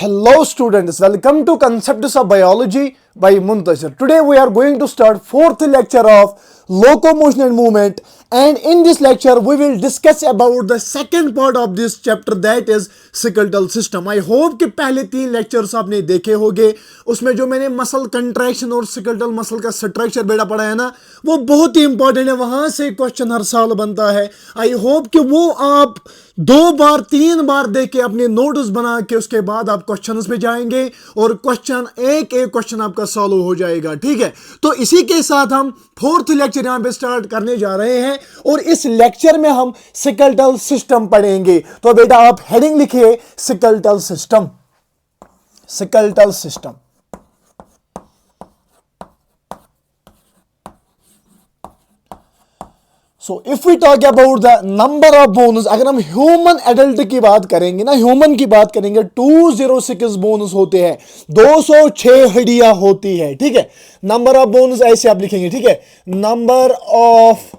Hello students, welcome to Concepts of Biology by Muntasir. Today we are going to start fourth lecture of locomotion and movement, and in this lecture we will discuss about the second part of this chapter, that is skeletal system. I hope कि पहले 3 lectures आपने देखे होंगे, उसमें जो मैंने muscle contraction और skeletal muscle का स्ट्रक्चर बेटा पढ़ा है ना, वो बहुत ही इंपॉर्टेंट है, वहां से क्वेश्चन हर साल बनता है. आई होप कि वो आप 2 बार 3 बार देख के अपने नोट्स बना के उसके बाद आप क्वेश्चंस पे जाएंगे और क्वेश्चन एक क्वेश्चन आपका सॉल्व हो जाएगा. ठीक है, तो इसी के साथ हम फोर्थ लेक्चर यहां पे स्टार्ट करने जा रहे हैं और इस लेक्चर में हम स्केलेटल सिस्टम पढ़ेंगे. तो बेटा आप हेडिंग लिखिए skeletal system. Skeletal system. So if we talk about the number of bones, अगर हम ह्यूमन एडल्ट की बात करेंगे ना, ह्यूमन की बात करेंगे, 206 बोन्स होते हैं, 206 हड्डियां होती है. ठीक है, नंबर ऑफ बोन्स ऐसे आप लिखेंगे. ठीक है, नंबर ऑफ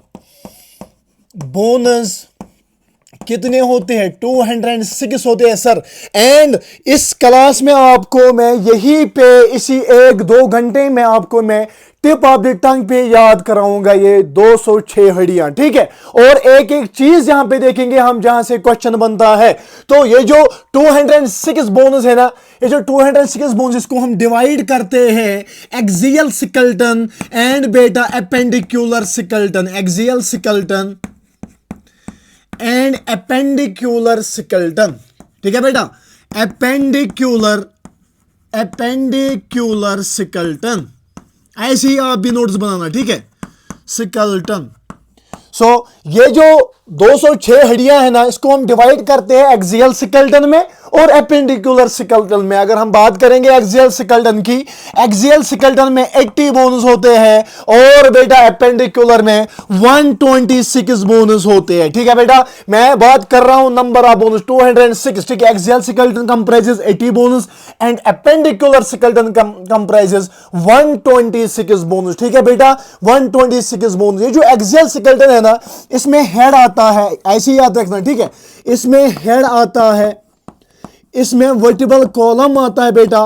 बोन्स कितने होते हैं? 206 होते हैं सर. एंड इस क्लास में आपको मैं यही पे इसी 1-2 घंटे में आपको मैं टिप ऑफ द टंग पे याद कराऊंगा ये 206 हड्डियां. ठीक है, और एक एक चीज यहां पे देखेंगे हम जहां से क्वेश्चन बनता है. तो ये जो 206 बोन्स है ना, ये जो 206 बोन्स, इसको हम डिवाइड करते हैं एक्सियल स्केलेटन एंड बेटा appendicular skeleton. Axial skeleton and appendicular skeleton. ठीक है बेटा, एपेंडिकुलर स्केलेटन. ऐसे ही आप भी नोट्स बनाना. ठीक है, स्केलेटन. सो ये जो 206 हड्डियां है ना, इसको हम डिवाइड करते हैं एक्सियल स्केलेटन में और एपेंडिकुलर स्केलेटन में. अगर हम बात करेंगे एक्सियल स्केलेटन की, एक्सियल स्केलेटन में 80 बोन्स होते हैं और बेटा एपेंडिकुलर में 126 बोन्स होते हैं. ठीक है बेटा, मैं बात कर रहा हूं नंबर ऑफ बोन्स 206. ठीक है, axial skeleton comprises 80 bones and appendicular skeleton comprises 126 bones. ठीक है बेटा, 126 बोन्स. ये जो एक्सियल स्केलेटन है ना, इसमें हेड आता है, ऐसे ही याद रखना. ठीक है, इसमें हेड आता है, इसमें वर्टिबल कॉलम आता है बेटा,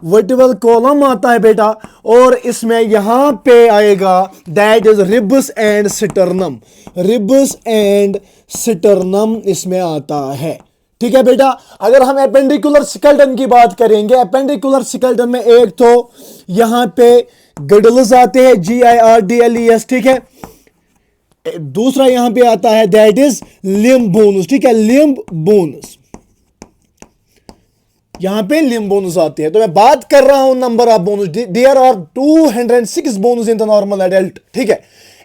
वर्टिबल कॉलम आता है बेटा, और इसमें यहां पे आएगा that is ribs and sternum. Ribs and sternum इसमें आता है. ठीक है बेटा, अगर हम एपेंडिकुलर स्केलेटन की बात करेंगे, एपेंडिकुलर स्केलेटन में एक तो यहां पे गिडल्स आते हैं, GIRDLES. ठीक है, दूसरा यहां पे आता है दैट इज लिम्ब बोन्स. ठीक है, लिम्ब बोन्स, यहां पे लिम्ब बोन्स आते हैं. तो मैं बात कर रहा हूं number of bones. There are 206 bones in the normal adult. ठीक है,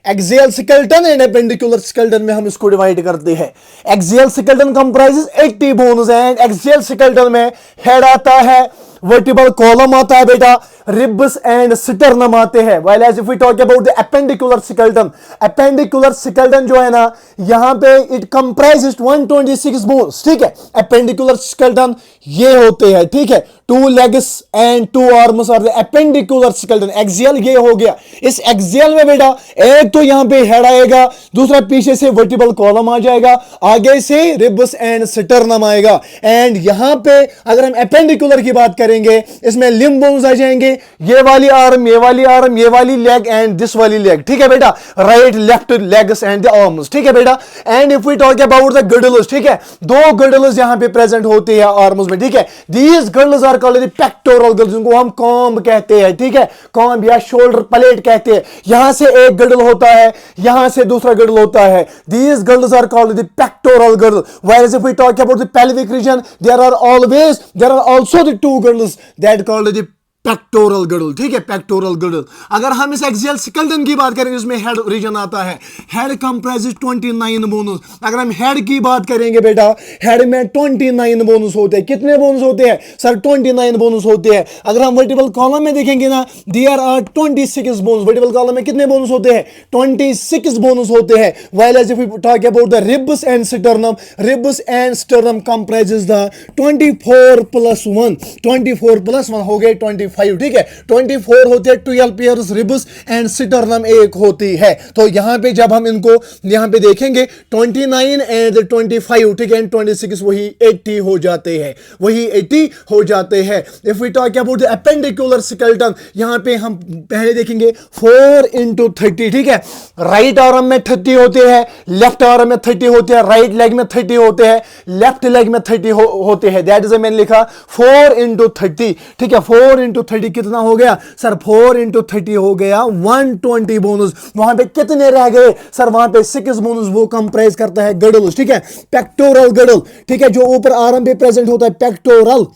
axial skeleton and appendicular skeleton में हम इसको डिवाइड करते हैं. Axial skeleton comprises 80 bones and axial skeleton में हेड आता है, वर्टिबल कॉलम आता है बेटा, रिब्स एंड स्टर्नम आते हैं. While as if we talk about the appendicular skeleton, appendicular skeleton जो है ना, यहां पे इट कंप्राइजेस 126 बोन्स. ठीक है, एपेंडिकुलर स्केलेटन ये होते हैं. ठीक है, 2 legs and 2 arms are the appendicular skeleton. Axial ये हो गया. इस एक्सियल में बेटा एक तो यहां पे हेड आएगा, दूसरा पीछे से वर्टिबल कॉलम आ जाएगा, आगे से रिब्स एंड स्टर्नम आएगा. एंड यहां पे अगर हम एपेंडिकुलर की बात करेंगे, इसमें लिम्ब बोन्स आ जाएंगे, ये वाली आर्म, ये वाली आर्म, ये वाली लेग एंड दिस वाली लेग. ठीक है बेटा, right left legs and the arms. ठीक है बेटा, and if we talk about the girdles, ठीक है, 2 गिडल्स यहां पे प्रेजेंट होते हैं आर्म्स में. ठीक है, these girdles are called the pectoral girdles, जिनको हम कॉम्ब कहते हैं. ठीक है, कॉम्ब या शोल्डर प्लेट कहते हैं. यहां से एक गिडल होता है, यहां से दूसरा गिडल होता है. These girdles are called the pectoral girdle. Whereas if we talk about the pelvic region, there are also the 2 girdles that called the pectoral girdle. ठीक है, पेक्टोरल गिडल. अगर हम इस एक्सियल स्केलेटन की बात करें, जिसमें हेड रीजन आता है, हेड कंप्राइजेस 29 बोन्स. अगर हम हेड की बात करेंगे बेटा, हेड में 29 बोन्स होते हैं. कितने बोन्स होते हैं सर? 29 बोन्स होते हैं. अगर हम वर्टिबल कॉलम में देखेंगे ना, there are 26 bones. Vertebral column में कितने बोन्स होते हैं? 26 बोन्स होते हैं. While as if we talk about the ribs and sternum, ribs and sternum comprises the 24 + 1. 24 + 1 हो गए 25 25, ठीक है। 24 होते हैं 12 पेयर्स रिब्स एंड स्टर्नम एक होती है। तो यहां पे जब हम इनको यहां पे देखेंगे 29 एंड 25, ठीक है, एंड 26 वही 80 हो जाते हैं, वही 80 हो जाते हैं। If we talk about the appendicular skeleton, यहां पे हम पहले देखेंगे 4 into 30, ठीक है। राइट आर्म में 30 होते हैं, लेफ्ट आर्म में 30 होते हैं, राइट लेग में 30 होते हैं, लेफ्ट लेग में 30 होते हैं। दैट इज मैंने लिखा 4 into 30, ठीक है। 4 into 30 कितना हो गया सर? 4 into 30 हो गया 120 बोनस। वहां पे कितने रह गए सर? वहां पे 6 बोनस, वो कंप्राइज करता है गडल्स, ठीक है, पेक्टोरल गडल, ठीक है, जो ऊपर आर्म पे प्रेजेंट होता है, पेक्टोरल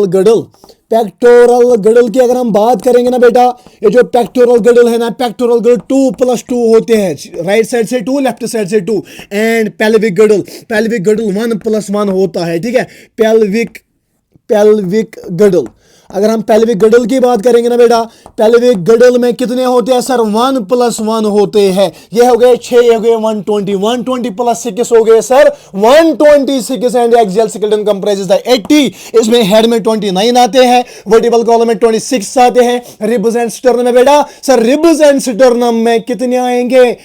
गडल। पेक्टोरल गडल की अगर हम बात करेंगे ना बेटा, ये जो पेक्टोरल गडल है ना, पेक्टोरल गडल 2+2 होते हैं, राइट साइड से 2, लेफ्ट साइड से 2। एंड पेल्विक गडल 1+1 होता है, ठीक है। पेल्विक गडल, अगर हम पेल्विक गडल की बात करेंगे ना बेटा, पेल्विक गडल में कितने होते हैं सर? 1+1 होते हैं। ये हो गए 6, ये हो गए 120, 120 + 6 हो गए sir 126। And axial skeleton comprises the 80। इसमें हेड में 29 आते हैं, वर्टिब्रल कॉलम में 26 आते हैं, रिब्स एंड स्टर्नम में बेटा सर, रिब्स एंड स्टर्नम में कितने आएंगे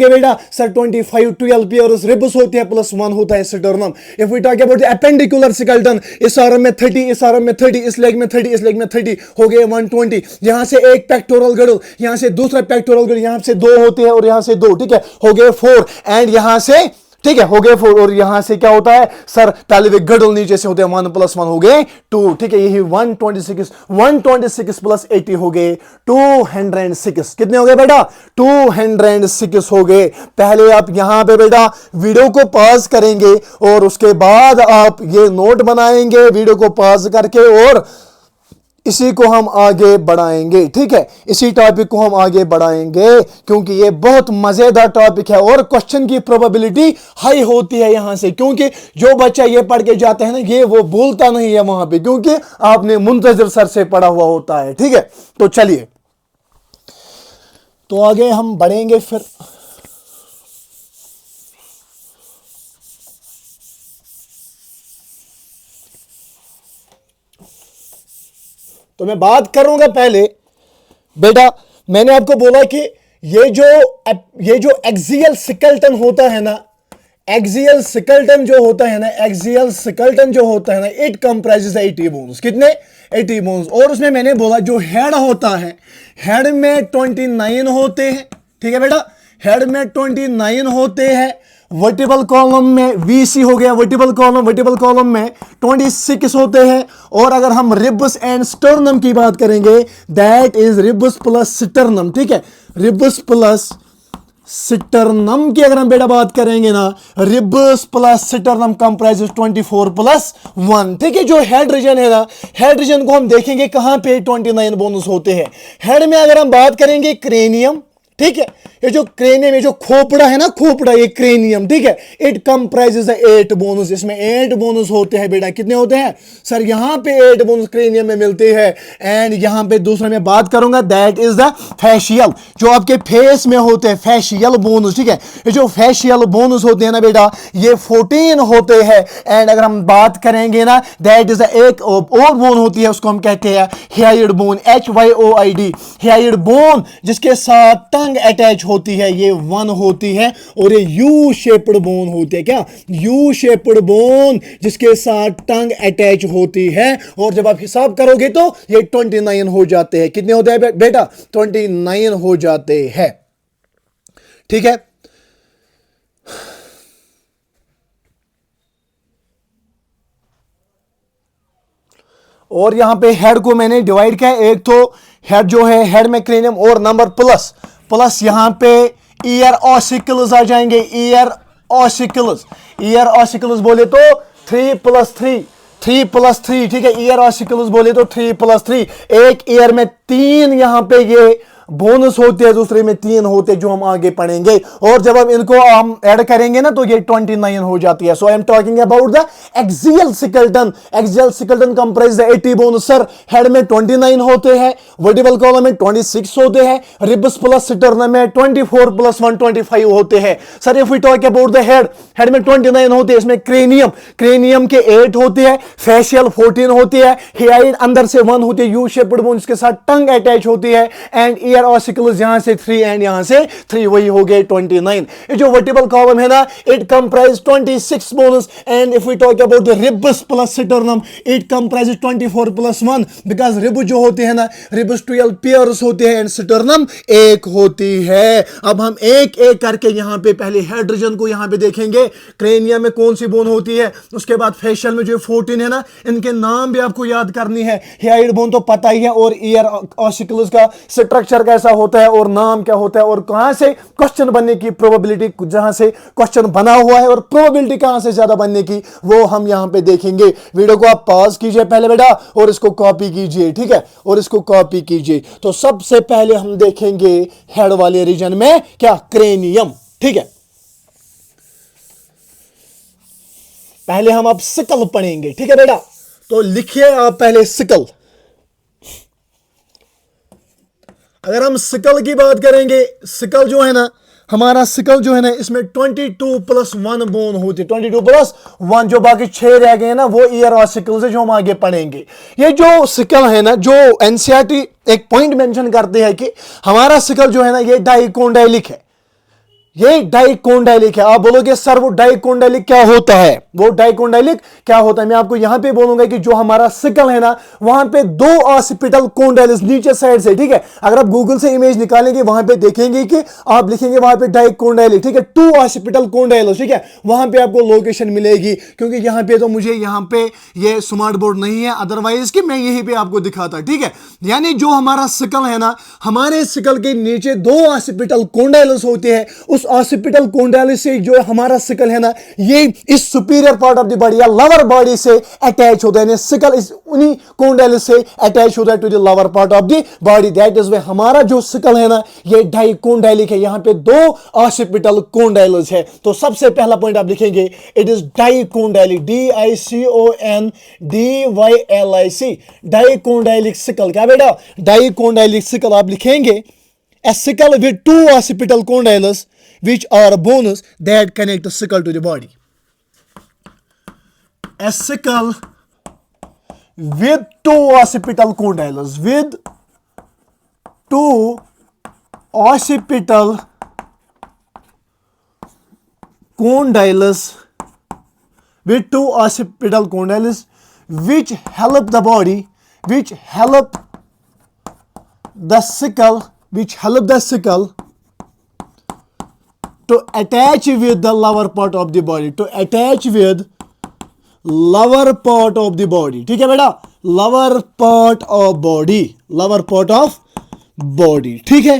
बेटा सर? 25, 12 पेयर्स रिब्स होते हैं, +1 होता है sternum. If we talk about the appendicular skeleton, इस आर्म में 30, इस आर्म में 30, इस लेग में 30, इस लेग में 30, हो गए 120। यहां से एक पेक्टोरल गडल, यहां से दूसरा पेक्टोरल गडल, यहां से 2 होते हैं और यहां से 2, ठीक है, हो गए 4। एंड यहां से, ठीक है, हो गए 4, और यहां से क्या होता है सर? पेल्विक गडल नीचे से होते हैं, 1+1 हो गए 2, ठीक है। यही 126 + 80 हो गए 206। कितने हो गए बेटा? 206 हो गए। पहले आप यहां पे बेटा वीडियो को पॉज करेंगे और उसके बाद आप ये नोट बनाएंगे वीडियो को पॉज करके, और इसी को हम आगे बढ़ाएंगे, ठीक है। इसी टॉपिक को हम आगे बढ़ाएंगे क्योंकि ये बहुत मजेदार टॉपिक है और क्वेश्चन की प्रोबेबिलिटी हाई होती है यहां से, क्योंकि जो बच्चा ये पढ़ के जाता है ना, ये वो बोलता नहीं है वहां पे, क्योंकि आपने मुंतजिर सर से पढ़ा हुआ होता है, ठीक है। तो चलिए, तो आगे हम बढ़ेंगे फिर। तो मैं बात करूंगा पहले बेटा, मैंने आपको बोला कि ये जो एक्सियल स्केलेटन होता है ना, एक्सियल स्केलेटन जो होता है ना, इट कंप्राइजेस 80 बोन्स। कितने? 80 बोन्स। और उसमें मैंने बोला जो हेड होता है, हेड में 29 होते हैं, ठीक है बेटा, हेड में 29 होते हैं। वर्टिब्रल कॉलम में VC हो गया, वर्टिब्रल कॉलम में 26 होते हैं। और अगर हम रिब्स एंड स्टर्नम की बात करेंगे, that is ribs plus sternum, ठीक है, रिब्स प्लस स्टर्नम की अगर हम बेटा बात करेंगे ना, रिब्स प्लस स्टर्नम कंप्राइजेस 24+1, ठीक है। जो हेड रीजन है ना, हेड रीजन को हम देखेंगे कहां पे 29 बोनस होते हैं। हेड में अगर हम बात करेंगे क्रेनियम, ठीक है, ये जो क्रेनियम, ये जो खोपड़ा है ना, खोपड़ा, ये क्रेनियम, ठीक है, इट कंप्राइजेस 8 बोनस। इसमें 8 बोनस होते हैं बेटा। कितने होते हैं सर? यहां पे 8 बोनस क्रेनियम में मिलते हैं। एंड यहां पे दूसरा मैं बात करूंगा, दैट इज द फेशियल, जो आपके फेस में होते हैं, फेशियल बोनस, ठीक है। ये जो फेशियल बोनस होते हैं ना बेटा, ये 14 होते हैं। एंड अगर हम बात करेंगे ना, दैट इज एक और बोन होती है, उसको हम कहते हैं heard bone, HYOID, heard bone, जिसके साथ टंग अटैच होती है, ये 1 होती है। और ये यू शेप्ड बोन होती है, क्या? यू शेप्ड बोन, जिसके साथ टंग अटैच होती है। और जब आप हिसाब करोगे तो ये 29 हो जाते हैं। कितने होते हैं बेटा? 29 हो जाते हैं, ठीक है। और यहां पे हेड को मैंने डिवाइड किया, एक तो हेड जो है, हेड में क्रेनियम और नंबर प्लस यहां पे ईयर ऑसिकल्स आ जाएंगे, ईयर ऑसिकल्स बोले तो 3+3, ठीक है। ईयर ऑसिकल्स बोले तो 3+3, एक ईयर में 3 यहां पे ये बोनस होते हैं, दूसरे में 3 होते हैं जो हम आगे पढ़ेंगे, और जब हम इनको हम ऐड करेंगे ना तो ये 29 हो जाती है। So I am talking about the axial skeleton. Axial skeleton comprise 80 bones sir. Head में 29 होते हैं, वर्टिकल कॉलम में 26 होते हैं, रिब्स प्लस स्टर्नम में 24 प्लस 1 25 होते हैं। Sir if we talk about the head, head में 29 होते हैं, इसमें क्रेनियम के 8 होते हैं, फेशियल 14 होते हैं, हेड अंदर से 1 होती है, यू शेप्ड बोन, इसके साथ टंग अटैच होती है, एंड ईयर ऑसिकल्स यहां से 3 एंड यहां से 3, वही हो गए 29। ये जो वर्टिकल कॉलम है ना, it comprise 26 bones, and if we talk about the ribs plus sternum, it comprise 24 plus 1, because rib जो होते हैं ना, रिब्स 12 पेयर्स होते हैं एंड स्टर्नम 1 होती है। अब हम एक एक करके यहां पे पहले हेड रीजन को यहां पे देखेंगे, क्रेनियम में कौन सी बोन होती है, उसके बाद फेशियल में जो 14 है ना, इनके नाम भी आपको याद करनी है। हेड बोन तो पता ही है, और ईयर ऑसिकल्स का स्ट्रक्चर कैसा होता है और नाम क्या होता है, और कहां से क्वेश्चन बनने की प्रोबेबिलिटी, जहां से क्वेश्चन बना हुआ है और प्रोबेबिलिटी कहां से ज्यादा बनने की, वो हम यहां पे देखेंगे। वीडियो को आप पॉज कीजिए पहले बेटा, और इसको कॉपी कीजिए, ठीक है, और इसको कॉपी कीजिए। तो सबसे पहले हम देखेंगे हेड वाले रीजन में क्या, क्रेनियम, ठीक है। पहले हम अब सिकल पढ़ेंगे, ठीक है बेटा। तो लिखिए आप पहले सिकल। अगर हम सिकल की बात करेंगे, सिकल जो है ना, हमारा सिकल जो है ना, इसमें 22 प्लस 1 बोन होती है, 22 प्लस 1, जो बाकी 6 रह गए ना वो ईयर ऑसिकल्स है, जो हम आगे पढ़ेंगे। ये जो सिकल है ना, जो एनसीईआरटी एक पॉइंट मेंशन करते हैं कि हमारा सिकल जो है ना, ये डाइकोंडाइलिक है, ये डाइकोंडाइलिक है। आप बोलोगे सर वो डाइकोंडाइलिक क्या होता है, वो डाइकोंडाइलिक क्या होता है, मैं आपको यहां पे बोलूंगा कि जो हमारा सिकल है ना, वहां पे 2 ऑसिपिटल कोंडाइलिस नीचे साइड से, ठीक है। अगर आप गूगल से इमेज निकालेंगे, वहां पे देखेंगे कि आप लिखेंगे वहां पे डाइकोंडाइलिक, ठीक है, 2 ऑसिपिटल कोंडाइलिस, ठीक है, वहां पे आपको लोकेशन मिलेगी। क्योंकि यहां पे तो मुझे यहां पे ये स्मार्ट बोर्ड नहीं है, अदरवाइज कि मैं यहीं पे आपको दिखाता, ठीक है। यानी जो हमारा सिकल है ना, हमारे सिकल के नीचे 2 ऑसिपिटल कोंडाइलिस होते हैं। उस ऑसिपिटल कोंडाइलिस से जो हमारा सिकल है ना, ये इस superior part of the body या लवर बॉडी से अटैच होता है, सिकल इस उन्हीं कोंडाइलिस से अटैच होता है to the lower part of the body. That is way हमारा जो सिकल है ना, ये डाइकोंडाइलिक है। यहां पे 2 ऑसिपिटल कोंडाइलिस है। तो सबसे पहला पॉइंट आप लिखेंगे, it is dicondylic, DICONDYLIC, dicondylic sickle. क्या बेटा, डाइकोंडाइलिक सिकल आप लिखेंगे, a sickle with 2 occipital condyles which are bones that connect the sickle to the body. A sickle with 2 occipital condyles, with 2 occipital condyles, with 2 occipital condyles which help the body, which help the sickle, which help the sickle to attach with the lower part of the body, to attach with lower part of the body, ठीक है बेटा, lower part of body, lower part of body, ठीक है।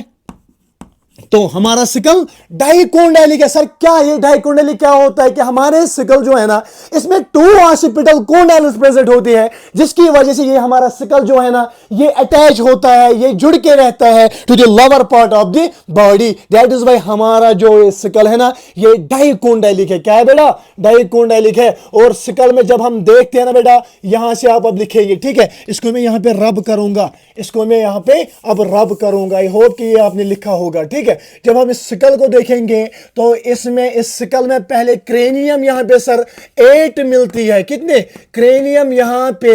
तो हमारा sickle dicondylic है। Sir क्या ये डाइकोंडाइलिक क्या होता है, कि हमारे सिकल जो है ना, इसमें 2 ऑसिपिटल कोंडाइलिस प्रेजेंट होती है, जिसकी वजह से ये हमारा सिकल जो है ना, ये अटैच होता है, ये जुड़ के रहता है to the lower part of the body. That is why हमारा जो ये सिकल है ना, ये डाइकोंडाइलिक है। क्या है बेटा, डाइकोंडाइलिक है। और सिकल में जब हम देखते हैं ना बेटा, यहां से आप अब लिखेंगे, ठीक है, इसको मैं यहां पे रब करूंगा, इसको मैं यहां पे अब रब करूंगा। आई होप कि ये आपने लिखा होगा, ठीक है। जब हम इस सिकल को देखेंगे तो इसमें, इस सिकल में पहले क्रेनियम यहां पे सर 8 मिलती है। कितने, क्रेनियम यहां पे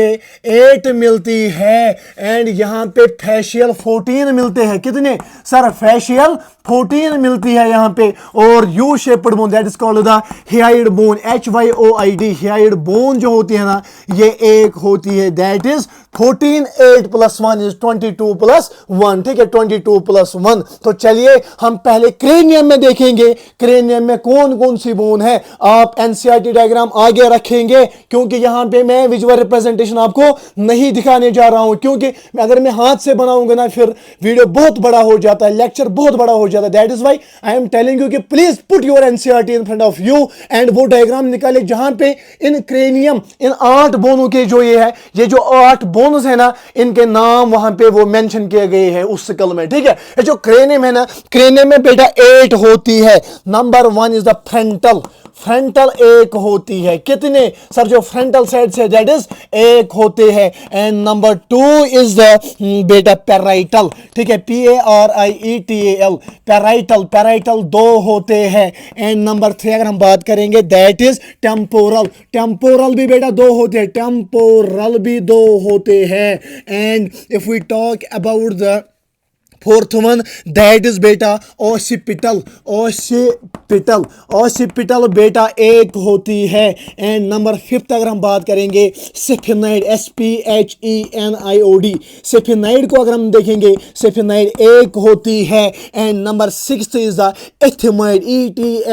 8 मिलती है, एंड यहां पे फेशियल 14 मिलते हैं। कितने सर, फेशियल 14 मिलती है यहां पे। और U shaped bone, that is called the hyoid bone, HYOID, hyoid bone जो होती है ना, ये 1 होती है। That is 14, 8 plus 1 is 22 plus 1, ठीक है, 22 प्लस 1। तो चलिए हम पहले क्रेनियम में देखेंगे, क्रेनियम में कौन कौन सी बोन है। आप एनसीईआरटी डायग्राम आगे रखेंगे, क्योंकि यहां पे मैं विजुअल रिप्रेजेंटेशन आपको नहीं दिखाने जा रहा हूं, क्योंकि अगर मैं हाथ से बनाऊंगा ना, फिर वीडियो बहुत बड़ा हो जाता है, लेक्चर बहुत बड़ा हो ज्यादा। That is why I am telling you कि please put your NCERT in front of you and वो डायग्राम निकाले जहां पे इन क्रेनियम, इन 8 बोनों के जो ये है, ये जो 8 बोन्स है ना, इनके नाम वहां पे वो मेंशन किए गए हैं उस स्कल में, ठीक है। ये जो क्रेनियम है ना, क्रेनियम में बेटा 8 होती है। Number 1 is the frontal, frontal 1 होती है। कितने सर? जो frontal side say that is 1 होते हैं। एंड नंबर 2 इज द बेटा पैराइटल, ठीक है, PARIETAL, पैराइटल, पैराइटल 2 होते हैं। एंड नंबर 3 अगर हम बात करेंगे दैट इज टेम्पोरल, टेम्पोरल भी बेटा 2 होते हैं, टेम्पोरल भी 2 होते हैं। And if we talk about the fourth one that is बेटा ऑसिपिटल, ऑसिपिटल, ऑसिपिटल बेटा 1 होती है। एंड नंबर 5 अगर हम बात करेंगे सेफेनाइड, SPHENIOD, सेफेनाइड को अगर हम देखेंगे सेफेनाइड 1 होती है। And number 6 is the ethmoid,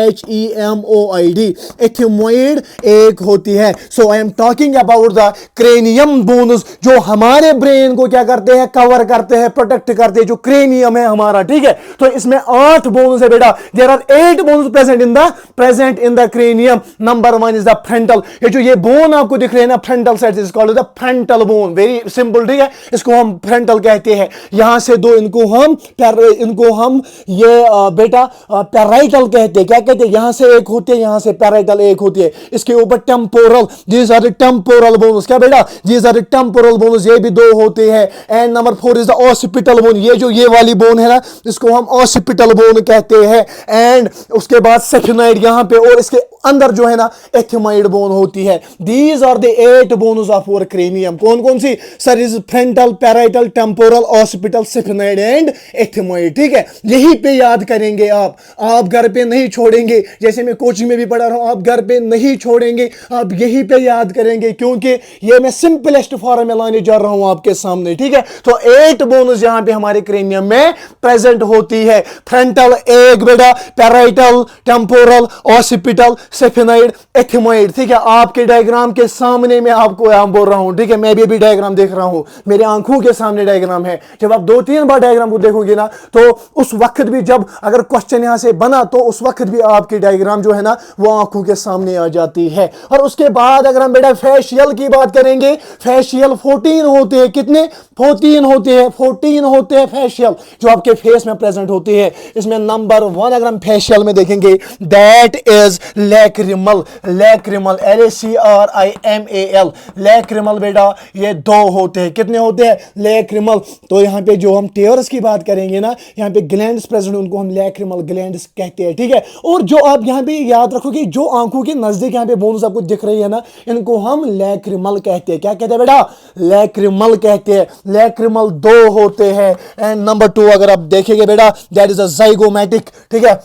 ETHEMOID, ethmoid 1 होती है। So I am talking about the cranium bones जो हमारे ब्रेन को क्या करते हैं, कवर करते हैं, प्रोटेक्ट करते हैं, जो क्रेनियम है हमारा, ठीक है। तो इसमें 8 बोन्स है बेटा। There are 8 bones present in the cranium. Number 1 is the frontal, ये जो ये बोन आपको दिख रहे हैं ना फ्रंटल साइड से, called the frontal bone, very simple, ठीक है। इसको हम फ्रंटल कहते हैं। यहां से 2 इनको हम ये बेटा पैराइटल कहते हैं। क्या कहते हैं? यहां से 1 होती है, यहां से पैराइटल 1 होती है। इसके ऊपर temporal, these are the temporal bones, क्या बेटा? These are the temporal bones, ये भी 2 होते हैं। And number 4 is the occipital bone, ये जो ये वाली बोन है ना, इसको हम ऑसिपिटल बोन कहते हैं। एंड उसके बाद सेफेनाइड यहां पे, और इसके अंदर जो है ना एथिमाइड बोन होती है। These are the 8 bones of our cranium. कौन कौन सी sir? Is frontal, parietal, temporal, occipital, sphenoid and ethmoid, ठीक है। यही पे याद करेंगे आप घर पे नहीं छोड़ेंगे। जैसे मैं कोचिंग में भी पढ़ा रहा हूं, आप घर पे नहीं छोड़ेंगे, आप यही पे याद करेंगे, क्योंकि ये मैं सिंपलेस्ट फॉर्मूला लाने जा रहा हूं आपके सामने, ठीक है। तो 8 बोन्स यहां पे हमारे क्रेनियम में प्रेजेंट होती है। फ्रंटल 1 बेटा, पैराइटल, टेम्पोरल, ऑसिपिटल, सेफेनाइड, एथिमोइड, ठीक है। आपके डायग्राम के सामने मैं आपको यहां बोल रहा हूं, ठीक है। मैं भी अभी डायग्राम देख रहा हूं, मेरे आंखों के सामने डायग्राम है। जब आप 2-3 बार डायग्राम को देखोगे ना, तो उस वक्त भी जब अगर क्वेश्चन यहां से बना, तो उस वक्त भी आपकी डायग्राम जो है ना वो आंखों के सामने आ जाती है। और उसके बाद अगर हम बेटा फेशियल की बात करेंगे, फेशियल 14 होते हैं। कितने? 14 होते हैं, 14 होते हैं फेशियल जो आपके फेस में प्रेजेंट होती है। इसमें नंबर 1 अगर हम फेशियल में देखेंगे that is lacrimal, lacrimal, LACRIMAL, lacrimal बेटा ये 2 होते हैं। कितने होते हैं? लैक्रिमल। तो यहाँ पे जो हम टेयर्स की बात करेंगे ना, यहाँ पे ग्लैंड्स प्रेजेंट, उनको हम लैक्रिमल ग्लैंड्स कहते हैं, ठीक है। और जो आप यहाँ पे याद रखोगे, जो आंखों के नजदीक यहाँ पे बोन्स आपको दिख रही है ना, इनको हम लैक्रिमल कहते हैं। क्या कहते हैं बेटा? लैक्रिमल कहते हैं। लैक्रिमल 2 होते हैं। एंड नंबर 2 अगर आप देखेंगे बेटा दैट इज अ जाइगोमैटिक, ठीक है।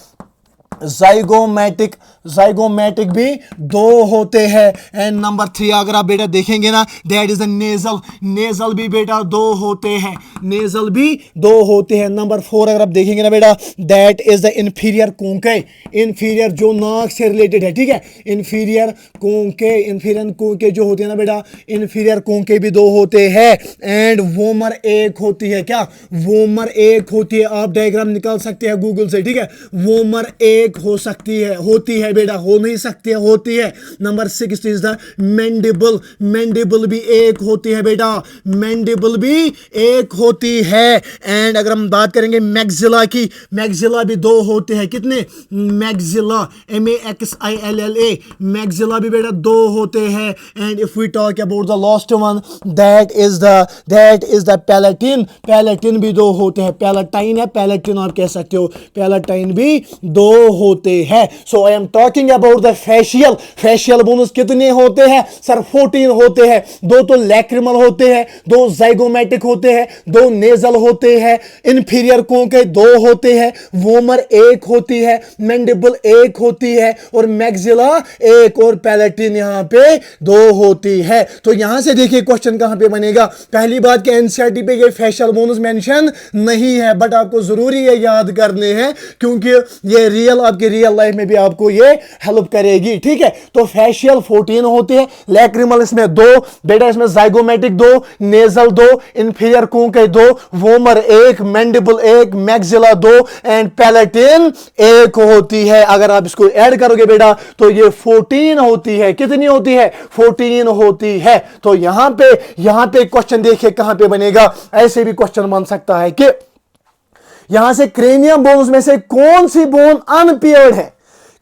जाइगोमैटिक, जाइगोमैटिक भी 2 होते हैं। एंड नंबर 3 अगर आप बेटा देखेंगे ना that is the nasal, nasal भी बेटा 2 होते हैं, नेजल भी 2 होते हैं। नंबर 4 अगर आप देखेंगे ना बेटा that is the inferior conchae, inferior जो नाक से रिलेटेड है, ठीक है। इंफीरियर कोंके, इंफीरियर कोंके जो होते हैं ना बेटा, इंफीरियर कोंके भी 2 होते हैं। एंड वोमर 1 होती है। क्या? वोमर 1 होती है। आप डायग्राम निकाल सकते हैं गूगल से, ठीक है। वोमर 1 हो सकती है, होती है बेटा, हो नहीं सकती है, होती है। Number 6 is the mandible, mandible भी 1 होती है बेटा, मैंडिबल भी 1 होती है। एंड अगर हम बात करेंगे मैक्सिला की, मैक्सिला भी 2 होते हैं। कितने? मैक्सिला, MAXILLA, मैक्सिला भी बेटा 2 होते हैं। And if we talk about the last one that is the palatine, palatine भी 2 होते हैं। पैलेटाइन है, पैलेटिन आप कह सकते हो, पैलेटाइन भी 2 होते हैं। So I am talking about the facial, facial bones कितने होते हैं सर? 14 होते हैं। 2 तो लैक्रिमल होते हैं, 2 जाइगोमैटिक होते हैं, 2 नेजल होते हैं, इंफीरियर कोंके 2 होते हैं, वोमर 1 होती है, मैंडिबल 1 होती है, और मैक्सिला 1, और पैलेटिन यहां पे 2 होती है। तो यहां से देखिए क्वेश्चन कहां पे बनेगा। पहली बात कि एनसीईआरटी पे ये फेशियल बोन्स मेंशन नहीं है, बट आपको जरूरी है याद करने हैं, क्योंकि ये रियल आपकी रियल लाइफ में भी आपको ये पे हेल्प करेगी, ठीक है। तो फेशियल 14 होते हैं, लैक्रिमल इसमें 2 बेटा, इसमें zygomatic 2, nasal 2, inferior conchae 2, vomer 1, mandible 1, maxilla 2 and palatine 1 होती है। अगर आप इसको ऐड करोगे बेटा तो ये 14 होती है। कितनी होती है? 14 होती है। तो यहां पे क्वेश्चन देखिए कहां पे बनेगा। ऐसे भी क्वेश्चन बन सकता है कि यहां से क्रेनियम बोन्स में से कौन सी बोन अनपेयर्ड है।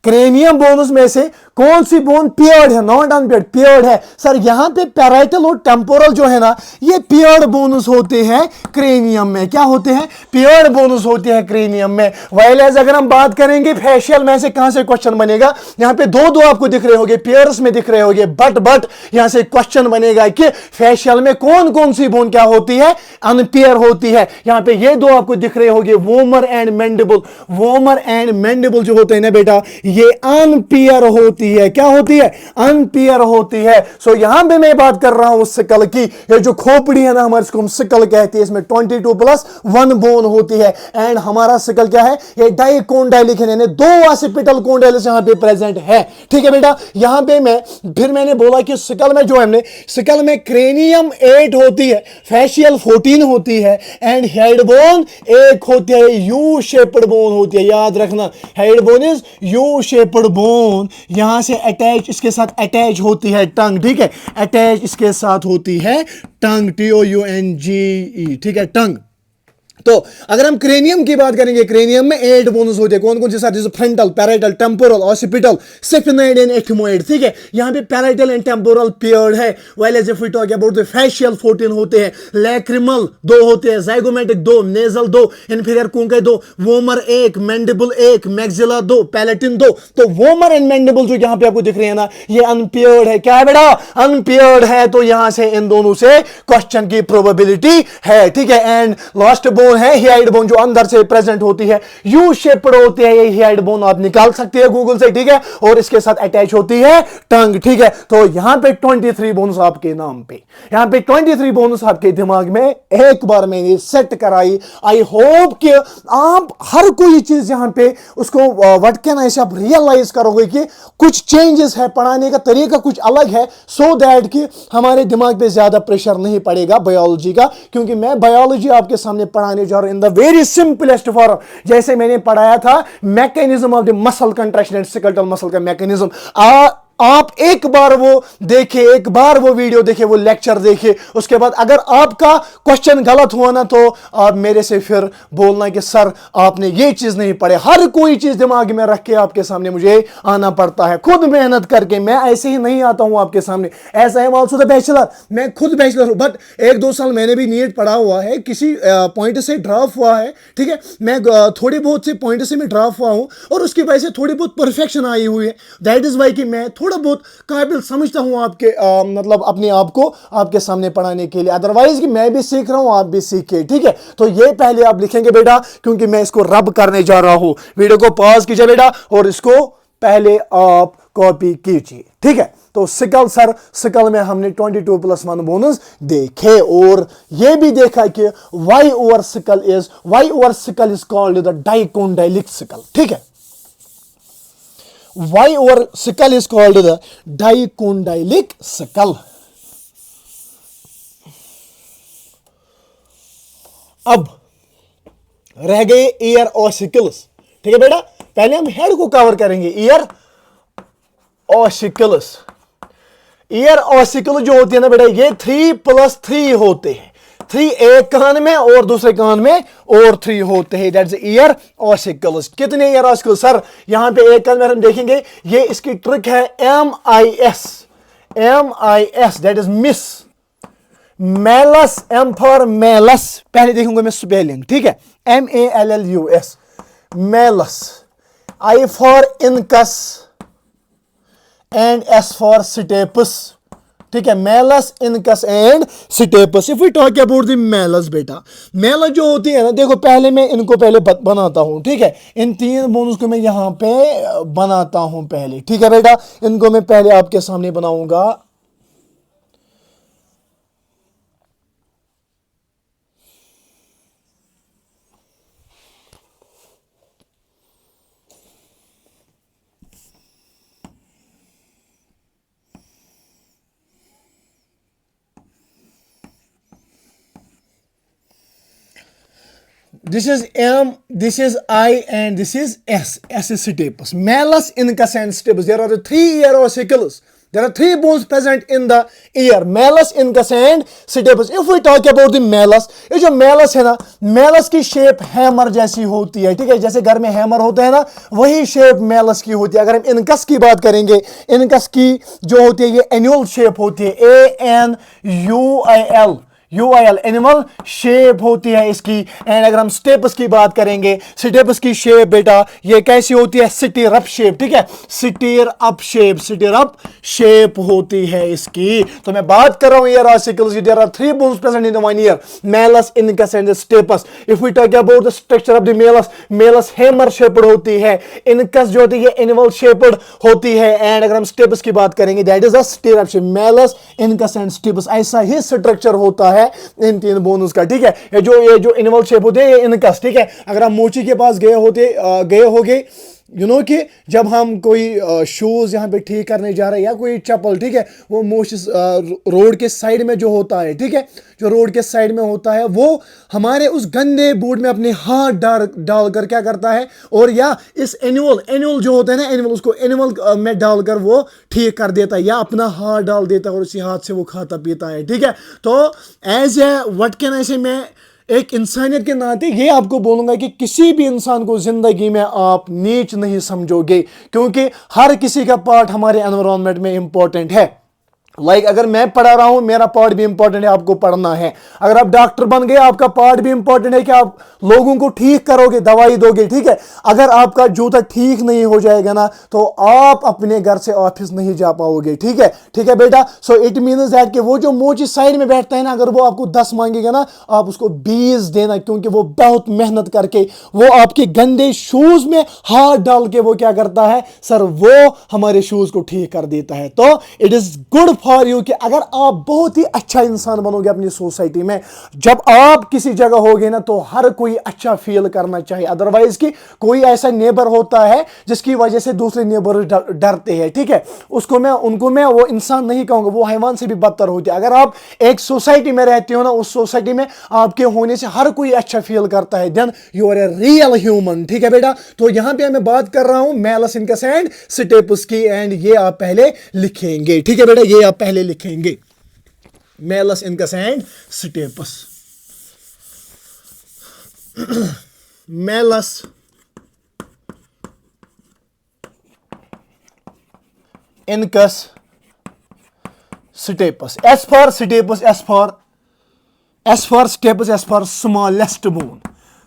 क्रेनियम बोन्स में से कौन सी बोन पेयर्ड है, नॉट अनपेयर्ड, पेयर्ड है। सर यहां पे पैराइटल और टेम्पोरल जो है ना, ये पेयर्ड बोन्स होते हैं क्रेनियम में। क्या होते हैं? पेयर्ड बोन्स होते हैं क्रेनियम में। वाइलेज अगर हम बात करेंगे फेशियल में से कहां से क्वेश्चन बनेगा, यहां पे दो आपको दिख रहे होंगे, पेयर्स में दिख रहे होंगे, बट यहां से क्वेश्चन बनेगा कि फेशियल में कौन कौन सी बोन क्या होती है? अनपेयर होती है। यहां पे ये दो आपको दिख रहे होंगे, vomer and mandible. Vomer and mandible जो होते हैं ना बेटा, ये अनपेयर होती है। क्या होती है? अनपेयर होती है। सो यहां पे मैं बात कर रहा हूं सिकल की। ये जो खोपड़ी है ना हमारे, इसको हम सिकल कहते हैं, इसमें 22+1 बोन होती है। एंड हमारा सिकल क्या है? ये डाइकोंडाइलिक है, यानी 2 ऑसिपिटल कोंडाइलिस यहां पे प्रेजेंट है, ठीक है बेटा। यहां पे मैंने बोला कि सिकल में जो हमने, सिकल में क्रेनियम 8 होती है, फेशियल 14 होती है एंड हेड बोन 1 होती है, यू शेप्ड बोन होती है। याद रखना, head bone is you shaped bone. यहां से अटैच, इसके साथ अटैच होती है टंग, ठीक है। अटैच इसके साथ होती है टंग, TOUNGE, ठीक है, टंग। तो अगर हम क्रेनियम की बात करेंगे, क्रेनियम में 8 बोन्स होते हैं। कौन कौन से साथ? जैसे frontal, parietal, temporal, occipital, sphenoid and ethmoid, ठीक है। यहां पे पैराइटल एंड टेम्पोरल पेयर्ड है। While as if we talk about the facial 14 होते हैं, लैक्रिमल 2 होते हैं, zygomatic 2, nasal 2, inferior conchae 2, vomer 1, mandible 1, maxilla 2, palatine 2। तो वोमर एंड मैंडिबल जो यहां पे आपको दिख रहे हैं ना, ये अनपेयर्ड है। क्या है बेटा? अनपेयर्ड है। तो यहां से इन दोनों से क्वेश्चन की प्रोबेबिलिटी है, ठीक है। एंड लास्ट बोन है हियाइड बोन, जो अंदर से प्रेजेंट होती है, यू शेप्ड होती है। ये हियाइड बोन आप निकाल सकते हैं गूगल से, ठीक है। और इसके साथ अटैच होती है टंग, ठीक है। तो यहां पे 23 बोन्स आपके नाम पे, यहां पे 23 बोन्स आपके दिमाग में एक बार मैंने सेट कराई। आई होप कि आप हर कोई चीज यहां पे उसको व्हाट कैन आई से आप रियलाइज करोगे कि कुछ चेंजेस है, पढ़ाने का तरीका कुछ अलग है, सो दैट कि हमारे दिमाग पे ज्यादा प्रेशर नहीं पड़ेगा बायोलॉजी का। क्योंकि मैं बायोलॉजी आपके सामने पढ़ाने in the very simplest form, जैसे मैंने पढ़ाया था mechanism of the muscle contraction and skeletal muscle का मैकेनिज्म। आप एक बार वो देखिए, एक बार वो वीडियो देखिए, वो लेक्चर देखिए। उसके बाद अगर आपका क्वेश्चन गलत हुआ ना, तो आप मेरे से फिर बोलना कि सर आपने ये चीज नहीं पढ़े। हर कोई चीज दिमाग में रख के आपके सामने मुझे आना पड़ता है, खुद मेहनत करके। मैं ऐसे ही नहीं आता हूं आपके सामने। ऐसा है ऑल्सो द बैचलर, मैं खुद बैचलर हूं, बट 1-2 साल मैंने भी नीट पढ़ा हुआ है, किसी पॉइंट से ड्रॉप हुआ है, ठीक है। मैं थोड़ी बहुत से पॉइंट से मैं ड्रॉप हुआ हूं और उसकी वजह से थोड़ी बहुत परफेक्शन आई हुई है। दैट इज वाई कि मैं थोड़ा बहुत काबिल समझता हूं आपके मतलब अपने आप को आपके सामने पढ़ाने के लिए। अदरवाइज कि मैं भी सीख रहा हूं, आप भी सीखे, ठीक है। तो ये पहले आप लिखेंगे बेटा, क्योंकि मैं इसको रब करने जा रहा हूं। वीडियो को पॉज कीजिए बेटा और इसको पहले आप कॉपी कीजिए, ठीक है। तो सिकल, सर सिकल में हमने 22+1 बोनस देखे और यह भी देखा कि why our skull is called the dicondylic skull, ठीक है। Y over sickle is called the dicondylic sickle. अब रह गए ईयर ऑसिकल्स, ठीक है बेटा। पहले हम हेड को कवर करेंगे, ईयर ऑसिकल्स। ईयर ऑसिकल जो होती है ना बेटा, ये 3+3 होते हैं। 3 एक कान में और दूसरे कान में और 3 होते हैं। That's ear ossicles. कितने ईयर ऑसिकल्स? सर यहां पे एक कान में हम देखेंगे, ये इसकी ट्रिक है MIS, that is MIS. Malleus, M for malleus, पहले देखूंगा मैं स्पेलिंग, ठीक है, MALLUS, malleus. I for incus and S for stapes, ठीक है, malleus, incus and stapes. If we talk about the malleus बेटा, मैलस जो होती है ना, देखो पहले मैं इनको पहले बनाता हूं, ठीक है। इन 3 बोन्स को मैं यहां पे बनाता हूं पहले, ठीक है बेटा। इनको मैं पहले आपके सामने बनाऊंगा। This is M, this is I, and this is S. S is stapes. Malus, incus, and stapes. There are the three ear ossicles. There are three bones present in the ear. Malus, incus, and stapes. If we talk about the malus, ये जो malus है ना, malus की shape hammer जैसी होती है, ठीक है? जैसे घर में hammer होता है ना, वही shape malus की होती है. अगर हम incus की बात करेंगे, incus की जो होती है ये annual shape होती है, ANUIL. UIL एनिमल शेप होती है इसकी. एंड अगर हम स्टेपस की बात करेंगे, स्टेपस की शेप बेटा ये कैसी होती है? सिटीर अप शेप, ठीक है? Stirrup shape, stirrup shape होती है इसकी. तो मैं बात कर रहा हूं ear ossicles. There are three bones present in the one ear, malleus, incus and stapes. If we talk about the structure of the malleus, malleus hammer shaped होती है. इनकस जो होती है एनिमल शेप्ड होती है. एंड अगर हम steppes की बात करेंगे, that is a stirrup shape. Malleus, incus and stapes, ऐसा ही स्ट्रक्चर होता है इन तीन बोन्स का, ठीक है? ये जो एनिमल शेप होते हैं ये इनकस, ठीक है? अगर हम मोची के पास गए होगे कि जब हम कोई शूज यहाँ पे ठीक करने जा रहे हैं या कोई चप्पल, ठीक है, वो मोची रोड के साइड में जो होता है, ठीक है, जो रोड के साइड में होता है वो हमारे उस गंदे बूट में अपने हाथ डालकर क्या करता है, और या इस एनिमल जो होता है ना, एनिमल, उसको एनिमल में डालकर वो ठीक कर देता है या अपना हाथ डाल देता है और उसी हाथ से वो खाता पीता है, ठीक है? तो as a what can I say, मैं एक इंसानियत के नाते ये आपको बोलूंगा कि किसी भी इंसान को जिंदगी में आप नीच नहीं समझोगे, क्योंकि हर किसी का पार्ट हमारे एनवायरनमेंट में इंपॉर्टेंट है. अगर मैं पढ़ा रहा हूं, मेरा पार्ट भी इंपॉर्टेंट है, आपको पढ़ना है. अगर आप डॉक्टर बन गए, आपका पार्ट भी इंपॉर्टेंट है कि आप लोगों को ठीक करोगे, दवाई दोगे, ठीक है? अगर आपका जूता ठीक नहीं हो जाएगा ना, तो आप अपने घर से ऑफिस नहीं जा पाओगे, ठीक है? ठीक है बेटा. सो इट मीन्स दैट कि वो जो मोची साइड में बैठता है ना, अगर वो आपको 10 मांगेगा ना, आप उसको 20 देना, क्योंकि वो बहुत मेहनत करके वो आपके गंदे शूज में हाथ डाल के वो क्या करता है सर, वो हमारे शूज को ठीक कर देता है. तो it is good for you कि अगर आप बहुत ही अच्छा इंसान बनोगे अपनी सोसाइटी में, जब आप किसी जगह होगे ना, तो हर कोई अच्छा फील करना चाहिए. अदरवाइज कि कोई ऐसा नेबर होता है जिसकी वजह से दूसरे नेबर डरते हैं, ठीक है? उनको मैं वो इंसान नहीं कहूंगा, वो हैवान से भी बदतर होते हैं. अगर आप एक सोसाइटी में रहते हो ना, उस सोसाइटी में आपके होने से हर कोई अच्छा फील करता है, then you are a real human, ठीक है बेटा? तो यहां पे मैं बात कर रहा हूं मैलस, इनकस एंड स्टेपस की, एंड ये आप पहले लिखेंगे, ठीक है बेटा? ये आप पहले लिखेंगे, malleus, incus and stapes. Malleus, incus, stapes. S for stapes, S for stapes, S for smallest bone.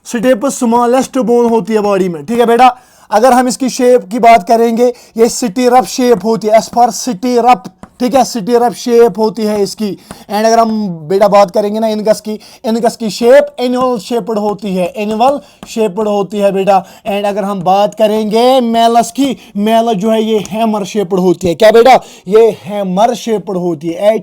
Stapes smallest bone होती है बॉडी में, ठीक है बेटा? अगर हम इसकी शेप की बात करेंगे, ये सिटीरप शेप होती है, एस फॉर सिटीरप, ठीक है? सिटीरप शेप होती है इसकी. एंड अगर हम बेटा बात करेंगे ना इनकस की शेप एनुअल शेप्ड होती है, एनुअल शेप्ड होती है बेटा. एंड अगर हम बात करेंगे मैलस की, मैलस जो है ये हैमर शेप्ड होती है. क्या बेटा? ये हैमर शेप्ड होती है,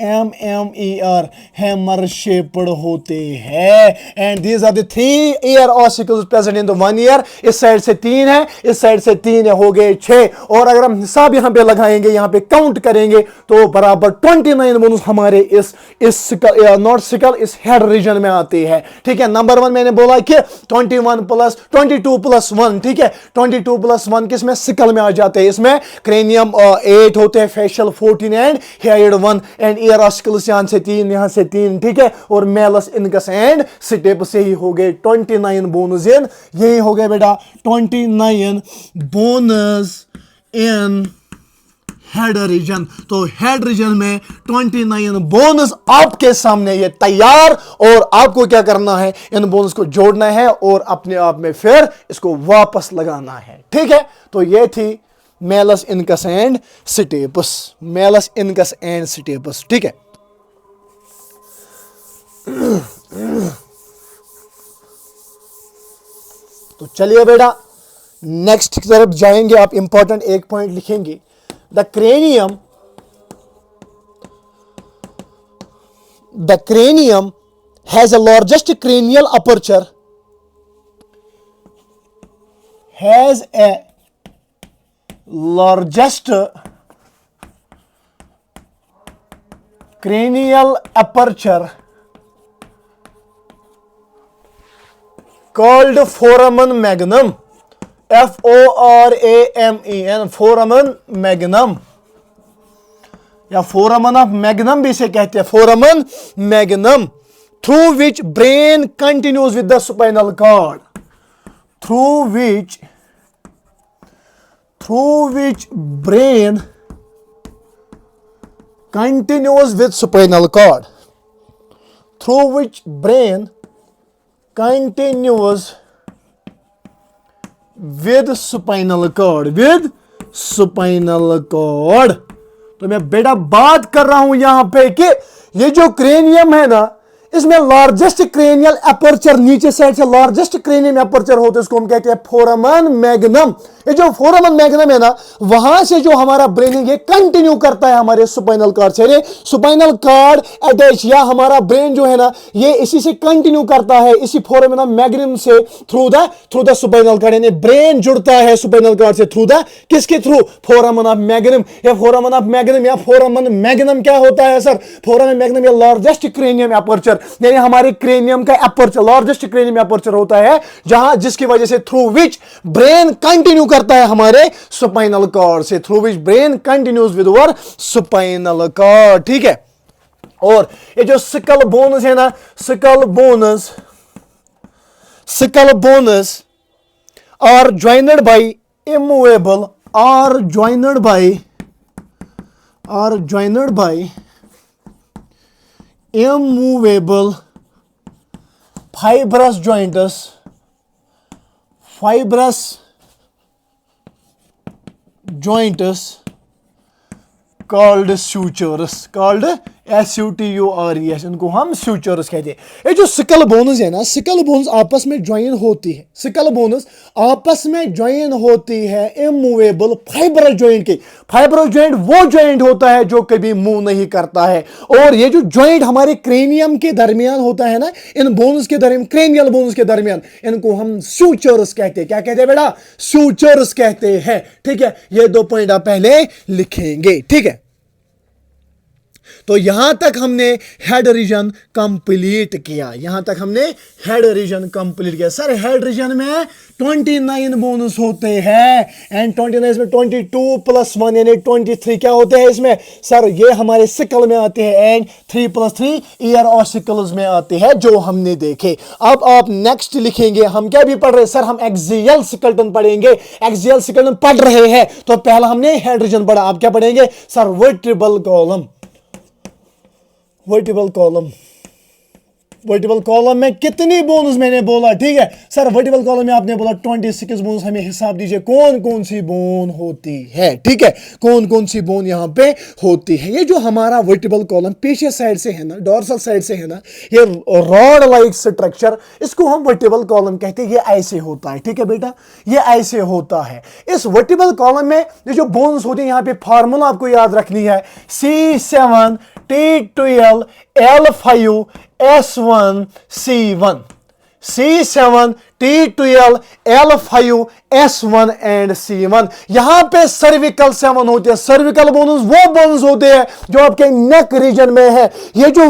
HAMMER, हैमर शेप्ड होते हैं. And these are the three ear ossicles present in the one ear. इस साइड से 3 है, इस साइड से 3 है, हो गए 6. और अगर हम हिसाब यहां पे लगाएंगे, यहां पे काउंट करेंगे, तो बराबर 29 बोन्स हमारे इस नॉट सिकल, इस हेड रीजन में आते हैं, ठीक है? नंबर 1 मैंने बोला कि 21 प्लस 22 प्लस 1, ठीक है? 22 प्लस 1 किसमें? सिकल में आ जाते हैं. इसमें क्रेनियम 8 होते हैं, facial 14 and head 1, and ear ossicles यहां से 3, यहां से 3, ठीक है? और मैलस, इनकस एंड स्टेपस, यही हो गए 29 बोन्स इन, यही हो गए बेटा 29 बोन्स इन हेड रीजन. तो हेड रीजन में 29 बोनस आपके सामने ये तैयार, और आपको क्या करना है? इन बोनस को जोड़ना है और अपने आप में फिर इसको वापस लगाना है, ठीक है? तो ये थी malleus, incus and stapes. Malleus, incus and stapes, ठीक है? तो चलिए बेटा नेक्स्ट की तरफ जाएंगे. आप इंपॉर्टेंट एक पॉइंट लिखेंगे. The cranium has a largest cranial aperture, has a largest cranial aperture called foramen magnum, FORAMEN, foramen magnum, या foramen of magnum भी इसे कहते हैं, foramen magnum, through which brain continues with the spinal cord, through which brain continues with spinal cord, through which brain continues with spinal cord, with spinal cord। तो मैं बेटा बात कर रहा हूं यहां पे कि ये जो क्रेनियम है ना, इसमें लार्जेस्ट क्रेनियल अपर्चर, नीचे साइड से लार्जेस्ट क्रेनियम अपर्चर होता है, इसको हम कहते हैं फोरामन मैग्नम। ये जो फोरामन मैग्नम है ना, वहां से जो हमारा ब्रेन है ये कंटिन्यू करता है हमारे स्पाइनल कार्ड से, स्पाइनल कार्ड अटैच, या हमारा ब्रेन जो है ना ये इसी से कंटिन्यू करता है, इसी फोरामन मैग्नम से, थ्रू द स्पाइनल कार्ड, यानी ब्रेन जुड़ता है स्पाइनल कार्ड से थ्रू द, किसके थ्रू? फोरामन of magnum. या फोरामन ऑफ मैग्नम या फोरामन मैग्नम क्या होता है सर? फोरामन मैग्नम या लार्जेस्ट क्रेनियम अपर्चर, यानी हमारे क्रेनियम का अपर्चर, लार्जेस्ट क्रेनियम अपर्चर होता है, जहां जिसकी वजह से थ्रू विच ब्रेन कंटिन्यू करता है हमारे स्पाइनल कॉर्ड से, through which brain continues with our spinal cord. ठीक है। और ये जो स्कल बोन्स है ना, skull bones are jointed by immovable, are jointed by immovable fibrous joints called sutures, called SUTURES, इनको हम सूचर्स कहते हैं। ये जो स्कल बोन्स है ना, स्कल बोन्स आपस में ज्वाइन होती है, स्कल बोन्स आपस में ज्वाइन होती है इमूवेबल फाइब्रस जॉइंट के। फाइब्रस जॉइंट वो जॉइंट होता है जो कभी मूव नहीं करता है, और ये जो जॉइंट हमारे क्रेनियम के दरमियान होता है ना, इन बोन्स के दरमियान, क्रेनियल बोन्स के दरमियान, इनको हम सूचर्स कहते हैं। क्या कहते हैं बेटा? सूचर्स कहते हैं। ठीक है, ये 2 पॉइंट आप पहले लिखेंगे। ठीक है, तो यहां तक हमने हेड रीजन कंप्लीट किया, यहां तक हमने हेड रीजन कंप्लीट किया। सर हेड रीजन में 29 बोन्स होते हैं, एंड 29 में 22 + 1 यानी 23 क्या होते हैं इसमें? सर ये हमारे सिकल में आते हैं, एंड 3 + 3 ईयर ऑसिकल्स में आते हैं, जो हमने देखे। अब आप नेक्स्ट लिखेंगे, हम क्या भी पढ़ रहे हैं सर? हम एक्सियल स्केलेटन पढ़ेंगे। एक्सियल स्केलेटन पढ़ रहे हैं तो पहला हमने हेड रीजन पढ़ा, अब क्या पढ़ेंगे sir? Vertebral column. Vertebral column में कितनी बोन्स मैंने बोला? ठीक है सर, वर्टिब्रल कॉलम में आपने बोला 26 बोन्स। हमें हिसाब दीजिए कौन कौन सी बोन होती है। ठीक है, कौन कौन सी बोन यहां पे होती है? ये जो हमारा वर्टिब्रल कॉलम पीछे साइड से है ना, डोर्सल साइड से है ना, ये रॉड लाइक स्ट्रक्चर, इसको हम वर्टिब्रल कॉलम कहते हैं। ये ऐसे होता है। ठीक है बेटा, ये ऐसे होता है। इस वर्टिब्रल कॉलम में ये जो बोन्स होती है, यहां पे फार्मूला आपको याद रखनी है, C7 T12 L5 S1 C1, C7 T12 L5 S1 and C1। यहां पे सर्विकल 7 होते हैं। सर्विकल बोन्स वो बोन्स होते हैं जो आपके नेक रीजन में है। ये जो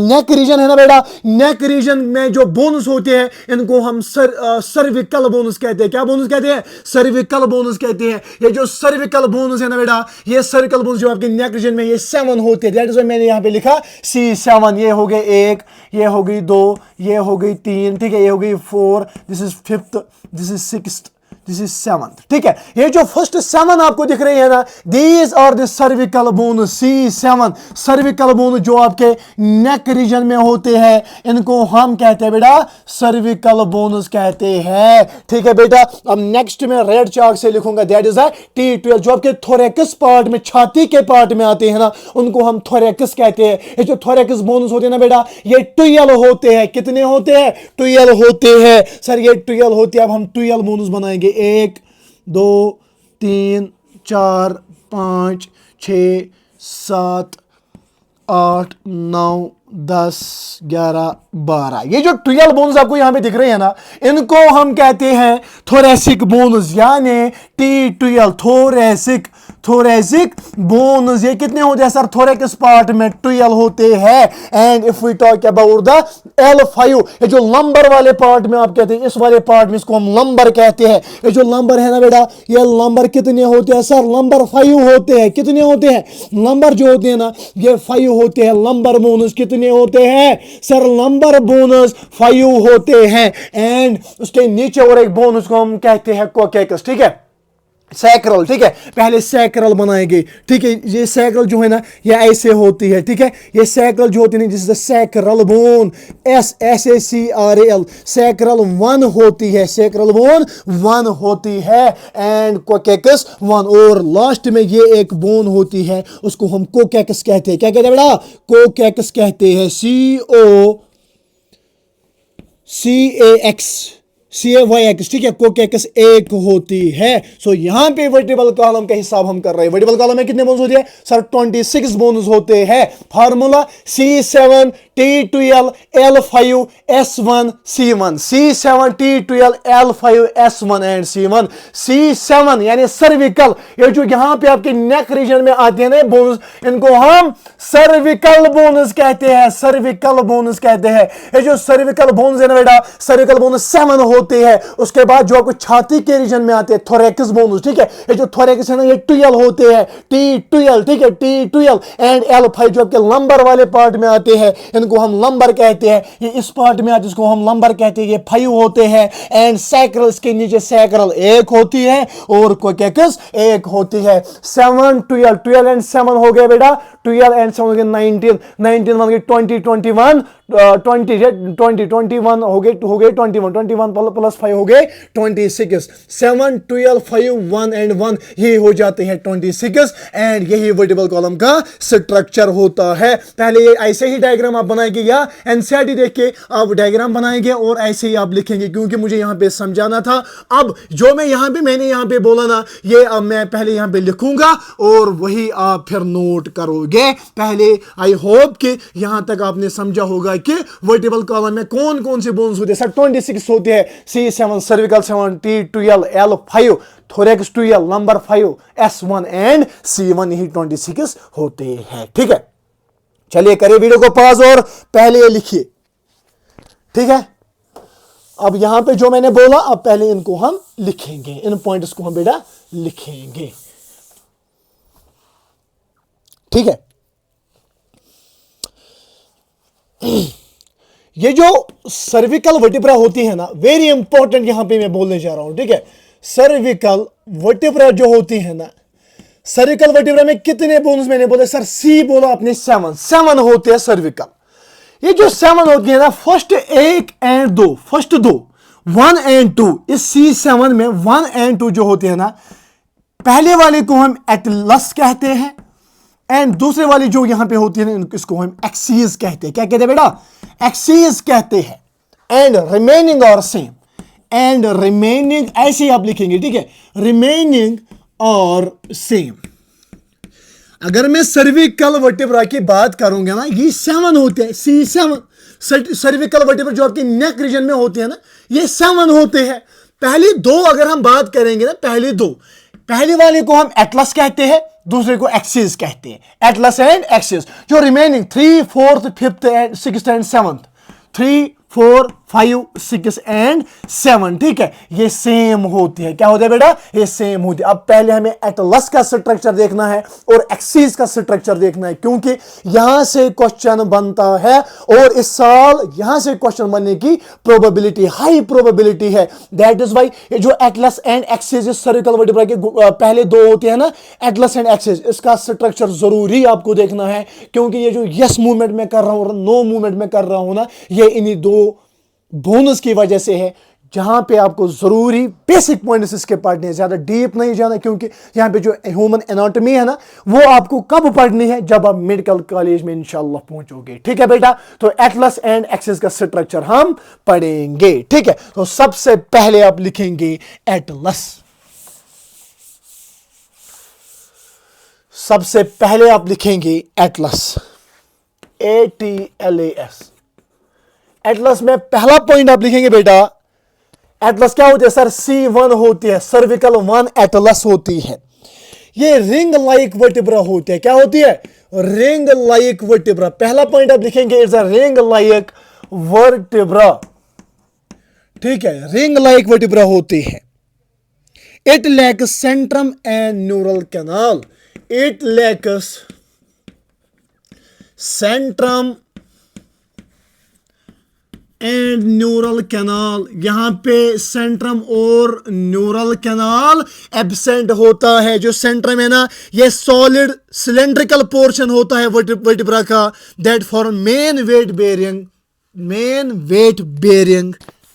नेक रीजन है ना बेटा, नेक रीजन में जो बोन्स होते हैं इनको हम सर्विकल बोन्स कहते हैं। क्या बोन्स कहते हैं? सर्विकल बोन्स कहते हैं। ये जो सर्विकल बोन्स है ना बेटा, ये सर्विकल बोन्स जो आपके नेक रीजन में ये 7 होते हैं। दैट इज व्हाई मैंने यहां पे लिखा C7। ये हो गए 1, ये हो गई 2, ये हो गई 3, ठीक है, ये हो गई 4, this is 5th, this is 6th, this is 7th। ठीक है, ये जो फर्स्ट 7 आपको दिख रही है ना, these are the cervical bone, C7। Cervical bone जो आपके नेक रीजन में होते हैं, इनको हम कहते हैं बेटा सर्विकल बोन्स कहते हैं। ठीक है बेटा, अब नेक्स्ट में रेड चार्ट से लिखूंगा, दैट इज T12। जो आपके थोरैकस पार्ट में, छाती के पार्ट में आते हैं ना, उनको हम थोरैकस कहते हैं। ये जो थोरैकस बोन्स होते हैं ना बेटा, ये 12 होते हैं। कितने होते हैं? 12 होते हैं। सर ये 12 होते हैं। अब हम 12 बोन्स बनाएंगे। 1 2 3 4 5 6 7 8 9 10, 11, 12, ये जो 12 बोन्स आपको यहां पे दिख रहे हैं ना, इनको हम कहते हैं थोरेसिक बोन्स, यानी T12 थोरेसिक बोन्स। ये कितने होते हैं सर? थोरेसिक पार्ट में 12 होते हैं। And if we talk about the L5, ये जो लंबर वाले पार्ट में आप कहते हैं, इस वाले पार्ट में इसको हम लंबर कहते हैं। ये जो लंबर है ना बेटा, ये लंबर कितने होते हैं सर? लंबर 5 होते हैं। कितने होते हैं? लंबर जो होते हैं ना, ये 5 होते हैं। लंबर बोनस कितने होते हैं सर? लंबर बोनस 5 होते हैं। एंड उसके नीचे और एक बोनस को हम कहते हैं कोकेकस, ठीक है, सैक्रल, ठीक है। पहले सैक्रल बनाएंगे, ठीक है। ये सैक्रल जो है ना, ये ऐसे होती है, ठीक है। ये सैक्रल जो होती है, जिससे सैक्रल बोन, SACRAL, सैक्रल 1 होती है, सैक्रल बोन 1 होती है। एंड कोकेकस 1, और लास्ट में ये एक बोन होती है, उसको हम कोकेकस कहते हैं। क्या कहते हैं बेटा? कोकेकस कहते हैं, CAX, ठीक है। कोकेकस 1 होती है। सो यहां पे वर्टिबल कॉलम का हिसाब हम कर रहे हैं। वर्टिबल कॉलम में कितने बोन्स होते हैं सर? 26 बोन्स होते हैं। Formula C7 T12 L5 S1 C1, C7 T12 L5 S1 and C1। C7 यानी सर्विकल, ये जो यहां पे आपके नेक रीजन में आते हैं ना बोन्स, इनको हम सर्विकल बोनस कहते हैं, सर्विकल बोनस कहते हैं। ये जो सर्विकल बोन्स है ना बेटा, सर्विकल बोनस 7 होते हैं। उसके बाद जो आपको छाती के रीजन में आते हैं थोरेक्स बोनस, ठीक है। ये जो थोरेक्स है ना, ये 12 होते हैं, T12, ठीक है, T12 एंड L5 जो आपके लंबर वाले पार्ट में आते हैं, इनको हम लंबर कहते हैं। ये इस पार्ट में आते हैं, इसको हम लंबर कहते हैं। ये 5 होते हैं। एंड सैक्रल्स के नीचे सैक्रल 1 होती है और कोकेकस 1 होती है। 7, 12 एंड 7 हो गए बेटा, 12 एंड 7 हो गए 19, 19 बन गए 20, 21, 21 हो गए 21 प्लस 5 हो गए 26। 7, 12, 5, 1 एंड 1, ये हो जाते हैं 26। एंड यही वर्टिबल कॉलम का स्ट्रक्चर होता है। पहले ये ऐसे ही डायग्राम आप बनाएंगे या एनसीईआरटी देख के आप डायग्राम बनाएंगे और ऐसे ही आप लिखेंगे, क्योंकि मुझे यहां पे समझाना था। अब जो मैंने यहां पे बोला ना, ये अब मैं पहले यहां पे लिखूंगा और वही आप फिर नोट करोगे। पहले आई होप कि यहां तक आपने समझा होगा कि वर्टिबल कॉलम में कौन कौन से बोन्स होते हैं सर? 26 होते हैं। C7 cervical 7, T12 L5 thorax 12 number 5 S1 and C1, यही 26 होते हैं, ठीक है। चलिए करिए वीडियो को पॉज और पहले ये लिखिए, ठीक है। अब यहां पे जो मैंने बोला, अब पहले इनको हम लिखेंगे, इन पॉइंट्स को हम बेटा लिखेंगे, ठीक है। ये जो सर्विकल वर्टिब्रा होती है ना, वेरी इंपॉर्टेंट यहां पे मैं बोलने जा रहा हूं, ठीक है। सर्विकल वर्टिब्रा जो होती है ना, सर्विकल वर्टिब्रा में कितने बोन्स मैंने बोले सर? C बोला आपने 7 होते हैं सर्विकल। ये जो 7 होती है ना, फर्स्ट 1 एंड 2, फर्स्ट 2 1 एंड 2, इस C7 में 1 एंड 2 जो होते हैं ना, पहले वाले को हम एटलस कहते हैं एंड दूसरे वाली जो यहां पे होती है ना, इसको हम एक्सीज कहते हैं। क्या कहते हैं बेटा? एक्सीज कहते हैं। एंड रिमेनिंग और सेम, एंड रिमेनिंग ऐसे ही आप लिखेंगे, ठीक है, रिमेनिंग और सेम। अगर मैं सर्विकल वर्टिब्रा की बात करूंगा ना, ये 7 होते हैं, C7 सर्विकल वर्टिब्रा जो आपके नेक रीजन में होते हैं ना, ये 7 होते हैं। पहली 2 अगर हम बात करेंगे ना, पहली 2, पहले वाले को हम एटलस कहते हैं, दूसरे को एक्सिस कहते हैं, एटलस एंड एक्सिस। जो रिमेनिंग 3, 4, 5 एंड 6 एंड 7, 3, 4, 5, 6 एंड 7, ठीक है, ये सेम होती है। क्या होता है बेटा? ये सेम होती है। अब पहले हमें एटलस का स्ट्रक्चर देखना है और एक्सिस का स्ट्रक्चर देखना है, क्योंकि यहां से क्वेश्चन बनता है और इस साल यहां से क्वेश्चन बनने की प्रोबेबिलिटी, हाई प्रोबेबिलिटी है। दैट इज व्हाई ये जो एटलस एंड एक्सिस इस सर्विकल वर्टिब्रा के पहले 2 होते हैं ना, एटलस एंड एक्सिस, इसका स्ट्रक्चर जरूरी आपको देखना है, क्योंकि ये जो यस मूवमेंट में कर रहा हूं और नो मूवमेंट में कर रहा हूं ना, ये इन्हीं 2 बोनस की वजह से है, जहां पे आपको जरूरी बेसिक पॉइंट्स इसके पढ़ने हैं, ज्यादा डीप नहीं जाना, क्योंकि यहां पे जो ह्यूमन एनाटॉमी है ना, वो आपको कब पढ़नी है? जब आप मेडिकल कॉलेज में इंशाल्लाह पहुंचोगे, ठीक है बेटा। तो एटलस एंड एक्सिस का स्ट्रक्चर हम पढ़ेंगे, ठीक है। तो सबसे पहले आप लिखेंगे एटलस, सबसे पहले आप लिखेंगे एटलस। ATLAS। एटलस में पहला पॉइंट आप लिखेंगे बेटा, एटलस क्या होती है सर? C1 होती है, सर्विकल 1 एटलस होती है। ये रिंग लाइक वर्टिब्रा होती है। क्या होती है? Ring like vertebra. पहला पॉइंट आप लिखेंगे it's a ring like vertebra. ठीक है, रिंग लाइक वर्टिब्रा होती है। It lacks Centrum and neural canal. It lacks Centrum and neural canal. यहां पे सेंट्रम और न्यूरल कैनाल एब्सेंट होता है। जो सेंट्रम है ना, ये सॉलिड सिलेंड्रिकल पोर्शन होता है वर्टिब्रा का, that for main weight bearing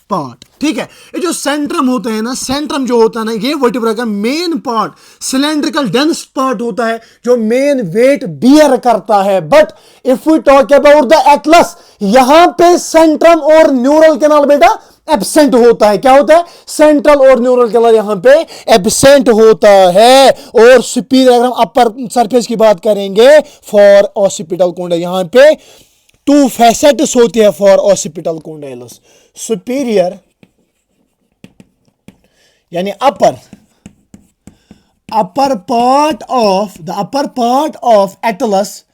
part. ठीक है, ये जो सेंट्रम होता है ना, सेंट्रम जो होता है ना, ये वर्टिब्रा का main part, cylindrical dense part होता है जो मेन वेट बियर करता है। But if we talk about the atlas, यहां पे सेंट्रम और न्यूरल कैनाल बेटा एब्सेंट होता है। क्या होता है? सेंट्रल और न्यूरल कैनाल यहां पे एब्सेंट होता है। और सुपीरियर, अगर हम अपर सरफेस की बात करेंगे फॉर ऑसिपिटल कोंडाइल, यहां पे 2 फैसेट्स होती है फॉर ऑसिपिटल कोंडाइलस। सुपीरियर यानी अपर part of atlas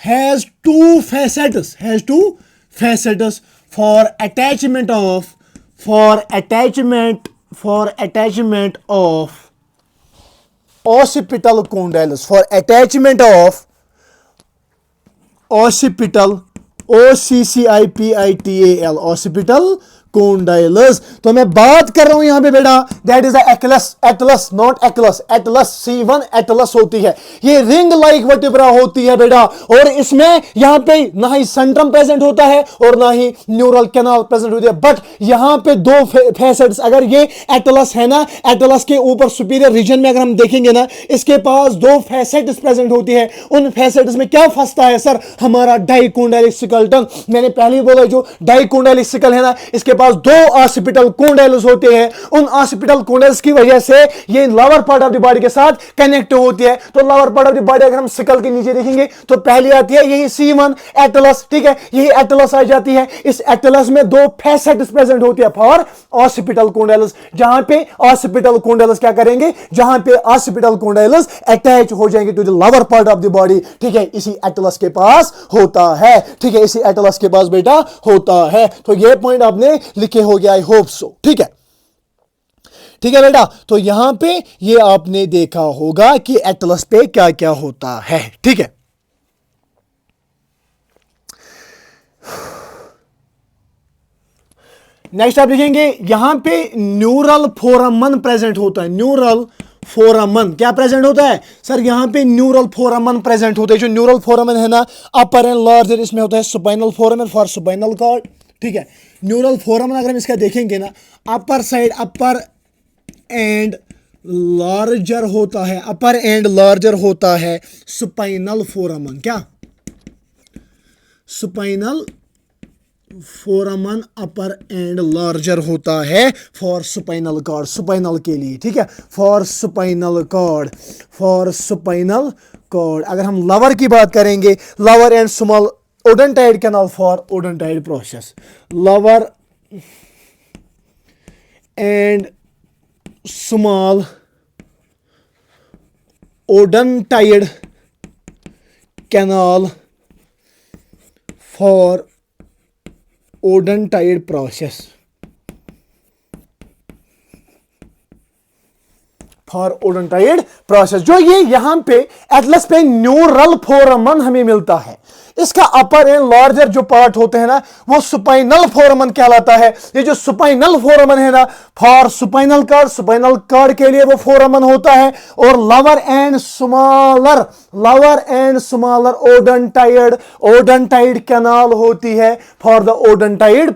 has two facets for attachment of occipital condylus, for attachment of occipital, OCCIPITAL, occipital condylus। तो मैं बात कर रहा हूं यहां पे बेटा, दैट इज एटलस, नॉट एक्लस। एटलस C1 एटलस होती है। ये रिंग लाइक वर्टिब्रा होती है बेटा, और इसमें यहां पे ना ही सेंट्रम प्रेजेंट होता है और ना ही न्यूरल कैनाल प्रेजेंट होती है। बट यहां पे 2 फैसेट्स, अगर ये एटलस है ना, एटलस के ऊपर सुपीरियर रीजन में अगर हम देखेंगे ना, इसके पास 2 फैसेट्स प्रेजेंट होती है। उन फैसेट्स में क्या फंसता है सर? हमारा डाइकोंडाइलिक सिकल। मैंने पहले ही बोला, जो डाइकोंडाइलिक सिकल है ना, इसके पास 2 ऑसिपिटल कोंडाइलस होते हैं। उन ऑसिपिटल कोंडाइलस की वजह से ये lower part of the body के साथ कनेक्ट होती है। तो lower part of the body अगर हम सिकल के नीचे देखेंगे तो पहली आती है यही C1 एटलस। ठीक है, यही एटलस आ जाती है। इस एटलस में 2 फैसेट्स प्रेजेंट होती है फॉर ऑसिपिटल कोंडाइलस। जहां पे ऑसिपिटल कोंडाइलस क्या करेंगे? जहां पे ऑसिपिटल कोंडाइलस अटैच हो जाएंगे to the lower part of the body. ठीक है, इसी एटलस के पास होता है। ठीक है, इसी एटलस के पास बेटा होता है। तो ये पॉइंट आपने लिखे हो गया, आई होप सो। ठीक है, ठीक है बेटा। तो यहां पे ये आपने देखा होगा कि एटलस पे क्या क्या होता है। ठीक है, नेक्स्ट आप लिखेंगे यहां पे न्यूरल फोरामन प्रेजेंट होता है। न्यूरल फोरामन क्या प्रेजेंट होता है सर? यहां पे न्यूरल फोरामन प्रेजेंट होता है। जो न्यूरल फोरामन है ना, अपर एंड लार्जर, इसमें होता है spinal foramen for spinal cord. ठीक है, न्यूरल फोरामन अगर हम इसका देखेंगे ना, upper side upper end larger होता है, अपर एंड लार्जर होता है स्पाइनल फोरामन। क्या? स्पाइनल फोरामन अपर एंड लार्जर होता है फॉर स्पाइनल कॉर्ड, स्पाइनल के लिए। ठीक है, फॉर स्पाइनल कॉर्ड, अगर हम लवर की बात करेंगे, lower and small odontoid canal for odontoid process. Lower and small odontoid canal for odontoid process, for odontoid process. जो ये यहां पे एटलस पे न्यूरल फोरामन हमें मिलता है, इसका अपर एंड लार्जर जो पार्ट होते हैं ना, वो स्पाइनल फोरामन कहलाता है। ये जो स्पाइनल फोरामन है ना, फॉर स्पाइनल कार्ड के लिए वो फोरामन होता है। और lover and smaller odontoid canal होती है फॉर द ओडेंटाइड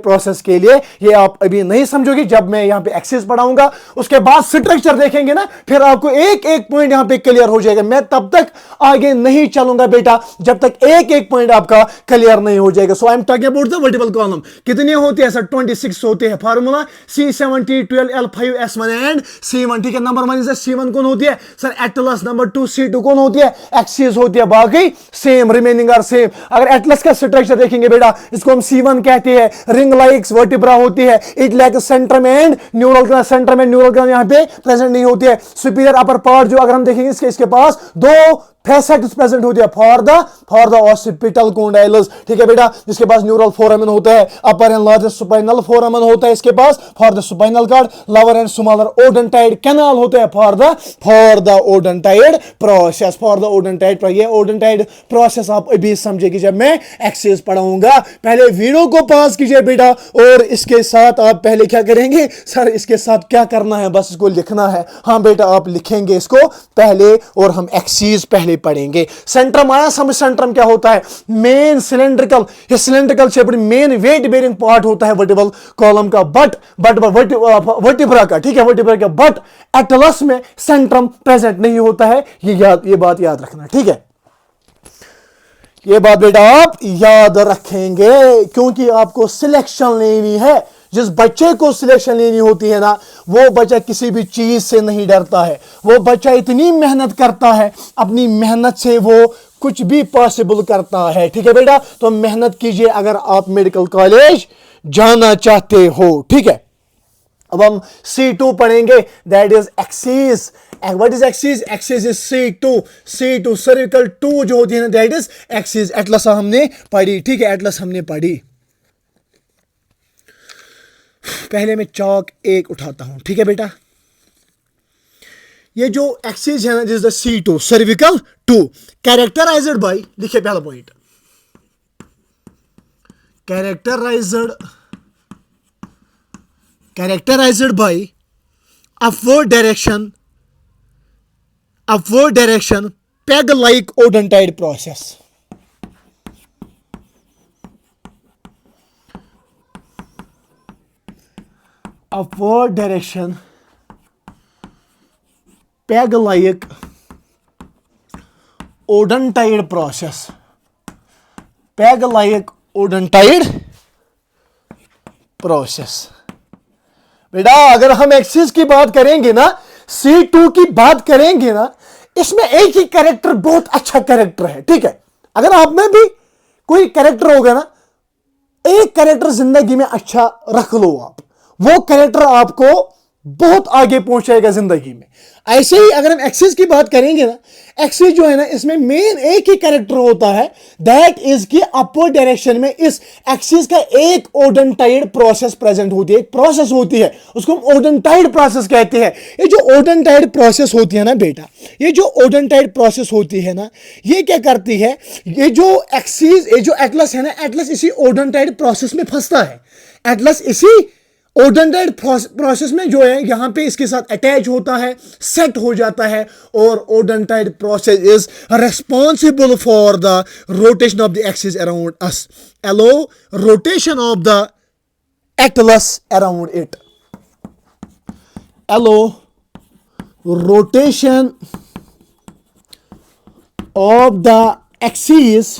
प्रोसेस के लिए। ये आप अभी नहीं समझोगे, जब मैं यहां पे एक्सेस पढ़ाऊंगा उसके बाद स्ट्रक्चर देखेंगे ना, फिर आपको एक एक पॉइंट यहां पे क्लियर हो जाएगा। मैं तब तक आगे नहीं चलूंगा बेटा जब तक एक एक पॉइंट आपका क्लियर नहीं हो जाएगा। So I am talking about the vertical column. कितने होते हैं सर? 26 होते हैं। Formula C7012L5S1 and C1। ठीक है, नंबर 1 से C1 कौन होती है सर? एटलस। नंबर 2 C2 कौन होती है? एक्सिस होती है। बाकी सेम, रिमेनिंग आर सेम। अगर एटलस का स्ट्रक्चर देखेंगे बेटा, इसको हम C1 कहते हैं। रिंग लाइक वर्टिब्रा होती है। It like Centrum and neural gland. Centrum and neural gland यहां पे प्रेजेंट नहीं होती है। सुपीरियर अपर पार्ट जो अगर हम देखेंगे इसके पास दो फैसेट्स प्रेजेंट होती है फॉर द ऑसिपिटल कॉन्डाइलस। ठीक है बेटा, जिसके पास न्यूरल फोरामेन होता है। Upper and largest spinal foramen होता है इसके पास for the spinal cord. Lower and smaller odontoid canal होता है for the odontoid process. For the odontoid, ये ओडेंटाइड प्रोसेस आप अभी समझेगी जब मैं एक्सेस पढ़ाऊंगा। पहले वीडियो को पॉज कीजिए बेटा, और इसके साथ आप पहले क्या करेंगे सर? इसके साथ क्या करना है? बस इसको लिखना है। हाँ बेटा, आप लिखेंगे इसको पहले और हम एक्सेस पहले पढ़ेंगे। सेंट्रम आया समझ? सेंट्रम क्या होता है? मेन सिलेंड्रिकल, ये cylindrical shaped main weight bearing part होता है वर्टिकल कॉलम का, बट वर्टिब्रा का। ठीक है, वर्टिब्रा का, बट एटलस में सेंट्रम प्रेजेंट नहीं होता है। ये बात याद रखना। ठीक है, ये बात बेटा आप याद रखेंगे, क्योंकि आपको सिलेक्शन लेनी है। जिस बच्चे को सिलेक्शन लेनी होती है ना, वो बच्चा किसी भी चीज से नहीं डरता है। वो बच्चा इतनी मेहनत करता है, अपनी मेहनत से वो कुछ भी पॉसिबल करता है। ठीक है बेटा, तो मेहनत कीजिए अगर आप मेडिकल कॉलेज जाना चाहते हो। ठीक है, अब हम C2 पढ़ेंगे, that is axis. What is axis? Axis is C2 cervical 2 जो होती है ना, दैट इज एक्सिस। एटलस हमने पढ़ी। ठीक है, एटलस हमने पढ़ी। पहले मैं चौक एक उठाता हूं। ठीक है बेटा, ये जो एक्सिस है ना, this the C2 cervical 2 characterised by, लिखिए पहला point, characterised by upward direction peg like odontoid process. Upward direction peg like odontoid process. Peg like odontoid process. बेटा अगर हम एक्सिस की बात करेंगे ना, C2 की बात करेंगे ना, इसमें एक ही कैरेक्टर बहुत अच्छा कैरेक्टर है। ठीक है, अगर आप में भी कोई कैरेक्टर होगा ना, एक कैरेक्टर जिंदगी में अच्छा रख लो आप, वो कैरेक्टर आपको बहुत आगे पहुंचाएगा जिंदगी में। ऐसे ही अगर हम एक्सिस की बात करेंगे ना, एक्सिस जो है ना, इसमें मेन एक ही कैरेक्टर होता है, दैट इज कि अपवर्ड डायरेक्शन में इस एक्सिस का एक ओडेंटाइड प्रोसेस प्रेजेंट होती है। एक प्रोसेस होती है, उसको हम ओडेंटाइड प्रोसेस कहते हैं। ये जो ओडेंटाइड प्रोसेस होती है ना बेटा, ये जो ओडेंटाइड प्रोसेस होती है ना, ये क्या करती है? ये जो एक्सिस, ये जो एटलस है ना, एटलस इसी ओडेंटाइड प्रोसेस में फंसता है। एटलस इसी ओडेंटाइड प्रोसेस में जो है यहां पे इसके साथ अटैच होता है, सेट हो जाता है, और odontoid process is responsible for the rotation of the axis around us, allow rotation of the atlas around it, allow rotation of the axis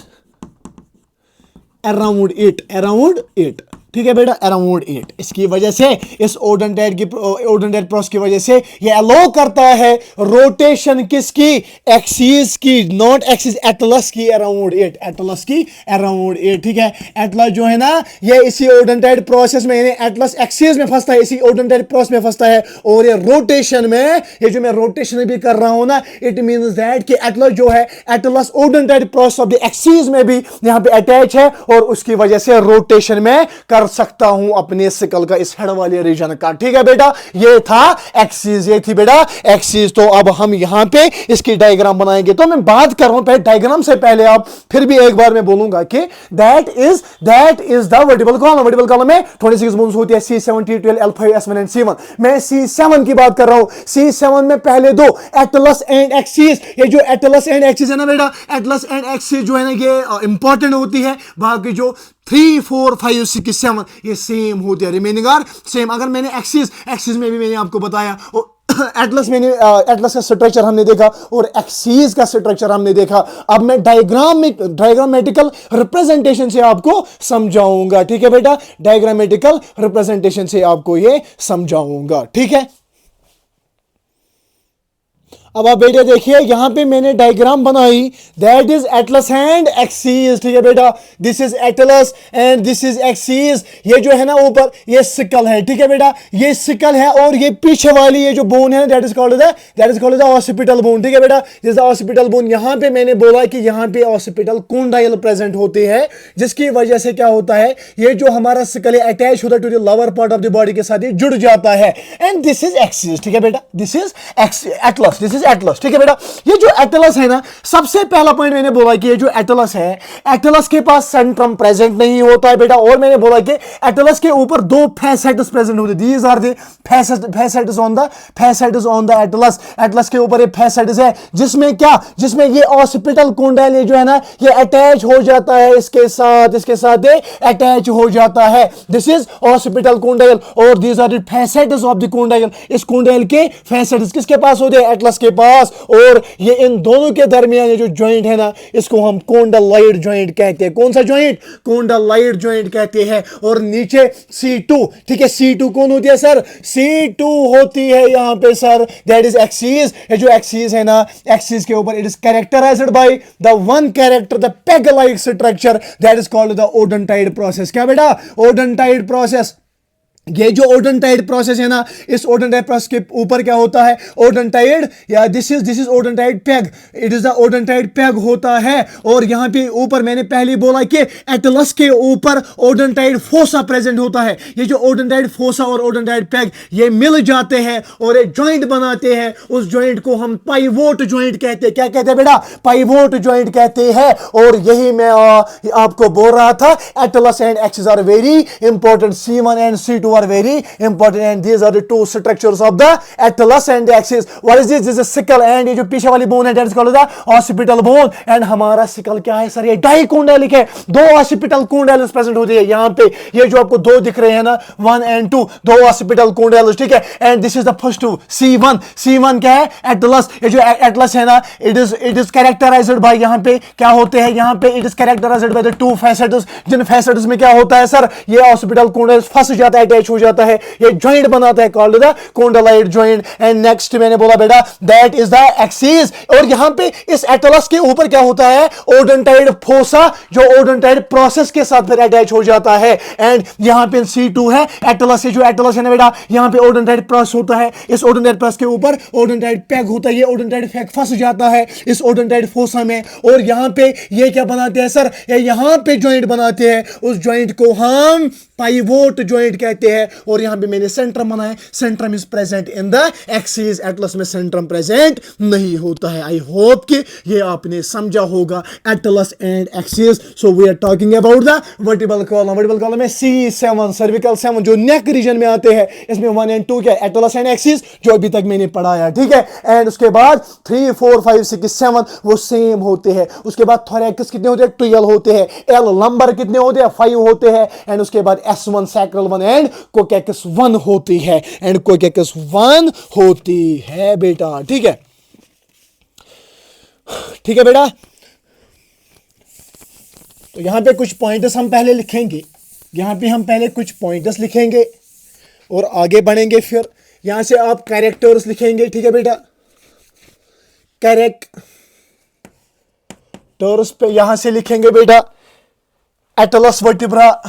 around it. ठीक है बेटा, अराउंड इट। इसकी वजह से, इस ओडेंटाइड प्रोसेस की वजह से ये अलो करता है रोटेशन किसकी? एक्सिस की, नॉट एक्सिस, एटलस की अराउंड इट, एटलस की अराउंड इट। ठीक है, एटलस जो है ना, ये इसी ओडेंटाइड प्रोसेस में, यानी एटलस एक्सिस में फंसता है, इसी ओडेंटाइड प्रोसेस में फंसता है, और ये रोटेशन में, ये जो मैं रोटेशन भी कर रहा हूं ना, इट मींस दैट कि एटलस जो है, atlas odontoid process of the axis में भी यहां पे अटैच है, और उसकी वजह से रोटेशन में कर सकता हूं अपने सिकल का, इस हेड वाले रीजन का। ठीक है बेटा, ये था एक्सिस, ये थी बेटा एक्सिस। तो अब हम यहां पे इसकी डायग्राम बनाएंगे। तो मैं बात कर रहा हूं, पहले डायग्राम से पहले आप फिर भी एक बार मैं बोलूंगा कि that is the vertical column. Vertical column में 26 बोन्स होती है, C7012L5S1 एंड C1। मैं C7 की बात कर रहा हूं। C7 में पहले दो, एटलस एंड एक्सिस। ये जो एटलस एंड एक्सिस है ना बेटा, एटलस एंड एक्सिस जो है ना, ये इंपॉर्टेंट होती है। बाकी जो 3, 4, 5, 6, 7 ये सेम होते हैं, रिमेनिंग आर सेम। अगर मैंने एक्सिस में भी मैंने आपको बताया, एटलस मैंने एटलस का स्ट्रक्चर हमने देखा और एक्सिस का स्ट्रक्चर हमने देखा। अब मैं डायग्रामेटिकल रिप्रेजेंटेशन से आपको समझाऊंगा, ठीक है बेटा, डायग्रामेटिकल रिप्रेजेंटेशन से आपको ये समझाऊंगा, ठीक है। अब आप बेटा देखिए यहां पे मैंने डायग्राम बनाई, that is Atlas and axis, ठीक है बेटा, this is Atlas and this is axis. ये जो है ना ऊपर ये सिकल है, ठीक है बेटा, ये सिकल है और ये पीछे वाली ये जो बोन है that is called the occipital bone, ठीक है बेटा, दिस ऑसिपिटल बोन। यहां पे मैंने बोला कि यहां पे ऑसिपिटल कॉन्डाइल प्रेजेंट होते हैं, जिसकी वजह से क्या होता है, ये जो हमारा सिकल है अटैच होता है to the lower part of the body के साथ ये जुड़ जाता है, एंड दिस इज एक्सिस, ठीक है बेटा, this is Atlas, this is Atlas, ठीक है बेटा। ये जो एटलस है ना, सबसे पहला पॉइंट मैंने बोला कि ये जो एटलस है, एटलस के पास सेंट्रम प्रेजेंट नहीं होता है बेटा, और मैंने बोला कि एटलस के ऊपर दो फैसेट्स प्रेजेंट होते हैं, these are the facets on the atlas. Atlas के ऊपर ये फैसेट्स है, जिसमें क्या, जिसमें ये ऑसिपिटल कॉन्डाइल जो है ना, ये अटैच हो जाता है इसके साथ ये अटैच हो जाता है, दिस इज ऑसिपिटल कॉन्डाइल, और these are the facets of the condyle. इस कॉन्डाइल के फैसेट्स किसके पास होते हैं, एटलस के पास, और ये इन दोनों के दरमियान ये जो जॉइंट है ना, इसको हम कॉन्डलाइड जॉइंट कहते हैं। कौन सा जॉइंट, कॉन्डलाइड जॉइंट कहते हैं। और नीचे C2, ठीक है, C2 कौन होती है सर, C2 होती है यहां पे सर, दैट इज एक्सिस। ये जो एक्सिस है ना, एक्सिस के ऊपर it is characterised by the one character, the peg like structure, that is called the odontoid process. क्या बेटा, ओडेंटाइड प्रोसेस। ये जो ओडेंटाइड प्रोसेस है ना, इस ओडेंटाइड प्रोसेस के ऊपर क्या होता है, ओडेंटाइड, या this is odontoid peg, it is the odontoid peg होता है। और यहां पे ऊपर मैंने पहले बोला कि एटलस के ऊपर ओडेंटाइड फोसा प्रेजेंट होता है। ये जो ओडेंटाइड फोसा और ओडेंटाइड पेग ये मिल जाते हैं और एक जॉइंट बनाते हैं, उस जॉइंट को हम पाइवोट जॉइंट कहते हैं। क्या कहते हैं बेटा, पाइवोट जॉइंट कहते हैं। और यही मैं आपको बोल रहा था, atlas and axis are very important, C1 and C2 are very important, and these are the two structures of the atlas and the axis. What is this? This is sickle, and ये जो पीछे वाली bone है that is called the occipital bone, and हमारा sickle क्या है sir, ये dicondylic है, दो occipital condyles present होती है यहाँ पे। ये जो आपको दो दिख रहे हैं ना, 1 and 2, दो occipital condyles, ठीक है, and this is the first two, C1 क्या है, एटलस। ये जो एटलस है ना, it is characterized by, यहाँ पे क्या होते हैं, यहाँ पे it is characterized by the two facets, Jin facets में क्या होता है सर, ये occipital condyles फंस जाता है, हो जाता है, ये जॉइंट बनाता है, called the condyloid joint. And next मैंने बोला बेटा दैट इज द एक्सिस। और यहां पे इस एटलस के ऊपर क्या होता है, ओडेंटाइड फोसा, जो ओडेंटाइड प्रोसेस के साथ फिर अटैच हो जाता है। एंड यहां पे C2 है, एटलस, जो एटलस है ना बेटा, यहां पे ओडेंटाइड प्रोसेस होता है, इस ओडेंटाइड प्रोसेस के ऊपर ओडेंटाइड पेग होता है, ये ओडेंटाइड पेग फंस जाता है इस ओडेंटाइड फोसा में। और यहां पे ये क्या बनाते हैं सर, ये यहां पे जॉइंट बनाते हैं, उस जॉइंट को हम पाइवोट जॉइंट कहते हैं। और यहां पे मैंने सेंट्रम बनाया, Centrum is present in the axis, Atlas में सेंट्रम प्रेजेंट नहीं होता है। आई होप कि ये आपने समझा होगा, atlas and axis. So we are talking about the vertebral column. Vertebral column में C7, सर्विकल 7 जो नेक रीजन में आते हैं, इसमें 1 and 2 क्या, एटलस एंड एक्सिस, जो अभी तक मैंने पढ़ाया, ठीक है। एंड उसके बाद 3, 4, 5, 6, 7 वो सेम होते हैं। उसके बाद थोरैक्स कितने होते हैं, 12 होते हैं। एल लंबर कितने होते हैं, 5 होते हैं। एंड उसके बाद S1 सैक्रल 1 एंड कोकैकस 1 होती है, एंड कोकैकस 1 होती है बेटा, ठीक है, ठीक है बेटा। तो यहां पे कुछ पॉइंटर्स हम पहले लिखेंगे, यहां पे हम पहले कुछ पॉइंटर्स लिखेंगे और आगे बढ़ेंगे। फिर यहां से आप कैरेक्टर्स लिखेंगे, ठीक है बेटा, कैरेक्टर्स पे यहां से लिखेंगे बेटा Atlas vertebra,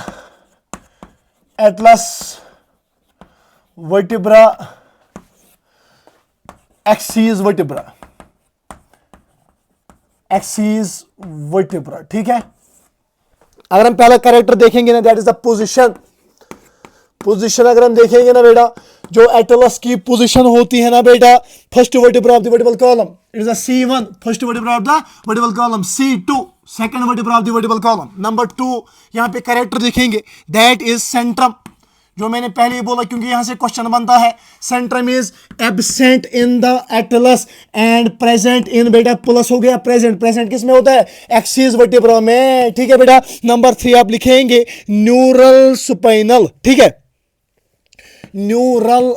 Atlas vertebra, axis vertebra, axis vertebra, ठीक है। अगर हम पहला कैरेक्टर देखेंगे ना, that is the position. Position अगर हम देखेंगे ना बेटा, जो एटलस की पोजीशन होती है ना बेटा, first vertebra of the vertebral column it is the C1, first vertebra of the vertebral column, C2 second vertebra of the vertebral column, number 2 यहां पे कैरेक्टर देखेंगे, दैट इज सेंट्रम, जो मैंने पहले ही बोला क्योंकि यहां से क्वेश्चन बनता है। Centrum is absent in the atlas and present in, बेटा प्लस हो गया प्रेजेंट, प्रेजेंट किस में होता है, एक्सिस वर्टिब्रा में, ठीक है बेटा। नंबर 3 आप लिखेंगे न्यूरल सुपाइनल, ठीक है, न्यूरल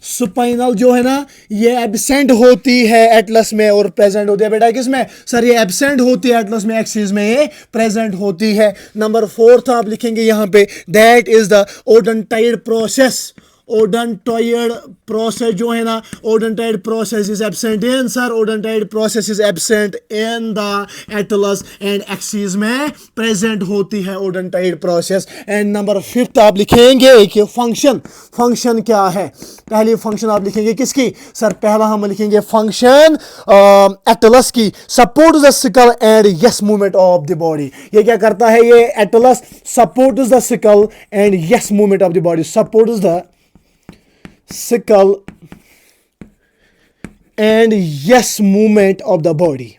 स्पाइनल जो है ना ये एब्सेंट होती है एटलस में और प्रेजेंट होती है बेटा किसमें सर, ये एब्सेंट होती है एटलस में, एक्सिस में ये प्रेजेंट होती है। नंबर 4 आप लिखेंगे यहां पे, that is the odontoid process. Odontoid process जो है ना, odontoid process is absent in sir, odontoid process is absent in the atlas and axis में प्रेजेंट होती है ओडोंटाइड प्रोसेस। एंड नंबर 5 आप लिखेंगे कि फंक्शन, फंक्शन क्या है। पहली फंक्शन आप लिखेंगे किसकी सर, पहला हम लिखेंगे फंक्शन एटलस की, support the sickle and yes movement of the body. ये क्या करता है, ये Atlas support the sickle and yes movement of the body, support the sickle and yes movement of the body,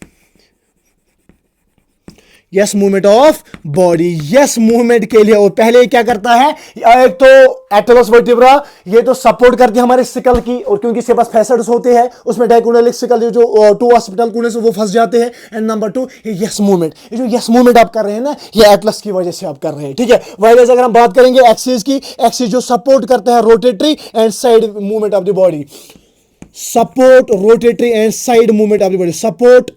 yes movement of body, yes movement के लिए। और पहले क्या करता है, एक तो एटलस वर्टिब्रा ये तो सपोर्ट करती है हमारे सिकल की, और क्योंकि इसके पास फैसेट्स होते हैं उसमें डायगोनलिक सिकल जो 2 ऑक्सिपिटल कोने से वो फंस जाते हैं। एंड नंबर 2 ये यस मूवमेंट, ये जो यस मूवमेंट आप कर रहे हैं ना ये एटलस की वजह से आप कर रहे हैं, ठीक है। वाइलेस अगर हम बात करेंगे एक्सिस की, एक्सिस जो सपोर्ट करता है rotatory and side movement of the body, support rotatory and side movement of the body, support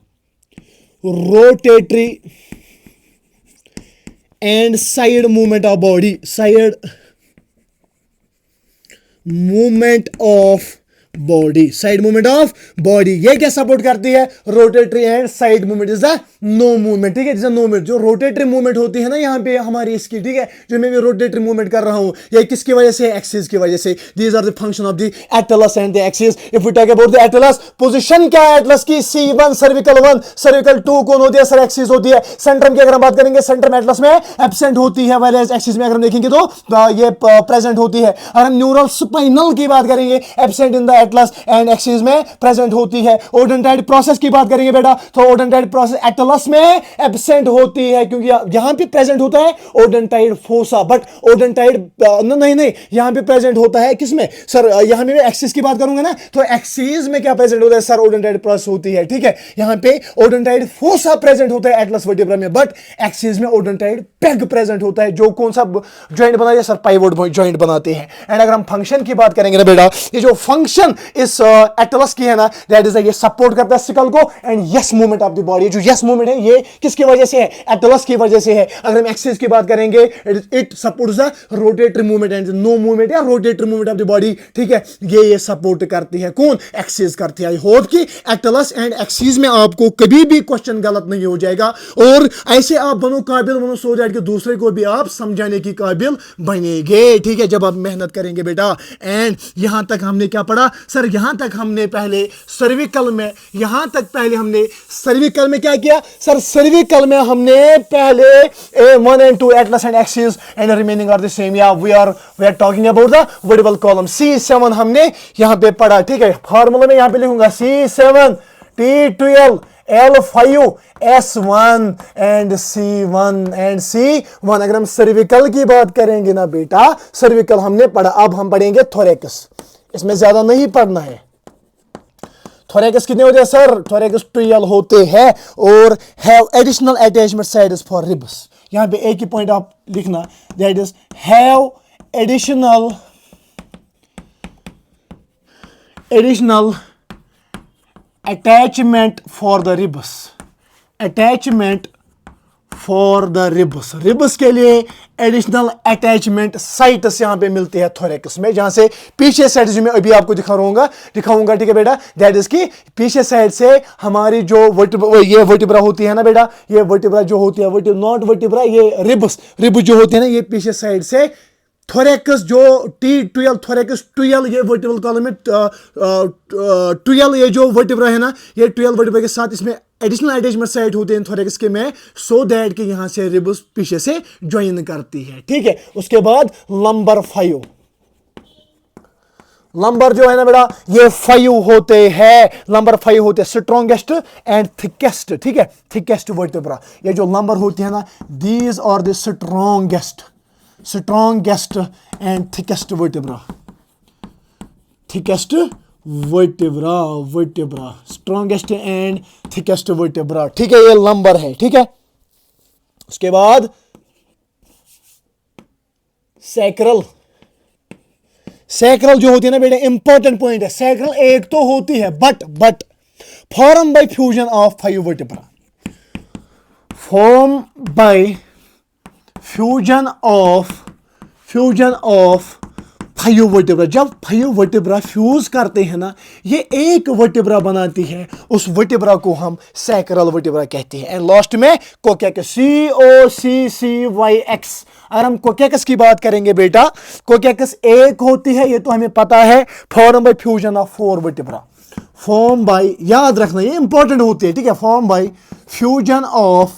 rotatory and side movement of body, side movement of body, side movement of body. ये क्या support करती है, rotatory and side movement is the no movement, ठीक है। जैसे no movement जो rotatory movement होती है ना यहाँ पे हमारी इसकी, ठीक है, जो मैं भी रोटेटरी मूवमेंट कर रहा हूँ ये किसकी वजह से, एक्सिस की वजह से। These are the function of the atlas and the axis. If we talk about the atlas, position क्या है एटलस की, C1 सर्विकल 1, सर्विकल 2 कौन होती है सर, एक्सिस होती है। सेंट्रम की अगर हम बात करेंगे, सेंट्रम एटलस में एब्सेंट होती है, वाइलेस एक्सिस में अगर हम देखेंगे तो ये प्रेजेंट होती है। अगर हम न्यूरल स्पाइनल की बात करेंगे, absent in the atlas and axis में प्रेजेंट होती है। ओडोंटाइड प्रोसेस की बात करेंगे बेटा, तो ओडोंटाइड प्रोसेस एटलस में एब्सेंट होती है, क्योंकि यहां पे प्रेजेंट होता है ओडोंटाइड फोसा, बट ओडोंटाइड नहीं यहां पे प्रेजेंट होता है किसमें सर, यहां में एक्सिस की बात करूंगा ना तो एक्सिस में क्या प्रेजेंट होता है सर, ओडोंटाइड प्रोसेस होती है, ठीक है। यहां पे ओडोंटाइड फोसा प्रेजेंट होता है एटलस वर्टिब्रा में, बट एक्सिस में ओडोंटाइड पेग प्रेजेंट होता है, जो कौन सा जॉइंट बनाते हैं सर, पाइवोट जॉइंट बनाते हैं। एंड अगर हम फंक्शन की बात करेंगे ना बेटा, ये जो फंक्शन इस एटलस की है ना, दैट इज ये सपोर्ट करता है सिकल को and yes movement of the body. जो यस मूवमेंट है ये किसकी वजह से है, एटलस की वजह से है। अगर हम एक्सिस की बात करेंगे, it supports the rotatory movement and no movement या rotatory movement of the body, ठीक है। ये सपोर्ट करती है, कौन, एक्सिस करती है। आई होप कि एटलस एंड एक्सिस में आपको कभी भी क्वेश्चन गलत नहीं हो जाएगा, और ऐसे आप बनो काबिल बनो, सो दैट कि दूसरे को भी आप समझाने की काबिल बनेंगे, ठीक है, जब आप मेहनत करेंगे बेटा। एंड यहां तक हमने क्या पढ़ा सर, यहां तक हमने पहले सर्विकल में, यहां तक पहले हमने सर्विकल में क्या किया सर, सर्विकल में हमने पहले 1 and 2 atlas and axis and remaining are the same. या we are talking about the vertebral column. C7 हमने यहां पे पढ़ा, ठीक है। फार्मूला में यहां पे लिखूंगा C7 T12 L5 S1 and C1 and C1। अगर हम सर्विकल की बात करेंगे ना बेटा, सर्विकल हमने पढ़ा, अब हम पढ़ेंगे थोरैकस। इसमें ज्यादा नहीं पढ़ना है। थोरैकस कितने होते हैं सर, थोरैकस 12 होते हैं और have additional attachment sides for ribs. यहां पे एक ही पॉइंट आप लिखना, that is have additional attachment for the ribs, attachment for the ribs। Ribs के लिए एडिशनल अटैचमेंट साइट्स यहां पे मिलती है थोरैकस में, जहां से पीछे साइड जो मैं अभी आपको दिखाऊंगा, ठीक है बेटा, दैट इज की पीछे साइड से हमारी जो ये वर्टिब्रा होती है ना बेटा, ये वर्टिब्रा जो होती है, नॉट वर्टिब्रा, ये रिब्स जो होती है ना, ये पीछे साइड से थोरैकस जो T12 थोरैकस 12 ये वर्टिब्रल कॉलम में 12 ये जो वर्टिब्रा है ना, ये 12 वर्टिब्रा के साथ इसमें एडिशनल अटैचमेंट साइट होते हैं थोरैकस के में, सो दैट कि यहां से रिब्स पीछे से ज्वाइन करती है, ठीक है। उसके बाद लंबर 5, लंबर जो है ना बेटा ये 5 होते हैं, लंबर 5 होते हैं स्ट्रॉन्गेस्ट एंड थिकेस्ट, ठीक है, थिकेस्ट वर्टिब्रा। ये जो लंबर होती है ना, these are the strongest and thickest vertebra, thickest vertebra, strongest and thickest vertebra, ठीक है, ये लंबर है, ठीक है। उसके बाद सैक्रल, सैक्रल जो होती है ना बेटा, इंपॉर्टेंट पॉइंट है, सैक्रल एक तो होती है but form by fusion of 5 vertebra, form by fusion of 5 vertebra. जब 5 वर्टिब्रा फ्यूज करते हैं ना, ये एक वर्टिब्रा बनाती है, उस वर्टिब्रा को हम सैक्रल वर्टिब्रा कहते हैं। एंड लास्ट में कोकैकस, COCCYX। अगर हम कोकैकस की बात करेंगे बेटा, कोकैकस एक होती है, ये तो हमें पता है, form by fusion of 4 vertebra, form by, याद रखना ये इंपॉर्टेंट होती है, ठीक है, form by fusion of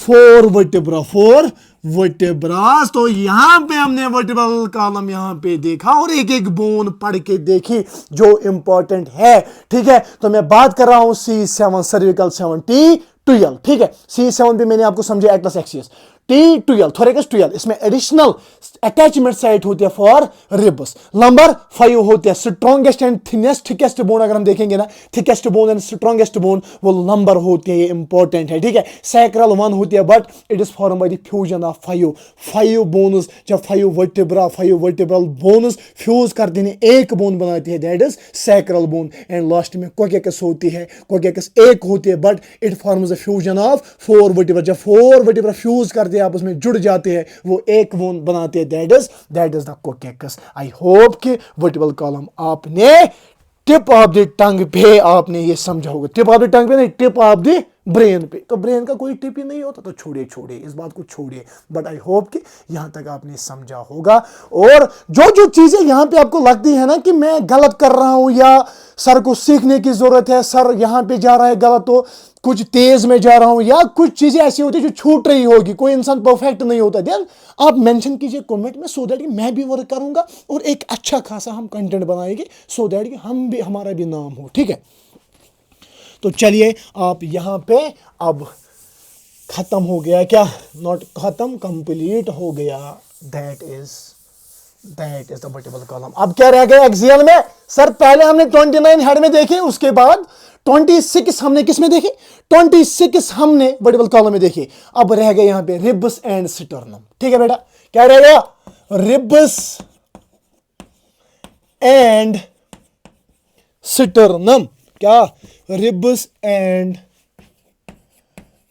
4 vertebra, 4 vertebras. तो यहां पे हमने वर्टिब्रल कॉलम यहां पे देखा और एक एक बोन पढ़ के देखी जो इंपॉर्टेंट है, ठीक है। तो मैं बात कर रहा हूं C7 सर्विकल 7, T12, ठीक है। C7 पे मैंने आपको समझा एटलस एक्सिस, T12 थोरेकस 12, इसमें एडिशनल अटैचमेंट साइट होती है फॉर रिब्स। नंबर 5 होती है स्ट्रॉन्गेस्ट एंड थिकेस्ट बोन। अगर हम देखेंगे ना, thickest bone and strongest bone, वो नंबर होती है, ये इंपॉर्टेंट है, ठीक है। सैक्रल 1 होती है, but it is form by the fusion of 5 bones. जब 5 वर्टिब्रल बोन्स फ्यूज करते हैं, एक बोन बनाती है, that is sacral bone. And last में कोकैकस होती है, कोकैकस एक होती है, but it forms the fusion of 4 vertebra. जब 4 वर्टिब्रा फ्यूज करते हैं, आपस में जुड़ जाते हैं, वो एक बोन बनाते हैं, that is the coccyx. I hope कि वर्टिब्रल कॉलम आपने टिप ऑफ द टंग पे आपने ये समझा होगा। टिप ऑफ द टंग पे नहीं, टिप ऑफ द ब्रेन पे। तो ब्रेन का कोई टिप ही नहीं होता, तो छोड़िए इस बात को छोड़िए। बट आई होप कि यहां तक आपने समझा होगा। और जो चीजें यहां पे आपको लगती है ना कि मैं गलत कर रहा हूं या सर को सीखने की जरूरत है, सर यहां पे जा रहा है गलत, तो कुछ तेज में जा रहा हूं, या कुछ चीजें ऐसी होती है जो छूट रही होगी, कोई इंसान परफेक्ट नहीं होता, देन आप मेंशन कीजिए कमेंट में, सो दैट मैं भी वर्क करूंगा और एक अच्छा खासा हम कंटेंट बनाएंगे, सो दैट हम भी, हमारा भी नाम हो, ठीक है। तो चलिए आप यहां पे अब खत्म हो गया, क्या नॉट खत्म, कंप्लीट हो गया, that is the vertebral column. अब क्या रह गया एक्सियल में? सर पहले हमने 29 हेड में देखे, उसके बाद 26 हमने किस में देखे? 26 हमने वर्टिब्रल कॉलम में देखे। अब रह गए यहां पे रिब्स एंड स्टर्नम, ठीक है बेटा। क्या रह गया? Ribs and sternum. क्या? Ribs and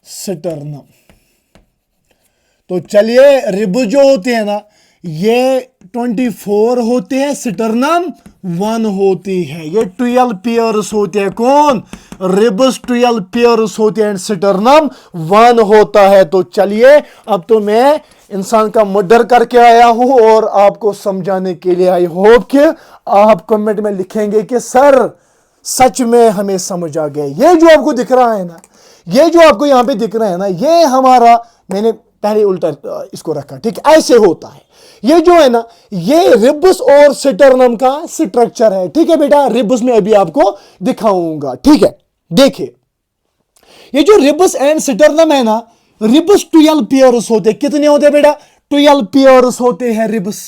sternum. तो चलिए, रिब जो होते हैं ना, ये 24 होते हैं, स्टर्नम 1 होती है, ये 12 पेयर्स होते हैं। कौन? रिब्स 12 पेयर्स होते हैं, स्टर्नम 1 होता है। तो चलिए, अब तो मैं इंसान का मर्डर करके आया हूं और आपको समझाने के लिए। आई होप कि आप कमेंट में लिखेंगे कि सर सच में हमें समझ आ गया। ये जो आपको दिख रहा है ना, ये जो आपको यहां पे दिख रहा है ना, ये हमारा, मैंने पहले उल्टा इसको रखा, ठीक है, ऐसे होता है। ये जो है ना, ये रिब्स और स्टर्नम का स्ट्रक्चर है, ठीक है बेटा। रिब्स में अभी आपको दिखाऊंगा, ठीक है। देखिए, ये जो रिब्स एंड स्टर्नम है ना, रिब्स 12 पेयर्स होते हैं। कितने होते हैं बेटा? 12 पेयर्स होते हैं रिब्स।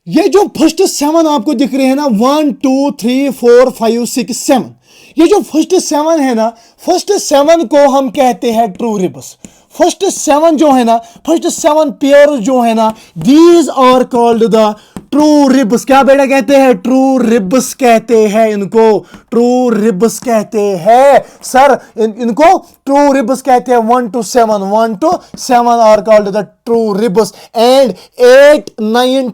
ये जो फर्स्ट 7 आपको दिख रहे हैं ना, 1 2 3 4 5 6 7, ये जो फर्स्ट 7 है ना, फर्स्ट 7 को हम कहते हैं ट्रू रिब्स। फर्स्ट 7 जो है ना, फर्स्ट 7 पेयर जो है ना, these are called the true ribs. क्या बेटा कहते हैं? ट्रू रिब्स कहते हैं इनको, ट्रू रिब्स कहते हैं सर, इनको ट्रू रिब्स कहते हैं। 1 to 7 are called the true ribs. And 8 9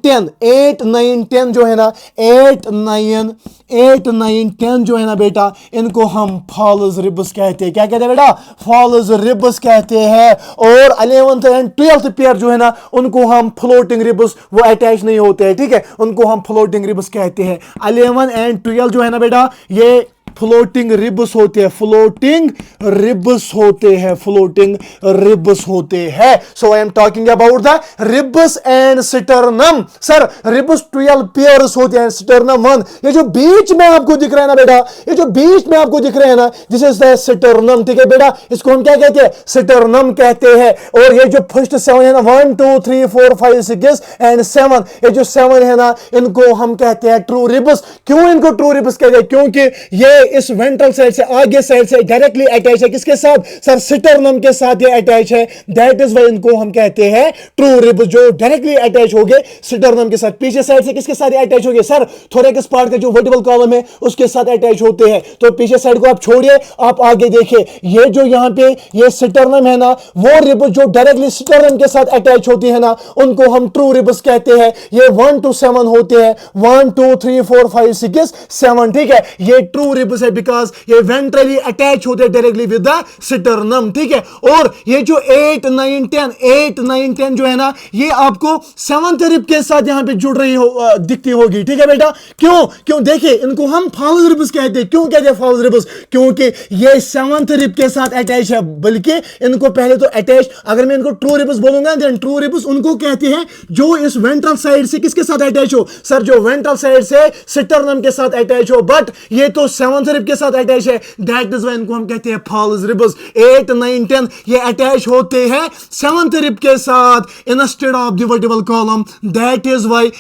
10 जो है ना, 8 9 10 जो है ना बेटा, इनको हम फॉल्स रिब्स कहते हैं। क्या कहते हैं बेटा? फॉल्स रिब्स कहते हैं। और 11th एंड 12th पेयर जो है ना, उनको हम फ्लोटिंग रिब्स, वो अटैच नहीं होते हैं, ठीक है, उनको हम फ्लोटिंग रिब्स कहते हैं। 11 एंड 12 जो है ना बेटा, ये फ्लोटिंग रिब्स होते हैं, फ्लोटिंग रिब्स होते हैं, फ्लोटिंग रिब्स होते हैं। So I am talking about the ribs and sternum. Sir ribs 12 pairs होते हैं, स्टर्नम 1। ये जो बीच में आपको दिख रहा है ना बेटा, ये जो बीच में आपको दिख रहे हैं ना, दिस इज द स्टर्नम, ठीक है बेटा। इसको हम क्या कहते हैं? स्टर्नम कहते हैं। और ये जो फर्स्ट 7 है ना, 1 2 3 4 5 6 एंड 7, ये जो 7 है ना, इनको हम कहते हैं ट्रू रिब्स। क्यों इनको ट्रू रिब्स कहते हैं? क्योंकि ये इस वेंट्रल साइड से आगे साइड से डायरेक्टली अटैच है किसके साथ सर स्टर्नम के साथ ये अटैच है, दैट इज वाई इनको हम कहते हैं ट्रू रिब्स, जो डायरेक्टली अटैच हो गए स्टर्नम के साथ। पीछे साइड से किसके साथ अटैच हो गए सर थोरेकस पार्ट का जो वर्टिब्रल कॉलम है उसके साथ अटैच होते हैं। तो पीछे साइड को आप छोड़िए, आप आगे देखिए, ये जो यहां पे ये स्टर्नम है ना, वो रिब्स जो डायरेक्टली स्टर्नम के साथ अटैच होती है ना, उनको हम ट्रू रिब्स कहते हैं। ये 1 to 7 होते हैं, 1 2 3 4 5 6 7, ठीक है, ये ट्रू रिब्स है बिकॉज ये वेंट्रली अटैच होते हैं डायरेक्टली विद द स्टर्नम, ठीक है। और ये जो 8 9 10 जो है ना, ये आपको 7th रिब के साथ यहां पे जुड़ रही हो दिखती होगी, ठीक है बेटा। क्यों देखिए, इनको हम फॉल्स रिब्स कहते हैं। क्यों कहते हैं फॉल्स रिब्स? क्योंकि ये 7th रिब के साथ अटैच है, बल्कि इनको पहले तो अटैच, अगर मैं इनको ट्रू रिब्स बोलूंगा देन ट्रू रिब्स उनको कहते हैं जो इस वेंट्रल साइड से किसके साथ अटैच हो सर, जो वेंट्रल साइड से स्टर्नम के साथ अटैच हो, बट ये तो 7th रिब के साथ अटैच है, दैट इज व्हाई इनको हम कहते हैं फॉल्स रिब्स। 8 9 10 ये अटैच होते हैं 7th रिब के साथ instead of the vertebral column, that is why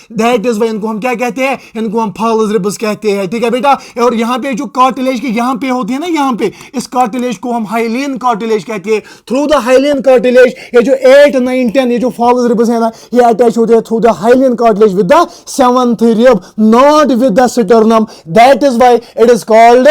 इनको हम क्या कहते हैं, इनको हम फॉल्स रिब्स कहते हैं, ठीक है बेटा। और यहां पे जो कार्टिलेज की यहां पे होती है ना, यहां पे इस कार्टिलेज को हम हाइलियन कार्टिलेज कहते हैं। थ्रू द हाइलियन कार्टिलेज ये जो 8 9 10 ये जो फॉल्स रिब्स है ना, ये अटैच होते हैं through the hyaline cartilage with the 7th rib, not with the sternum, that is why it is called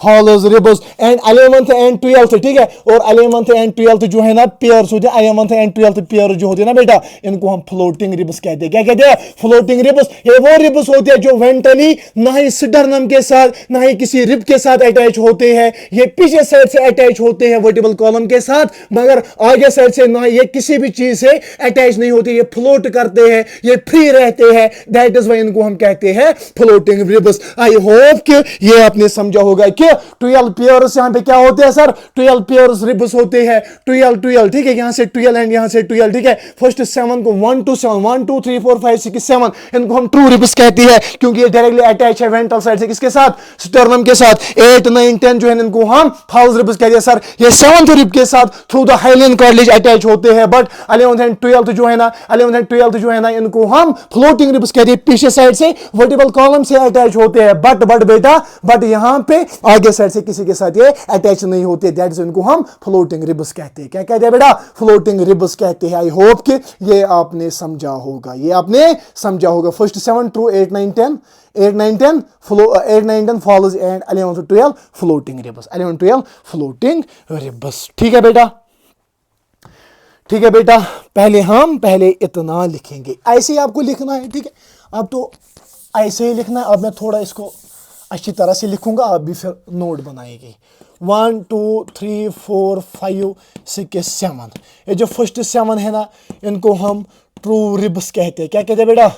false ribs. And 11th and 12th, ठीक है, और 11th and 12th जो है ना पेयर्स होते हैं, 11th and 12th पेयर जो होते हैं ना बेटा, इनको हम फ्लोटिंग रिब्स कहते हैं। क्या कहते हैं? Floating ribs. ये वो रिब्स होते हैं जो वेंट्रली ना ही स्टर्नम के साथ ना ही किसी रिब के साथ अटैच होते हैं, ये पीछे साइड से अटैच होते हैं वर्टिब्रल कॉलम के साथ, मगर आगे साइड से ना ये किसी भी चीज से अटैच नहीं होते, ये फ्लोट करते हैं, ये फ्री रहते हैं, दैट इज व्हाई इनको हम कहते हैं फ्लोटिंग रिब्स। आई होप कि ये आपने समझा होगा कि 12 पेयर्स यहां पे क्या होते हैं सर, 12 पेयर्स रिब्स होते हैं, 12, ठीक है, यहां से 12 एंड यहां से 12, ठीक है। फर्स्ट 7 को 1 to 7, 1 2 3 4 5 6 7 इनको हम ट्रू रिब्स कहती है, क्योंकि ये डायरेक्टली अटैच है वेंट्रल साइड से किसके साथ, स्टर्नम के साथ। 8 9 10 जो है इनको हम फॉल्स रिब्स कहते हैं सर, ये 7th रिब के साथ through the hyaline cartilage attach होते हैं, बट 11th and 12th जो है ना, 11th and 12th जो है ना, इनको हम फ्लोटिंग रिब्स कहते हैं, पीछे साइड से वर्टिब्रल कॉलम से अटैच होते हैं, बट बेटा बट यहां पे आगे साइड से किसी के साथ ये अटैच नहीं होते, दैट इज इनको हम फ्लोटिंग रिब्स कहते हैं। क्या कहते हैं बेटा? फ्लोटिंग रिब्स कहते हैं। आई होप कि ये आपने समझा होगा, ये आपने समझा होगा। First 7 to 8 9 10 8 9 10 8 9 10 false and 11 to 12 floating ribs, 11 12 floating ribs, ठीक है बेटा, ठीक है बेटा। पहले इतना लिखेंगे, ऐसे ही आपको लिखना है, ठीक है। अब तो ऐसे ही लिखना है, अब मैं थोड़ा इसको अच्छी तरह से लिखूंगा, आप भी फिर नोट बनाएंगे। 1 2 3 4 5 6 7, ये जो फर्स्ट 7 है ना, इनको हम ट्रू रिब्स कहते हैं। क्या कहते हैं बेटा?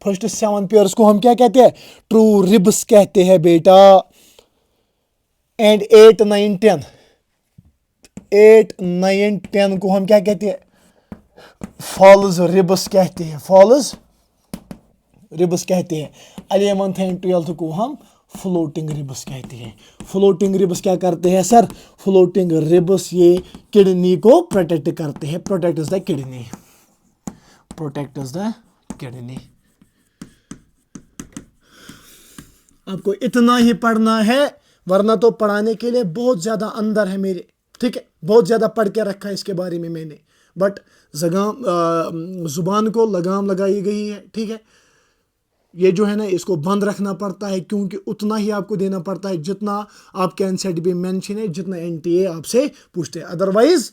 फर्स्ट 7 पेयर्स को हम क्या कहते हैं? ट्रू रिब्स कहते हैं बेटा। एंड 8 9 10 को हम क्या कहते हैं? फॉल्स रिब्स कहते हैं, फॉल्स रिब्स कहते हैं। 11th and 12th को हम फ्लोटिंग रिब्स कहते हैं। फ्लोटिंग रिब्स क्या करते हैं सर? फ्लोटिंग रिब्स ये किडनी को प्रोटेक्ट करते हैं, protect the kidney, protect the kidney. आपको इतना ही पढ़ना है, वरना तो पढ़ाने के लिए बहुत ज्यादा अंदर है मेरे, ठीक है, बहुत ज्यादा पढ़ के रखा है इसके बारे में मैंने, बट जुबान को लगाम लगाई गई है, ठीक है। ये जो है ना, इसको बंद रखना पड़ता है, क्योंकि उतना ही आपको देना पड़ता है जितना आपके एनसीईआरटी में मेंशन है, जितना एनटीए आपसे पूछते हैं। अदरवाइज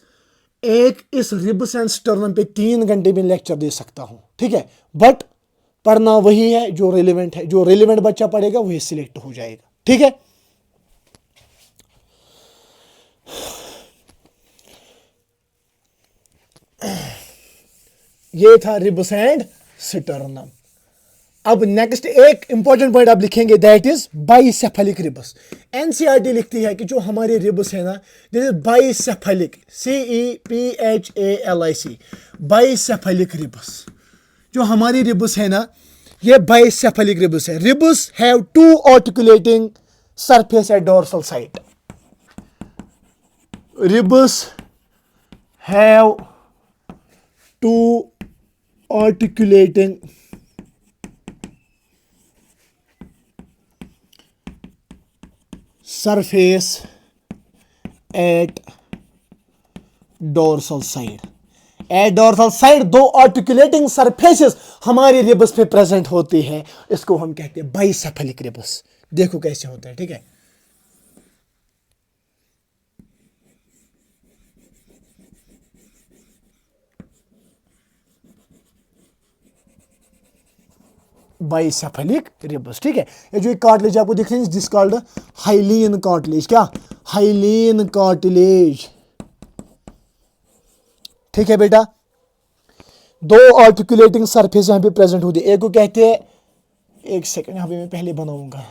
एक इस रिब्स एंड स्टर्नम पे 3 घंटे में लेक्चर दे सकता हूं, ठीक है, बट पढ़ना वही है जो रेलिवेंट है, जो रेलिवेंट बच्चा पढ़ेगा वही सिलेक्ट हो जाएगा, ठीक है। ये था रिब्स एंड स्टर्नम। अब नेक्स्ट एक इंपॉर्टेंट पॉइंट आप लिखेंगे, that is bicephalic ribs. NCERT लिखती है कि जो हमारे रिब्स है ना, this is bicephalic, CEPHALIC, bicephalic ribs. जो हमारी रिब्स है ना, ये बाइसेफेलिक रिब्स है। Ribs have 2 articulating surface at dorsal side. Ribs have 2 articulating surface at dorsal side. At dorsal side दो आर्टिकुलेटिंग सरफेसेस हमारे रिब्स पे प्रेजेंट होती है, इसको हम कहते हैं बाइसेफेलिक रिब्स। देखो कैसे होता है, ठीक है। बाइसेफेलिक रिब्स, ठीक है। ये जो कार्टिलेज आपको दिख रही है दिस कॉल्ड हाइलीन कार्टिलेज। क्या? हाइलीन कार्टिलेज, ठीक है बेटा। दो आर्टिकुलेटिंग सरफेस यहां पे प्रेजेंट होती है, एक को कहते हैं, एक सेकंड यहां पे मैं पहले बनाऊंगा,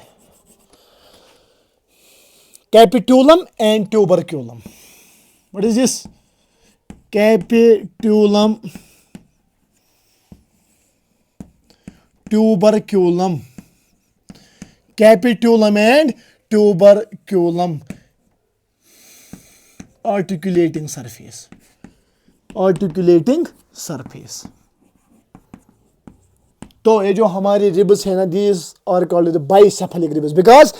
capitulum and tuberculum. What is this? Capitulum, tuberculum, capitulum and tuberculum, articulating surface, articulating surface. तो ये जो हमारी रिब्स है ना, these are called bicephalic ribs because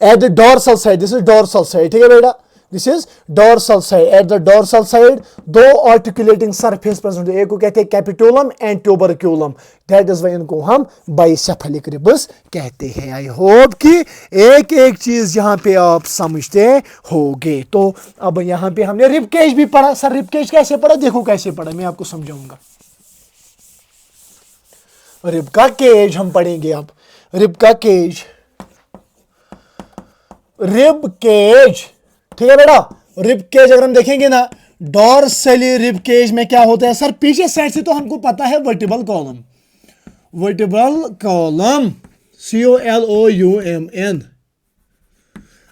at the dorsal side, this is dorsal side, ठीक है बेटा, this is dorsal side. At the dorsal side दो आर्टिकुलेटिंग सरफेस प्रेजेंट है, एक को कहते हैं capitulum and tuberculum, that is why इनको हम बाइसेफेलिक रिब्स कहते हैं। आई होप कि एक एक चीज यहां पे आप समझते होगे। तो अब यहां पे हमने रिबकेज भी पढ़ा। सर रिबकेज कैसे पढ़ा? देखो कैसे पढ़ा, मैं आपको समझाऊंगा। रिब का केज हम पढ़ेंगे अब। रिब का केज, रिब केज, ठीक है बेटा। रिब केज अगर हम देखेंगे ना, डोर्सली रिब केज में क्या होता है? सर पीछे साइड से तो हमको पता है vertebral column, vertebral column, COLOUMN।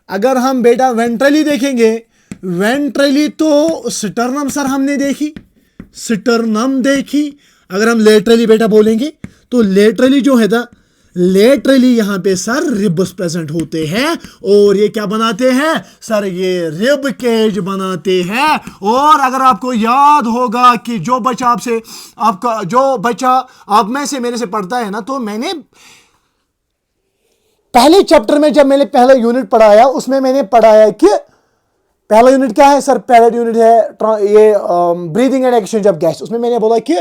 अगर हम बेटा वेंट्रली देखेंगे, वेंट्रली तो स्टर्नम सर हमने देखी, स्टर्नम देखी। अगर हम लेटरली बेटा बोलेंगे तो लेटरली जो है ना, लेटरली यहां पे सर रिब्स प्रेजेंट होते हैं और ये क्या बनाते हैं सर? ये रिब केज बनाते हैं। और अगर आपको याद होगा कि जो बच्चा आपसे, आपका जो बच्चा आप में से मेरे से पढ़ता है ना, तो मैंने पहले चैप्टर में जब मैंने पहला यूनिट पढ़ाया उसमें मैंने पढ़ाया कि पहला यूनिट क्या है सर? पहला यूनिट है ये breathing and exchange of gas. उसमें मैंने बोला कि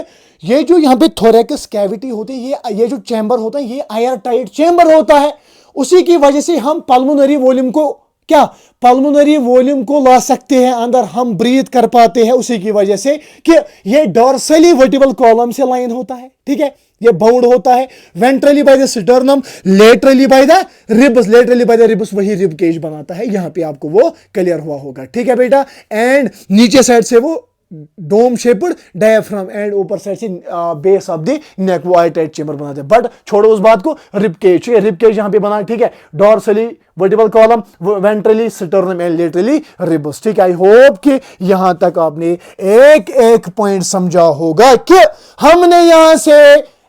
ये जो यहाँ पे थोरैकस कैविटी होती है, ये जो चैम्बर होता है, ये एयर टाइट चैम्बर होता है। उसी की वजह से हम पल्मोनरी वॉल्यूम को, क्या पल्मोनरी वॉल्यूम को ला सकते हैं अंदर, हम ब्रीथ कर पाते हैं उसी की वजह से कि ये डोर्सली वर्टिब्रल कॉलम से लाइन होता है, ठीक है। ये बाउंड होता है ventrally by the sternum, laterally by the ribs, laterally by the ribs, वही रिब केज बनाता है। यहां पे आपको वो क्लियर हुआ होगा, ठीक है बेटा। एंड नीचे साइड से वो डोम शेप्ड डायफ्राम एंड ऊपर साइड से बेस ऑफ द नेक वो एयर टाइट चेंबर बनाते हैं। बट छोड़ो उस बात को, रिब केज, रिब केज यहां पे बना, ठीक है। Dorsally vertebral column, ventrally sternum and laterally ribs, ठीक है। आई होप कि यहां तक आपने एक एक पॉइंट समझा होगा कि हमने यहां से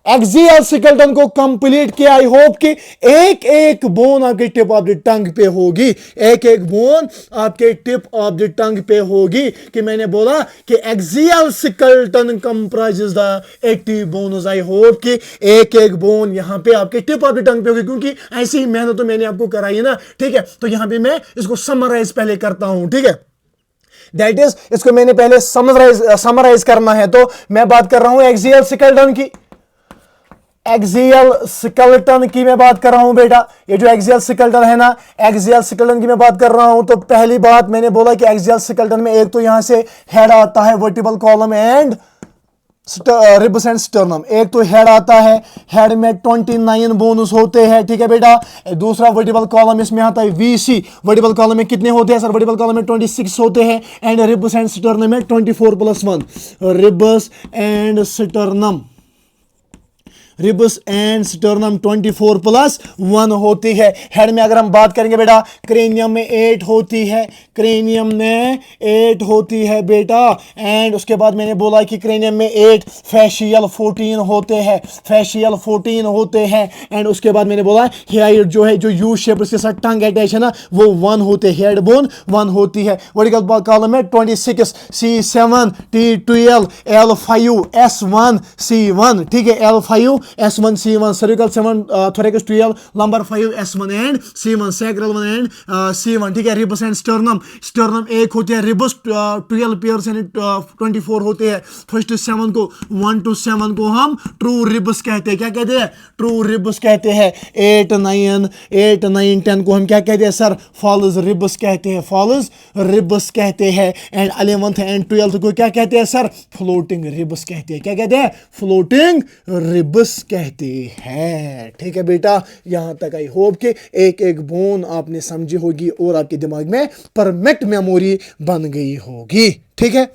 एक्सियल स्केलेटन को कंप्लीट किया। आई होप कि एक एक बोन आपके टिप ऑफ द टंग पे होगी, एक एक बोन आपके टिप ऑफ द टंग पे होगी। कि मैंने बोला कि axial skeleton comprises the 80 bones. I hope कि एक एक बोन यहां पे आपके टिप ऑफ द टंग पे होगी, क्योंकि ऐसी ही मेहनत तो मैंने आपको कराई है ना, ठीक है। तो यहां पे मैं इसको समराइज पहले करता हूं, ठीक है। दैट इज, इसको मैंने पहले समराइज करना है। तो मैं बात कर रहा हूं एक्सियल स्केलेटन की, एक्सियल स्केलेटन की मैं बात कर रहा हूं बेटा। ये जो एक्सियल स्केलेटन है ना, एक्सियल स्केलेटन की मैं बात कर रहा हूं। तो पहली बात मैंने बोला कि एक्सियल स्केलेटन में एक तो यहां से हेड आता है vertebral column and ribs and sternum, एक तो हेड आता है, हेड में 29 बोन्स होते हैं, ठीक है बेटा। दूसरा वर्टिब्रल कॉलम इसमें आता है VC। वर्टिब्रल कॉलम में कितने होते हैं सर? वर्टिब्रल कॉलम में 26 होते हैं एंड रिब्स एंड स्टर्नम में 24+1, ribs and sternum, ribs and sternum 24+1 होती है। हेड में अगर हम बात करेंगे बेटा, क्रेनियम में 8 होती है, क्रेनियम में 8 होती है बेटा। एंड उसके बाद मैंने बोला कि क्रेनियम में 8, फेशियल 14 होते हैं, फेशियल 14 होते हैं। एंड उसके बाद मैंने बोला हेड जो है, जो यू शेप उसके साथ टंग अटैच है ना, वो 1 होते हैं, हेड बोन 1 होती है। वर्टिकल कॉलम में 26, C7, T12, L5, S1, C1, ठीक है, L5, S1 C1 cervical 7 thorax 12 lumbar 5 S1 and C1 sacral 1 and C1, ठीक है। रिबस एंड स्टर्नम एक होते हैं, रिबस 12 पेयर्स यानी 24 होते हैं। फर्स्ट टू 7 को 1 to 7 को हम ट्रू रिबस कहते हैं। क्या कहते हैं? ट्रू रिबस कहते हैं। 8 9 10 को हम क्या कहते हैं सर? फॉल्स रिबस कहते हैं, फॉल्स रिबस कहते हैं। एंड 11th एंड 12th को क्या कहते हैं सर? फ्लोटिंग रिबस कहते हैं। क्या कहते हैं? फ्लोटिंग रिबस कहते हैं, ठीक है बेटा। यहां तक आई होप कि एक एक बोन आपने समझी होगी और आपके दिमाग में परफेक्ट मेमोरी बन गई होगी, ठीक है।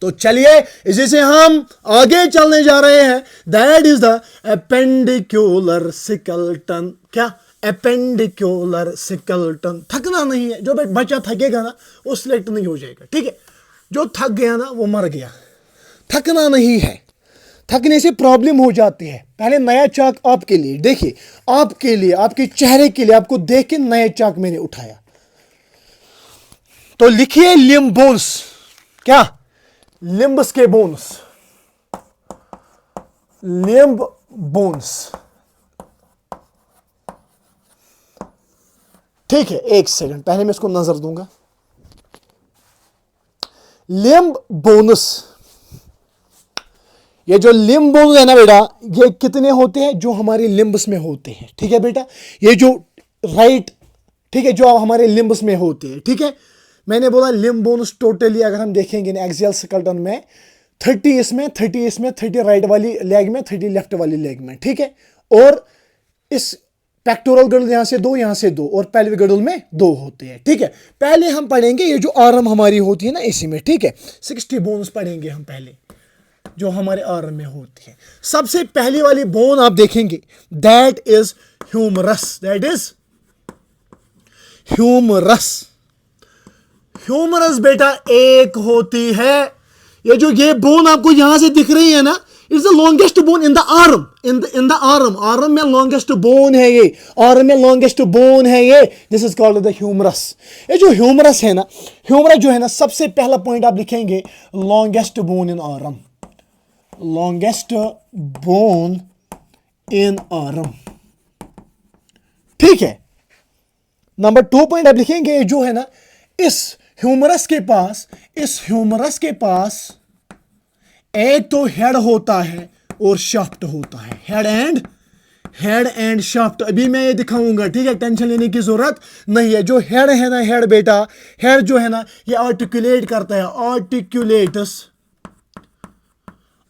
तो चलिए इसी से हम आगे चलने जा रहे हैं। That is the appendicular skeleton. क्या? Appendicular skeleton. थकना नहीं है, जो बच्चा थकेगा ना वो सिलेक्ट नहीं हो जाएगा, ठीक है। जो थक गया ना वो मर गया। थकना नहीं है, थकने से प्रॉब्लम हो जाती है। पहले नया चाक आपके लिए, देखिए आपके लिए, आपके चेहरे के लिए, आपको देख के नया चाक मैंने उठाया। तो लिखिए लिम्ब बोन्स। क्या? लिम्ब्स के बोन्स, लिम्ब बोन्स, ठीक है। एक सेकंड, पहले मैं इसको नजर दूंगा। लिम्ब बोनस, ये जो लिम्ब बोन्स है ना बेटा, ये कितने होते हैं? जो हमारे लिम्ब्स में होते हैं, ठीक है बेटा। ये जो राइट, ठीक है, जो हमारे लिम्ब्स में होते हैं, ठीक है। मैंने बोला लिम्ब बोन्स टोटली अगर हम देखेंगे ना एक्सियल स्केलेटन में 30 इसमें, 30 राइट वाली लेग में, 30 लेफ्ट वाली लेग में, ठीक है। और इस पेक्टोरल गडल यहां से 2, यहां से 2 और पेल्विक गडल में 2 होते हैं, ठीक है। पहले हम पढ़ेंगे ये जो आर्म हमारी होती है ना इसी में, ठीक है। 60 बोन्स पढ़ेंगे हम पहले जो हमारे आर्म में होती है। सबसे पहली वाली बोन आप देखेंगे that is humerus, that is humerus. Humerus बेटा एक होती है। ये बोन आपको यहां से दिख रही है ना, it's the longest bone in the arm, in the arm. Arm में लॉन्गेस्ट बोन है ये, आर्म में लॉन्गेस्ट बोन है ये। This is called the humerus. ये जो ह्यूमरस है ना, ह्यूमरस जो है ना, सबसे पहला पॉइंट आप लिखेंगे लॉन्गेस्ट बोन इन आर्म, लॉन्गेस्ट बोन इन आर्म, ठीक है। नंबर 2 पॉइंट आप लिखेंगे जो है ना, इस ह्यूमरस के पास एक तो हेड होता है और शाफ्ट होता है। हेड एंड शाफ्ट अभी मैं ये दिखाऊंगा, ठीक है। टेंशन लेने की जरूरत नहीं है। जो हेड है ना, हेड बेटा, हेड जो है ना ये आर्टिकुलेट करता है,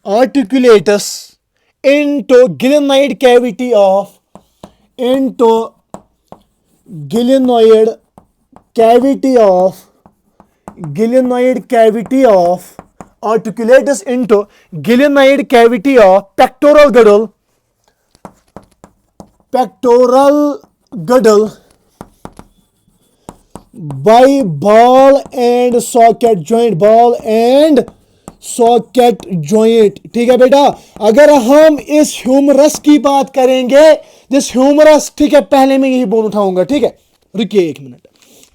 articulates into glenoid cavity of, into glenoid cavity of articulatus into glenoid cavity of pectoral girdle by ball and socket joint, ठीक है बेटा। अगर हम इस ह्यूमरस की बात करेंगे, दिस ह्यूमरस, ठीक है, पहले मैं यही बोन उठाऊंगा, ठीक है। रुकिए एक मिनट।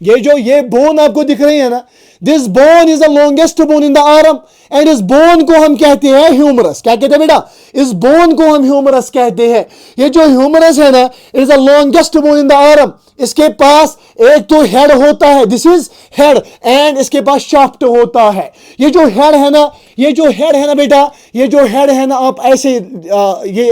ये बोन आपको दिख रही है ना, this bone is the longest bone in the arm and इस बोन को हम कहते हैं ह्यूमरस। क्या कहते हैं बेटा? इस बोन को हम ह्यूमरस कहते हैं। ये जो ह्यूमरस है ना, is the longest bone in the arm. इसके पास एक तो हेड होता है, दिस इज हेड, एंड इसके पास शाफ्ट होता है। ये जो हेड है ना बेटा, ये जो हेड है ना, आप ऐसे ये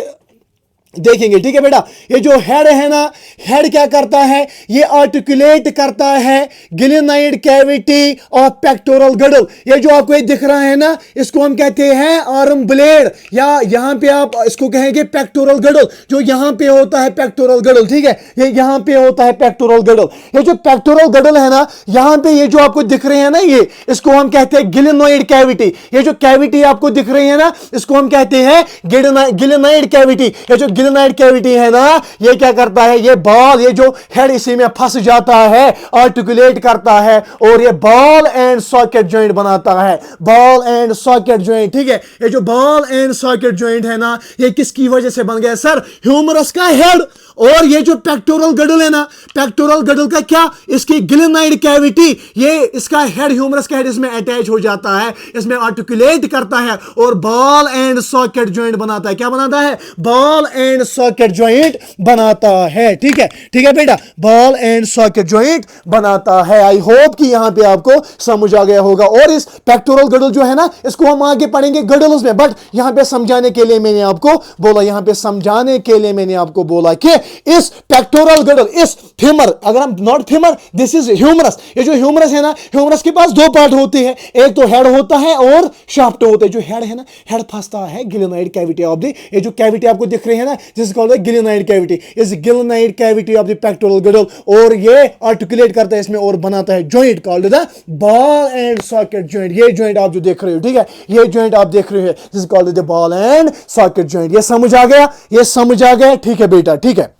देखेंगे, ठीक है बेटा। ये जो हेड है ना, हेड क्या करता है? ये आर्टिकुलेट करता है गिलेनॉइड कैविटी ऑफ पेक्टोरल गडल। ये जो आपको ये दिख रहा है ना, इसको हम कहते हैं आर्म ब्लेड, या यहां पे आप इसको कहेंगे पेक्टोरल गडल। जो यहां पे होता है पेक्टोरल गडल, ठीक है, ये यहां पे होता है पेक्टोरल गडल। ये जो पेक्टोरल गडल है ना, यहां पे ये जो आपको दिख रहे हैं ना, ये इसको हम कहते हैं गिलेनॉइड कैविटी। ये जो कैविटी आपको दिख रही है ना, इसको हम कहते हैं गिलेनॉइड कैविटी। ये जो गिलेनॉइड कैविटी है ना, ये क्या करता है? ये बॉल, ये जो हेड इसी में फंस जाता है, आर्टिकुलेट करता है और ये बॉल एंड सॉकेट जॉइंट बनाता है, बॉल एंड सॉकेट जॉइंट, ठीक है। ये जो बॉल एंड सॉकेट जॉइंट है ना, ये किसकी वजह से बन गया सर? ह्यूमरस का हेड और ये जो पेक्टोरल गडल है ना, पेक्टोरल गडल का क्या, इसकी ग्लिनाइड कैविटी, ये इसका हेड, ह्यूमरस का हेड इसमें अटैच हो जाता है, इसमें आर्टिकुलेट करता है और बॉल एंड सॉकेट जॉइंट बनाता है। क्या बनाता है? बॉल एंड सॉकेट जॉइंट बनाता है। ठीक है, ठीक है बेटा, बॉल एंड सॉकेट जॉइंट बनाता है। आई होप कि यहां पे आपको समझ आ गया होगा। और इस पेक्टोरल गडल जो है ना, इसको हम आगे पढ़ेंगे गडल्स में, बट यहां पे समझाने के लिए मैंने आपको बोला, यहां पे समझाने के लिए मैंने आपको बोला कि इस पेक्टोरल गडल, इस फीमर, अगर हम not femur, this is humerus, ये जो ह्यूमरस है ना, ह्यूमरस के पास दो पार्ट होते हैं, एक तो हेड होता है और शाफ्ट होता है। जो हेड है ना, हेड फंसता है ग्लिनाइड कैविटी ऑफ द, ये जो कैविटी आपको दिख रही है ना, जिस कॉल्ड ग्लिनाइड कैविटी, इस glenoid cavity of the pectoral गडल, और ये आर्टिकुलेट करता है इसमें और बनाता है joint called the ball and socket joint. ये जॉइंट आप जो देख रहे हो, ठीक है, ये जॉइंट आप देख रहे हो, this is called the ball and socket joint. ये समझ आ गया? ये समझ आ गया? ठीक है बेटा, ठीक है।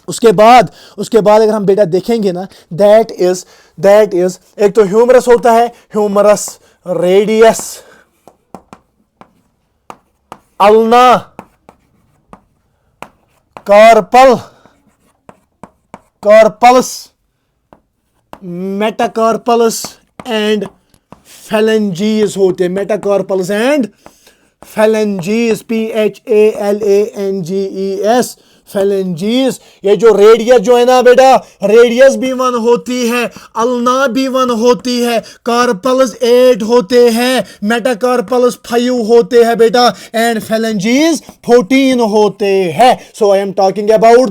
उसके बाद अगर हम बेटा देखेंगे ना, दैट इज एक तो ह्यूमरस होता है, humerus radius ulna carpals metacarpals and phalanges होते हैं। Metacarpals and phalanges, PHALANGES, phalanges. ये जो रेडियस जो है ना बेटा, रेडियस भी 1 होती है, अल्ना भी 1 होती है, कार्पल्स 8 होते हैं, मेटाकार्पल्स 5 होते हैं बेटा, एंड फेलेंजीज 14 होते हैं। So I am talking about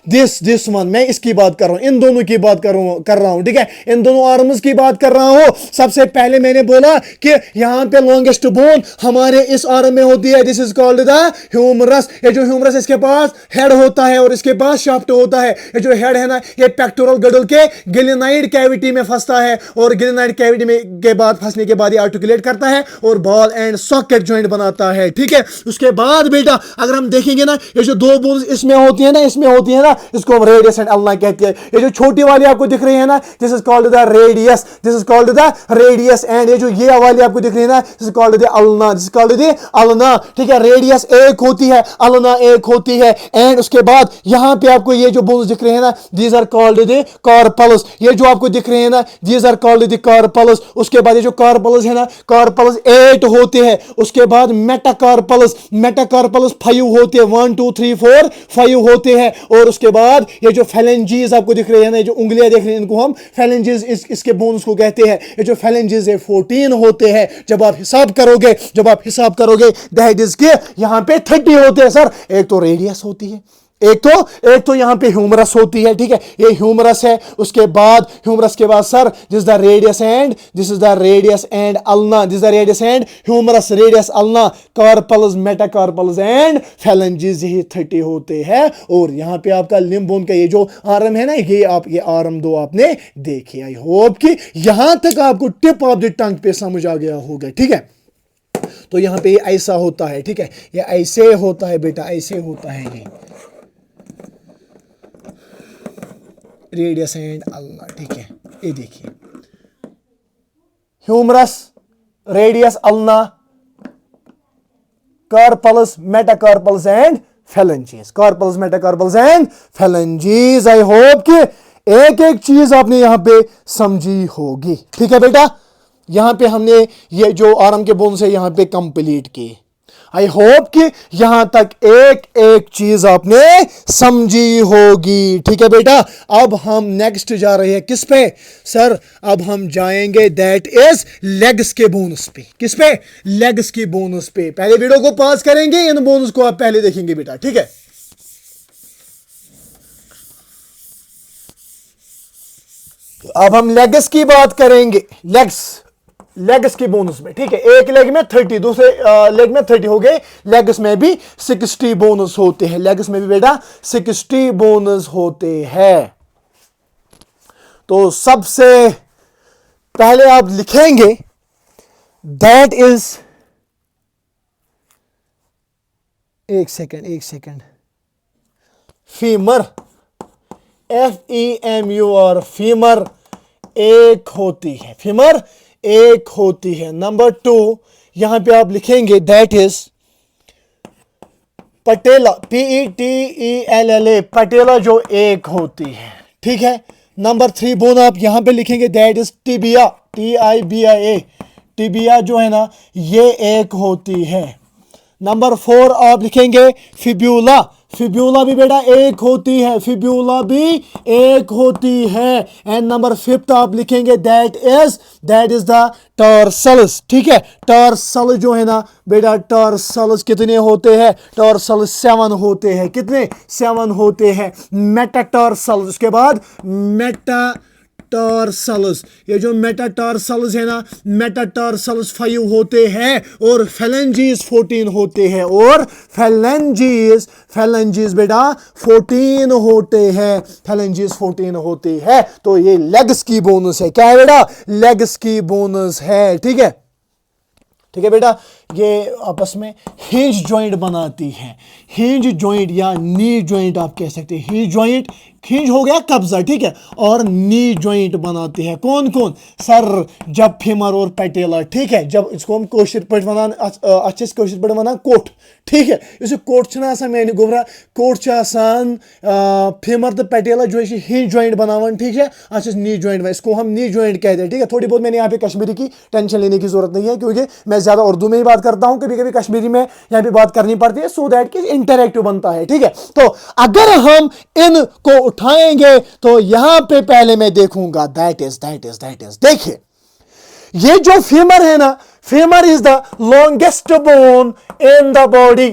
this one, मैं इसकी बात कर रहा हूं, इन दोनों की बात कर रहा हूं, ठीक है, इन दोनों आर्म्स की बात कर रहा हूं। सबसे पहले मैंने बोला कि यहां पे लॉन्गेस्ट बोन हमारे इस आर्म में होती है, this is called the humerus. ये जो ह्यूमरस, इसके पास हेड होता है और इसके पास शाफ्ट होता है। ये जो हेड है ना, ये पेक्टोरल गडल के ग्लिनाइड कैविटी में फंसता है, और ग्लिनाइड कैविटी में के बाद फंसने के बाद ये आर्टिकुलेट करता है और बॉल एंड सॉकेट जॉइंट बनाता है। ठीक है, उसके बाद बेटा अगर हम देखेंगे ना, ये जो दो बोन्स इसमें होती है ना, इसको हम रेडियस एंड अल्ना कहते हैं। ये जो छोटी वाली आपको दिख रही है ना, this is called the radius, and ये जो ये वाली आपको दिख रही है ना, this is called the ulna, ठीक है। रेडियस एक होती है, अल्ना एक होती है, एंड उसके बाद यहां पे आपको ये जो बोन्स दिख रहे हैं ना, these are called the carpals. ये जो आपको दिख रहे हैं ना, these are called the carpals. उसके बाद ये जो कार्पल्स है ना, कार्पल्स 8 होते हैं। उसके बाद मेटाकार्पल्स 5 होते हैं, 1 2 3 4 5 होते हैं। और उसके बाद ये जो फेलेंजीज आपको दिख रहे हैं ना, ये जो उंगलियां देख रहे हैं, इनको हम फेलेंजीज इसके बोन्स को कहते हैं। ये जो फेलेंजीज है 14 होते हैं। जब आप हिसाब करोगे दैट इज के यहां पे 30 होते हैं सर। एक तो रेडियस होती है, एक तो यहां पे ह्यूमरस होती है, ठीक है, ये ह्यूमरस है। उसके बाद ह्यूमरस के बाद sir this the radius and ulna, this the radius and humerus, radius ulna, carpals, metacarpals and phalanges, यही 30 होते हैं। और यहां पे आपका लिम्ब बोन का ये जो आर्म है ना, ये आर्म दो आपने देखे। आई होप कि यहां तक आपको टिप ऑफ द टंग पे समझ आ गया होगा, ठीक है। तो यहां पे ऐसा होता है, ठीक है, ये ऐसे होता है बेटा, ऐसे होता है ये रेडियस एंड अल्ना, ठीक है। ये देखिए humerus, radius ulna, carpals, metacarpals and phalanges, I hope कि एक एक चीज आपने यहां पे समझी होगी, ठीक है बेटा। यहां पे हमने ये जो आर्म के बोन्स है यहां पे कंप्लीट की। आई होप कि यहां तक एक एक चीज आपने समझी होगी, ठीक है बेटा। अब हम नेक्स्ट जा रहे हैं किस पे सर? अब हम जाएंगे दैट इज लेग्स के बोनस पे। किस पे? लेग्स की बोनस पे। पहले वीडियो को पॉज करेंगे, इन बोनस को आप पहले देखेंगे बेटा, ठीक है। अब हम लेग्स की बात करेंगे, लेग्स की बोनस में, ठीक है। एक लेग में 30, दूसरे लेग में 30 हो गए। लेग्स में भी 60 बोनस होते हैं, लेग्स में भी बेटा 60 बोनस होते हैं। तो सबसे पहले आप लिखेंगे दैट इज, एक सेकंड, फीमर, FEMUR, फीमर एक होती है, फीमर एक होती है। नंबर 2 यहां पे आप लिखेंगे दैट इज पटेला, PETELLA, पटेला जो एक होती है, ठीक है। नंबर 3 बोन आप यहां पे लिखेंगे, that is tibia, TIBIA, tibia जो है ना ये एक होती है। नंबर 4 आप लिखेंगे फिब्यूला, फिब्यूला भी बेटा एक होती है, फिब्यूला भी एक होती है। एंड नंबर 5 आप लिखेंगे दैट इज द टॉर्सल्स, ठीक है। टॉर्सल जो है ना बेटा, टॉर्सल्स कितने होते हैं? टॉर्सल्स 7 होते हैं। कितने? 7 होते हैं। मेटाटॉर्सल्स, उसके बाद मेटाटॉर्सल्स, ये जो मेटाटॉर्सल्स है ना, मेटाटॉर्सल्स 5 होते हैं और फेलेंजीज 14 होते हैं, और फेलेंजीज बेटा 14 होते हैं, फेलेंजीज 14 होती है। तो ये लेग्स की बोनस है। क्या है बेटा? लेग्स की बोनस है, ठीक है। ठीक है बेटा, ये आपस में हिंज जॉइंट बनाती है, हिंज जॉइंट या नी जॉइंट आप कह सकते हैं। हिंज जॉइंट, हिंज हो गया कब्जा, ठीक है, और नी जॉइंट बनाते हैं। कौन कौन? सर, जब, फीमर और पटेला, ठीक है। जब इसको हम कोशिश पे वनान, अच्छे से कोशिश पे वनान कोट, ठीक है। इस कोट मैंने गोबरा कोट फीमर तो पटेला जो है हिंज जॉइंट बनावन, ठीक है। अच्छा, नी जॉइंट, इसको हम नी जॉइंट कहते हैं, ठीक है। थोड़ी बहुत मैंने यहाँ पे कश्मीरी की टेंशन लेने की जरूरत नहीं है, क्योंकि मैं ज्यादा उर्दू में ही बात करता हूं, कभी कभी कश्मीरी में यहाँ पे बात करनी पड़ती है, सो दैट कि इंटरैक्टिव बनता है, ठीक है। तो अगर हम इनको उठाएंगे तो यहां पे पहले मैं देखूंगा दैट इज देखिए, ये जो फीमर है ना, femur is the longest bone in the body,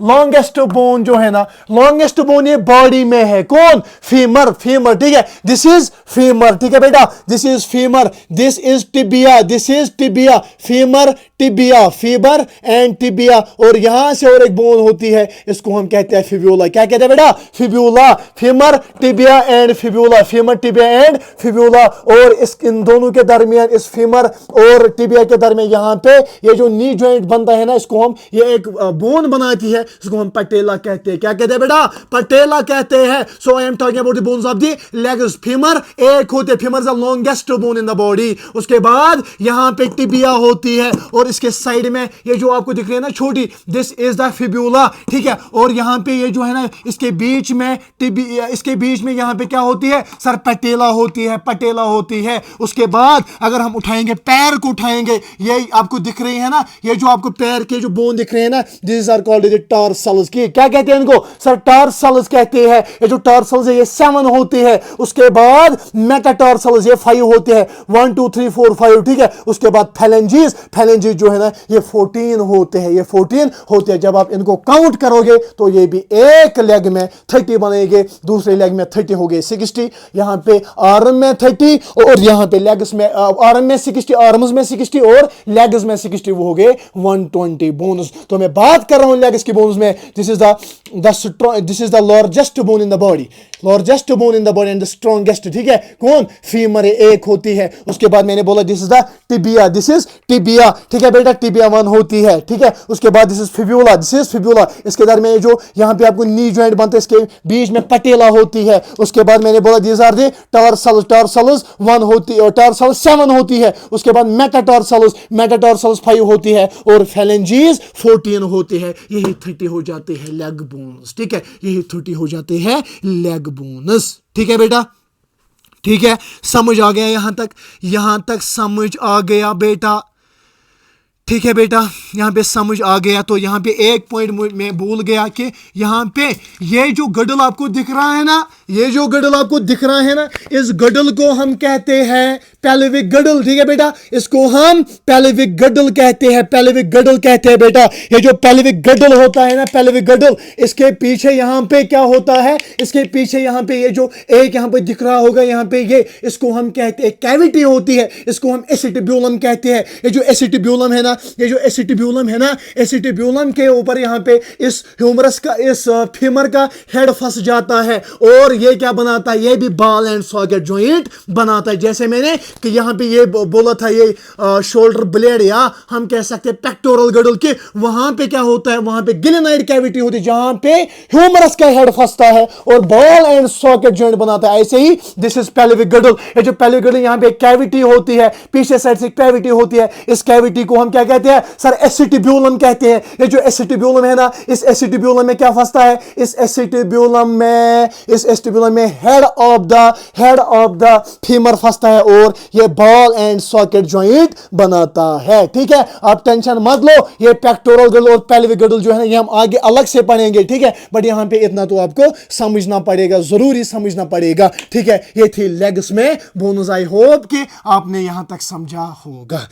longest bone जो है ना, लॉन्गेस्ट बोन ये बॉडी में है। कौन? फीमर, ठीक है। दिस इज फीमर, ठीक है बेटा, this is femur, this is tibia, femur, tibia, fever and tibia, और यहां से और एक बोन होती है, इसको हम कहते हैं फिब्यूला। क्या कहते हैं बेटा? Fibula, femur, tibia and fibula, femur, tibia and fibula. और इन दोनों के दरमियान, इस फीमर और टिबिया के दरमियान यहां पे ये जो नी जॉइंट बनता है ना, इसको हम, ये एक बोन बनाती है, इसको हम पटेला कहते हैं। क्या कहते हैं बेटा? पटेला कहते हैं। So I am talking about the bones of the legs. Femur एक होते हैं, femur is the longest bone in the body. उसके बाद यहां पे टिबिया होती है, और इसके साइड में ये जो आपको दिख रही है ना छोटी, दिस इज द फिब्यूला, ठीक है। और यहां पे ये जो है ना, इसके बीच में इसके बीच में यहां पे क्या होती है? सर, पटेला होती है। उसके बाद अगर हम उठाएंगे, पैर को उठाएंगे, ये आपको दिख रही है ना, ये जो आपको पैर के जो बोन दिख रहे हैं ना, दिस आर कॉल्ड द टॉर्सल्स। की क्या कहते हैं इनको? सर, टॉर्सल्स कहते हैं। ये जो टॉर्सल्स है ये 7 होते हैं। उसके बाद मेटाटॉर्सल्स ये 5 होते हैं, 1 2 3 4 5, ठीक है। उसके बाद फेलेंजीज जो है ना ये 14 होते हैं, जब आप इनको काउंट करोगे तो ये भी एक लेग में 30 बनेंगे, दूसरे लेग में 30 हो गए 60, यहां पे आर्म में 30, और यहां पे लेग्स में, आर्म में 60, आर्म्स में 60 और लेग्स में 60, वो हो गए 120 बोन्स। तो मैं बात कर रहा हूं लेग्स की बोन्स में, this is the largest bone in the body, and the strongest, ठीक है। कौन? फीमर एक होती है। उसके बाद मैंने बोला दिस इज द टिबिया, ठीक है बेटा, टिबिया 1 होती है, ठीक है। उसके बाद दिस इज फिब्यूला, इसके दरमियान जो यहां पे आपको नी जॉइंट बनता है, इसके बीच में पटेला होती है। उसके बाद मैंने बोला दिस आर द टॉर्सल्स 1 होती है, और टॉर्सल्स 7 होती है। उसके बाद मेटाटॉर्सल्स 5 होती है, और फेलेंजीज 14 होते हैं। यही 30 हो जाते हैं लेग बोन्स, ठीक है, यही 30 हो जाते हैं लेग बोन्स, ठीक है बेटा, ठीक है। समझ आ गया यहां तक समझ आ गया बेटा, ठीक है बेटा, यहाँ पे समझ आ गया। तो यहाँ पे एक पॉइंट मैं भूल गया कि यहाँ पे ये जो गडल आपको दिख रहा है ना, इस गडल को हम कहते हैं पेल्विक गडल, ठीक है बेटा, इसको हम पेल्विक गडल कहते हैं बेटा। ये जो पेल्विक गडल होता है ना, इसके पीछे यहाँ पे क्या होता है? इसके पीछे यहाँ पे ये जो एक यहाँ पे दिख रहा होगा, यहाँ पे ये, इसको हम कहते हैं कैविटी होती है, इसको हम एसिटिब्यूलम कहते हैं। ये जो एसिटिब्यूलम है ना, एसिटिब्यूलम के ऊपर यहाँ पे इस ह्यूमरस का, इस फीमर का हेड फंस जाता है, और ये क्या बनाता है? ये भी बॉल एंड सॉकेट जॉइंट बनाता है। जैसे मैंने कि यहाँ पे ये बोला था, ये शोल्डर ब्लेड, या हम कह सकते हैं पेक्टोरल गडल के, वहां पे क्या होता है? वहां पे गिलेनाइड कैविटी होती है, जहां पे ह्यूमरस का हेड फंसता है और बॉल एंड सॉकेट जॉइंट बनाता है। ऐसे ही दिस इज पेल्विक गडल। ये जो पेल्विक गडल, यहाँ पे कैविटी होती है, पीछे साइड से कैविटी होती है, इस कैविटी को हम क्या कहते हैं सर, एसिटिब्यूलम कहते हैं। ये जो एसिटिब्यूलम है ना, इस एसिटिब्यूलम में क्या फंसता है, इस एसिटिब्यूलम में हेड ऑफ द फीमर फंसता है और ये बॉल एंड सॉकेट जॉइंट बनाता है। ठीक है, आप टेंशन मत लो, ये पेक्टोरल गिडल और पेल्विक गिडल जो है ना, ये हम आगे अलग से पढ़ेंगे। ठीक है, बट यहां पे इतना तो आपको समझना पड़ेगा, जरूरी समझना पड़ेगा। ठीक है, ये थी लेग्स में बोनस। आई होप कि आपने यहां तक समझा होगा,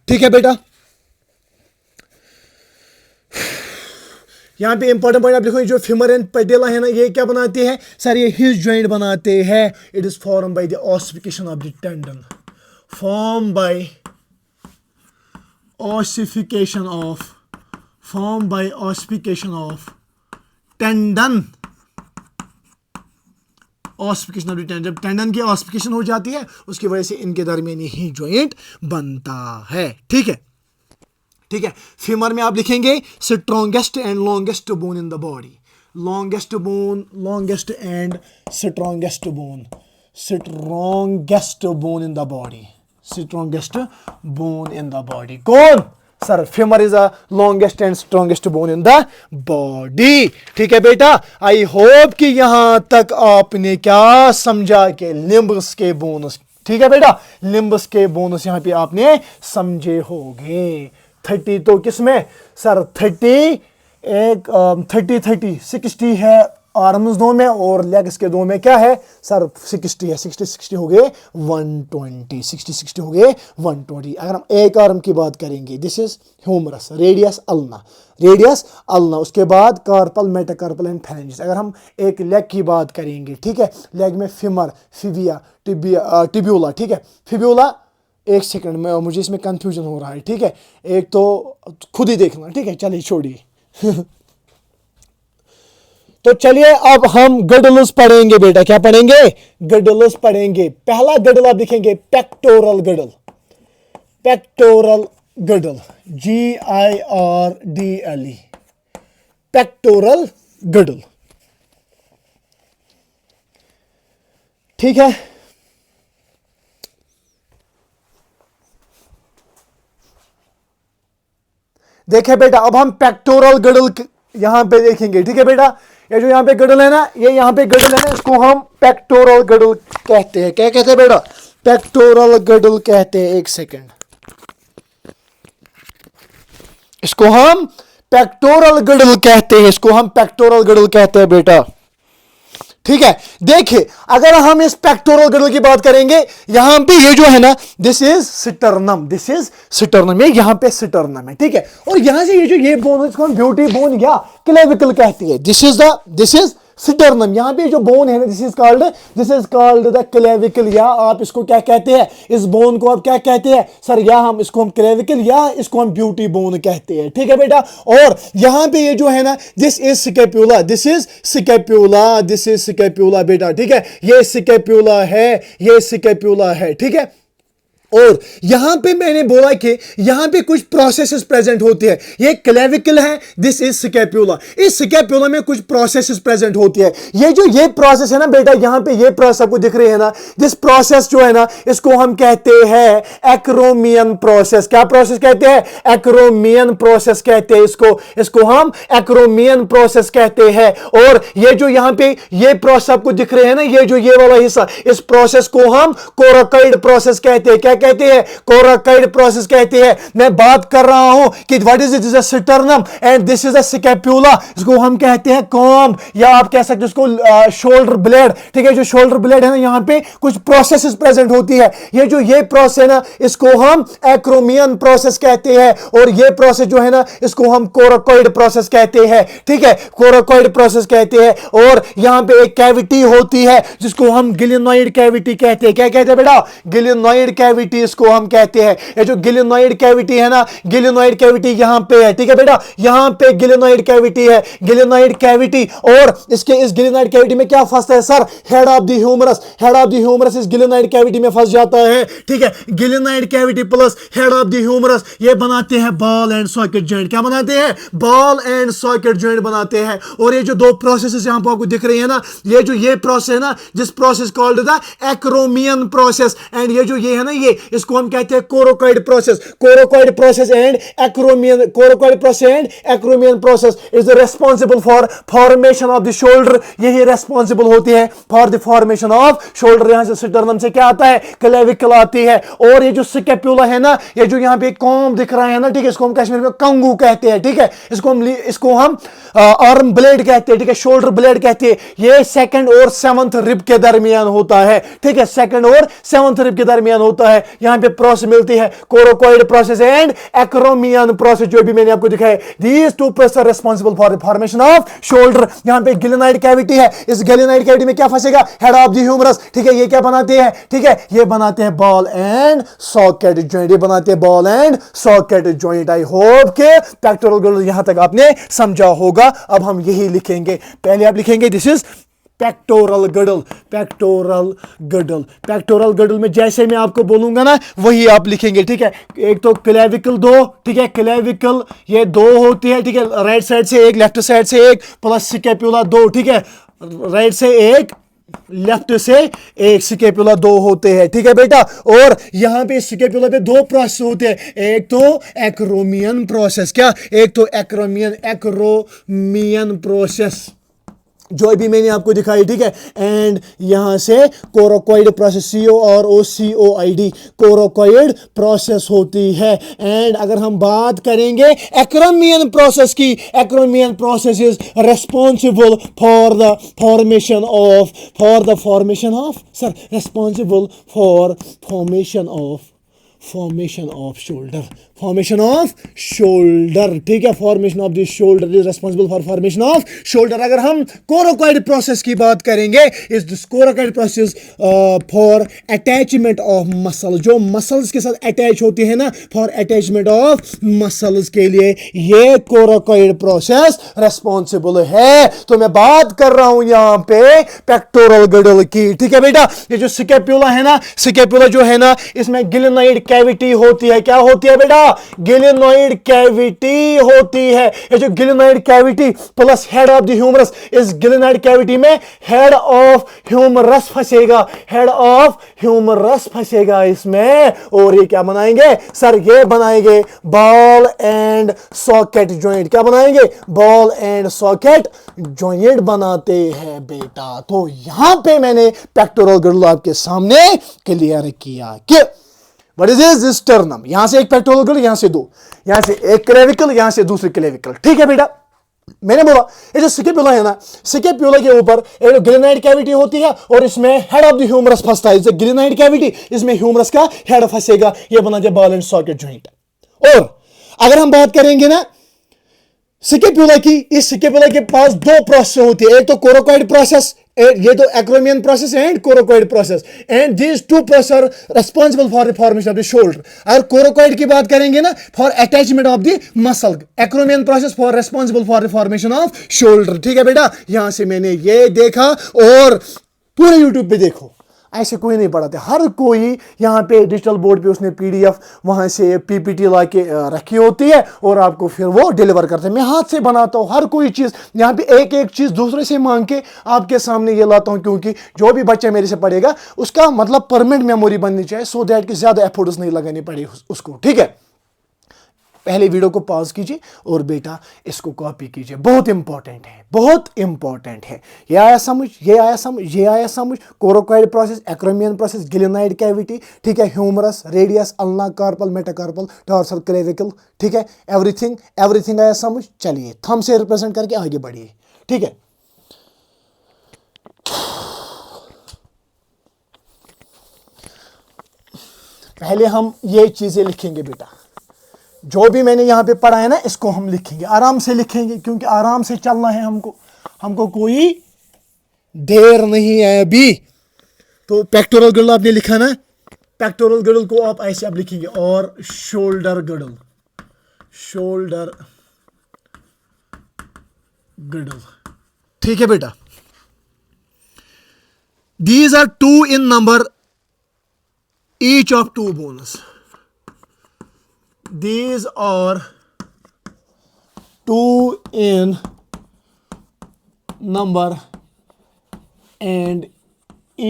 ठीक है बेटा। यहां पे इंपॉर्टेंट पॉइंट आप लिखो, जो फीमर एंड पेडिला है ना, ये क्या बनाते हैं सर, ये हिज जॉइंट बनाते हैं। It is form by the ossification of the tendon, form by ossification of tendon. Ossification of the tendon, जब टेंडन की ऑसिफिकेशन हो जाती है, उसकी वजह से इनके दरमियान ही जॉइंट बनता है। ठीक है, फीमर में आप लिखेंगे strongest and longest bone in the body, longest and strongest bone in the body. कौन sir, femur is a longest and strongest bone in the body. ठीक है बेटा, आई होप कि यहां तक आपने क्या समझा कि लिम्ब्स के बोनस। ठीक है बेटा, लिम्ब्स के बोनस यहां पे आपने समझे होंगे। 30 तो किसमें सर, 60 है आर्म्स दो में और लेग्स के दो में क्या है सर, 60 है। 60 हो गए 120, 60 हो गए 120। अगर हम एक आर्म की बात करेंगे, this is humerus, radius ulna, उसके बाद कार्पल, मेटाकार्पल एंड फेरेंजिस। अगर हम एक लेग की बात करेंगे, ठीक है, लेग में फीमर, फिबिया, टिब्यूला। ठीक है, फिब्यूला, एक सेकंड में मुझे इसमें कंफ्यूजन हो रहा है। ठीक है, एक तो खुद ही देखना। ठीक है, चलिए छोड़िए। तो चलिए अब हम गिडल्स पढ़ेंगे बेटा। क्या पढ़ेंगे, गिडल्स पढ़ेंगे। पहला गिडल आप लिखेंगे pectoral girdle, GIRDLE, pectoral girdle. ठीक है, देखे बेटा, अब हम पेक्टोरल गिडल यहां पे देखेंगे। ठीक है बेटा, ये जो यहां पे गिडल है ना, इसको हम पेक्टोरल गिडल कहते हैं। क्या कहते हैं बेटा, पेक्टोरल गिडल कहते हैं। एक सेकंड, इसको हम पेक्टोरल गिडल कहते हैं बेटा। ठीक है, देखिए अगर हम इस पेक्टोरल गिडल की बात करेंगे, यहां पे ये जो है ना, दिस इज स्टर्नम, ये यहां पे स्टर्नम है। ठीक है, और यहां से ये बोन, इसको हम ब्यूटी बोन या क्लेविकल कहती है। दिस इज स्टर्नम, यहां पे जो बोन है ना, this is called the clavicle, या आप इसको क्या कहते हैं, इस बोन को आप क्या कहते हैं सर, या हम इसको हम क्लेविकल या इसको हम ब्यूटी बोन कहते हैं। ठीक है बेटा, और यहां पे ये जो है ना, दिस इज स्कैपुला बेटा। ठीक है, ये स्कैपुला है। ठीक है, और यहां पे मैंने बोला कि यहां पे कुछ प्रोसेसेस प्रेजेंट होते हैं। ये क्लेविकल है, दिस इज स्कैपुला। इस स्कैपुला में कुछ प्रोसेसेस प्रेजेंट होती है। ये प्रोसेस है ना बेटा, यहां पे ये प्रोसेस आपको दिख रही है ना, दिस प्रोसेस जो है ना, इसको हम कहते हैं एक्रोमियन प्रोसेस। क्या प्रोसेस कहते हैं, एक्रोमियन प्रोसेस कहते हैं इसको हम एक्रोमियन प्रोसेस कहते हैं। और ये जो यहां पे ये प्रोसेस आपको दिख रहे हैं ना, ये वाला हिस्सा, इस प्रोसेस को हम कोराकोइड प्रोसेस कहते हैं। क्या कहते हैं, कोराकोइड प्रोसेस कहते हैं। मैं बात कर रहा हूं कि what is it, this is sternum and this is a scapula. इसको हम कहते हैं कॉम्ब, या आप कह सकते हैं इसको शोल्डर ब्लेड। ठीक है, जो शोल्डर ब्लेड है ना, यहां पे कुछ प्रोसेसेस प्रेजेंट होती है। ये प्रोसेस है ना, इसको हम एक्रोमियन प्रोसेस कहते हैं। और ये प्रोसेस जो है ना, इसको हम कोराकोइड प्रोसेस कहते हैं। ठीक है, कोराकोइड प्रोसेस कहते हैं। और यहां पे एक कैविटी होती है जिसको हम गिलिनॉइड कैविटी कहते हैं। क्या कहते हैं बेटा, गिलिनॉइड कैविटी इसको हम कहते हैं। ये जो गिलिनॉइड कैविटी है ना, गिलिनॉइड कैविटी यहां पे है। ठीक है बेटा, यहां पे गिलिनॉइड कैविटी है, गिलिनॉइड कैविटी। और इसके इस गिलिनॉइड कैविटी में क्या फंसता है sir, head of the humerus इस गिलिनॉइड कैविटी में फंस जाता है। ठीक है, glenoid cavity plus head of the humerus, ये बनाते हैं बॉल एंड सॉकेट जॉइंट। क्या बनाते हैं, बॉल एंड सॉकेट जॉइंट बनाते हैं। और ये जो दो प्रोसेसेस यहां पर आपको दिख रही है ना, ये प्रोसेस है ना, जिस process called the acromion process, and ये है ना, ये इसको हम कहते हैं coracoid process. Coracoid process and acromion, coracoid process and acromion process is the responsible for formation of the shoulder. यही रेस्पॉन्सिबल होती है for the formation of shoulder. यहां से स्टर्नम से क्या आता है, क्लेविकल आती है. और ये जो स्कैपुला है ना, ये जो यहां पे कॉम दिख रहा है ना, ठीक है, इसको हम कश्मीर में कंगू कहते हैं. ठीक है, इसको हम आर्म ब्लेड कहते हैं. ठीक है, शोल्डर ब्लेड कहते हैं. ये सेकंड और सेवंथ रिब के दरमियान होता है. ठीक है, सेकंड और सेवंथ रिब के दरमियान होता है. यहां पे प्रोसेस मिलती है coracoid process and acromion process, जो भी मैंने आपको दिखाया. These two process are responsible for the formation of shoulder. यहां पे ग्लेनाइड कैविटी है. इस ग्लेनाइड कैविटी में क्या फंसेगा, हेड ऑफ द ह्यूमरस. ठीक है, ये क्या बनाते हैं, ठीक है, ये बनाते हैं बॉल एंड सॉकेट जॉइंट. ये बनाते हैं ball and socket joint. I hope के पेक्टोरल गिrdle यहां तक आपने समझा होगा. अब हम यही लिखेंगे. पहले आप लिखेंगे this is pectoral girdle. Pectoral girdle, pectoral girdle में जैसे मैं आपको बोलूंगा ना वही आप लिखेंगे. ठीक है, एक तो क्लेविकल दो, ठीक है, क्लेविकल ये दो होती है. ठीक है, राइट साइड से एक, लेफ्ट साइड से एक, प्लस स्कैपुला दो. ठीक है, राइट से एक, लेफ्ट से एक, स्कैपुला दो होते हैं. ठीक है बेटा, और यहां पे स्कैपुला पे दो प्रोसेस होते हैं. एक तो एक्रोमियन प्रोसेस, क्या, एक तो एक्रोमियन प्रोसेस जो भी मैंने आपको दिखाई. ठीक है, एंड यहां से coracoid process, COROCOID coracoid process होती है. एंड अगर हम बात करेंगे एक्रोमियन प्रोसेस की, acromion process is responsible for the formation of sir, responsible for formation of shoulder. ठीक है, formation of the shoulder is responsible for formation of shoulder. अगर हम कोरोकॉइड प्रोसेस की बात करेंगे, is this coracoid process for attachment of muscle. जो muscles के साथ अटैच होती है ना, फॉर अटैचमेंट ऑफ मसल्स के लिए ये कोरोकॉइड प्रोसेस रेस्पॉन्सिबल है. तो मैं बात कर रहा हूं यहां पे पेक्टोरल गिrdle की. ठीक है बेटा, ये जो स्कैपुला है ना, स्कैपुला जो है ना, इसमें ग्लेनाइड कैविटी होती है. क्या होती है बेटा, ग्लेनोइड कैविटी होती है. ये जो glenoid cavity plus head of the humerus, इस ग्लेनोइड कैविटी में हेड ऑफ ह्यूमरस फंसेगा. हेड ऑफ ह्यूमरस फंसेगा इसमें. और ये क्या बनाएंगे सर, ये बनाएंगे बॉल एंड सॉकेट जॉइंट. क्या बनाएंगे, बॉल एंड सॉकेट जॉइंट बनाते हैं बेटा. तो यहां पे मैंने पेक्टोरल गिrdle आपके सामने क्लियर किया कि What is this sternum? यहां से एक पेक्टोरल गिrdle, यहां से दो, यहां से एक क्लेविकल, यहां से दूसरी क्लेविकल. ठीक है बेटा, मैंने बोला ये जो स्कैपुला है ना, स्कैपुला के ऊपर एक ग्लेनाइड कैविटी होती है और इसमें हेड ऑफ द ह्यूमरस फंसता है. ग्लेनाइड कैविटी, इसमें ह्यूमरस का हेड फंसेगा. ये बना जाए बॉल एंड सॉकेट जॉइंट. और अगर हम बात करेंगे ना स्कैपुला की, इस स्कैपुला के पास दो प्रोसेस होती है. एक तो कोरोकॉइड प्रोसेस, ये तो acromion process and coracoid process. And these two process are responsible for the formation of the shoulder. अगर कोरोकॉइड की बात करेंगे ना, for attachment of the muscle. Acromion process for responsible for the formation of shoulder. ठीक है बेटा, यहां से मैंने ये देखा. और पूरे यूट्यूब पे देखो, ऐसे कोई नहीं पढ़ाते. हर कोई यहाँ पे डिजिटल बोर्ड पे उसने PDF वहाँ से PPT ला के रखी होती है और आपको फिर वो डिलीवर करते हैं. मैं हाथ से बनाता हूँ हर कोई चीज़. यहाँ पे एक एक चीज़ दूसरे से मांग के आपके सामने ये लाता हूँ, क्योंकि जो भी बच्चा मेरे से पढ़ेगा उसका मतलब परमानेंट मेमोरी बननी चाहिए, सो दैट कि ज़्यादा एफर्ट्स नहीं लगाने पड़े उसको. ठीक है, पहले वीडियो को पॉज कीजिए और बेटा इसको कॉपी कीजिए. बहुत इंपॉर्टेंट है, बहुत इंपॉर्टेंट है. ये आया समझ, ये आया समझ, ये आया समझ. Coracoid process, acromion process, glenoid cavity. ठीक है, humerus, radius, ulna carpal, metacarpal, tarsal, clavicle. ठीक है, एवरीथिंग आया समझ. चलिए थंब से रिप्रेजेंट करके आगे बढ़िए. ठीक है, पहले हम ये चीजें लिखेंगे बेटा. जो भी मैंने यहां पे पढ़ा है ना, इसको हम लिखेंगे, आराम से लिखेंगे, क्योंकि आराम से चलना है हमको कोई देर नहीं है अभी. तो पेक्टोरल गिrdle आपने लिखा ना, पेक्टोरल गिrdle को आप ऐसे आप लिखेंगे. और शोल्डर गिrdle, ठीक है बेटा. These are 2 in number, each of 2 bones. These are 2 in number and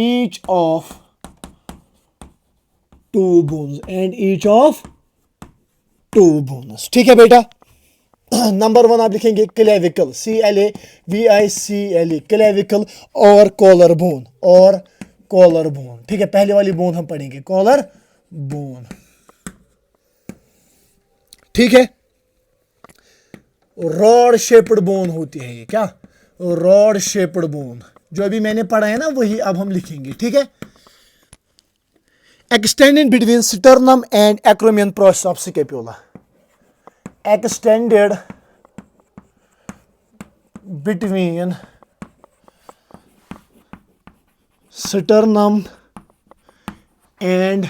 each of 2 bones and each of 2 bones. ठीक है बेटा. नंबर 1 आप लिखेंगे क्लेविकल, CLAVICLE, क्लेविकल और कॉलर बोन, और कॉलर बोन. ठीक है, पहले वाली बोन हम पढ़ेंगे, कॉलर बोन. ठीक है. रॉड शेप्ड बोन होती है ये, क्या, रॉड शेप्ड बोन. जो अभी मैंने पढ़ा है ना वही अब हम लिखेंगे. ठीक है. Extended between sternum and acromion process of scapula. Extended between sternum and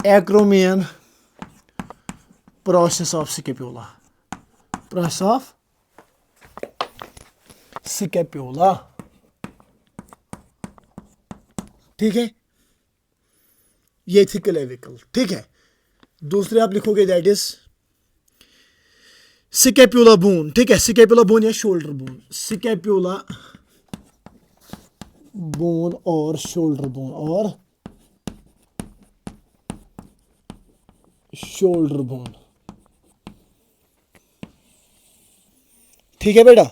acromion process of scapula. Process of scapula. ठीक है, ये थी क्लेविकल. ठीक है. दूसरे आप लिखोगे दैट इज स्कैपुला बोन. ठीक है, स्कैपुला बोन या शोल्डर बोन. स्कैपुला बोन और शोल्डर बोन, और शोल्डर बोन. ठीक है बेटा.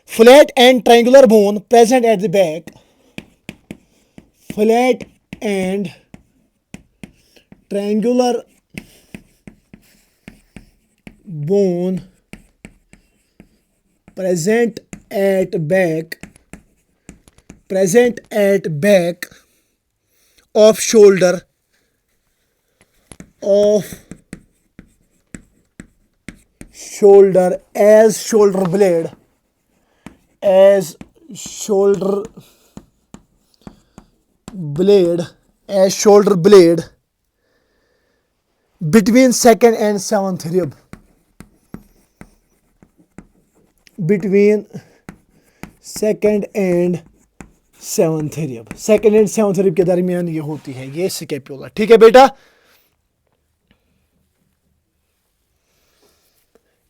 Flat and triangular bone present at the back. Flat and triangular bone present at back of shoulder as shoulder blade between second and seventh rib. Between second and seventh rib. Second and seventh rib के दरमियान ये होती है ये scapula. ठीक है बेटा.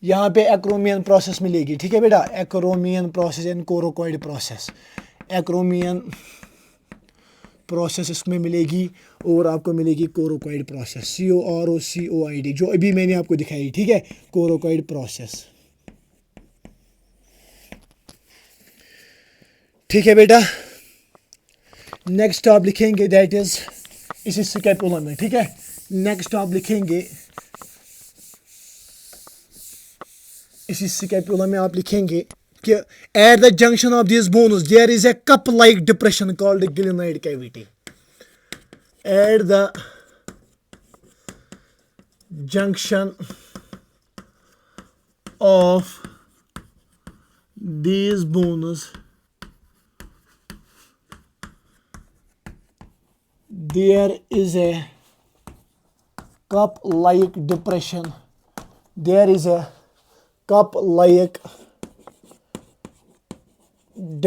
यहाँ पे एक्रोमियन प्रोसेस मिलेगी. ठीक है बेटा, acromion process and coracoid process. Acromion process इसमें मिलेगी और आपको मिलेगी कोरोकॉइड प्रोसेस, COROCOID, जो अभी मैंने आपको दिखाई. ठीक है, कोरोकॉइड प्रोसेस. ठीक है बेटा. नेक्स्ट आप लिखेंगे दैट इज इसी स्कैपुला में. ठीक है, नेक्स्ट आप लिखेंगे इसी स्कैपुला में आप लिखेंगे कि at the junction of this bones there is a cup like depression called glenoid cavity. At the junction of these bones there is a cup-like depression. There is a cup-like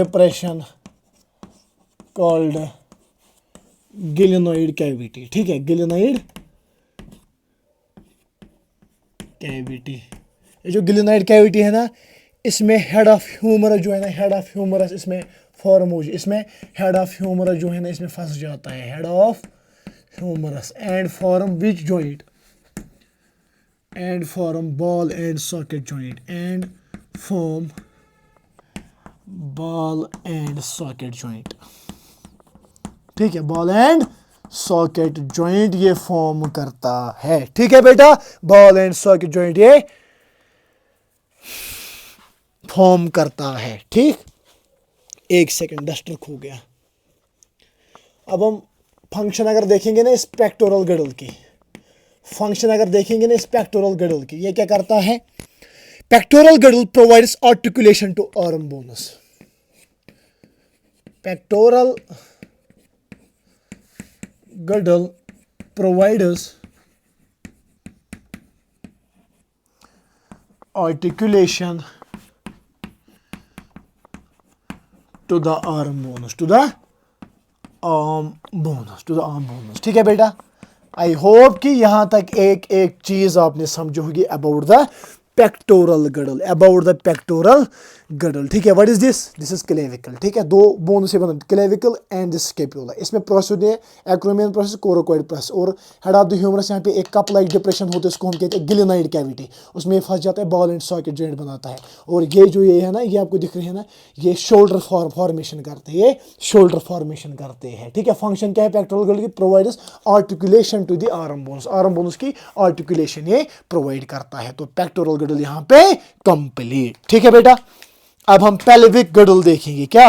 depression called glenoid cavity. ठीक है, glenoid cavity. ये जो glenoid cavity है ना, इसमें head of humerus जो है ना, हेड ऑफ ह्यूमरस इसमें फॉर्म हो जाए. इसमें हेड ऑफ ह्यूमरस जो है ना इसमें फंस जाता है, head of humerus, and form which joint, and form ball and socket joint, and form ball and socket joint. ठीक है, बॉल एंड सॉकेट जॉइंट ये फॉर्म करता है. ठीक है बेटा, बॉल एंड सॉकेट जॉइंट ये फॉर्म करता है. ठीक, एक सेकंड डस्टर खो गया. अब हम फंक्शन अगर देखेंगे ना इस पेक्टोरल गडल की, फंक्शन अगर देखेंगे ना इस पेक्टोरल गडल की, ये क्या करता है. Pectoral girdle provides articulation to arm bones. Pectoral girdle provides articulation to the arm bones, to the arm bones. ठीक है बेटा, आई होप कि यहाँ तक एक एक चीज आपने समझी होगी about the pectoral girdle, about the pectoral girdle, ठीक है। What is this? This is clavicle, ठीक है। दो बोन से बना, क्लेविकल एंड दिस स्केपुला। इसमें प्रोसेस है एक्रोमियन प्रोसेस, कोरोकोइड प्रोसेस। और हेड ऑफ द ह्यूमरस, यहाँ पे एक कप लाइक डिप्रेशन होता है, इसको हम कहते हैं गिलेनाइड कैविटी, उसमें फंस जाता है, बॉल एंड सॉकेट जॉइंट बनाता है। और ये जो ये है ना, ये आपको दिख रही है ना, ये शोल्डर फॉर्मेशन करते हैं, ये शोल्डर फॉर्मेशन करते हैं, ठीक है। फंक्शन क्या है पेक्टोरल गडल की? Provides articulation to the arm bones, arm bones की आर्टिकुलेशन ये प्रोवाइड करता है। तो पेक्टोरल गडल यहाँ पे कंप्लीट, ठीक है बेटा। अब हम पेल्विक गडल देखेंगे। क्या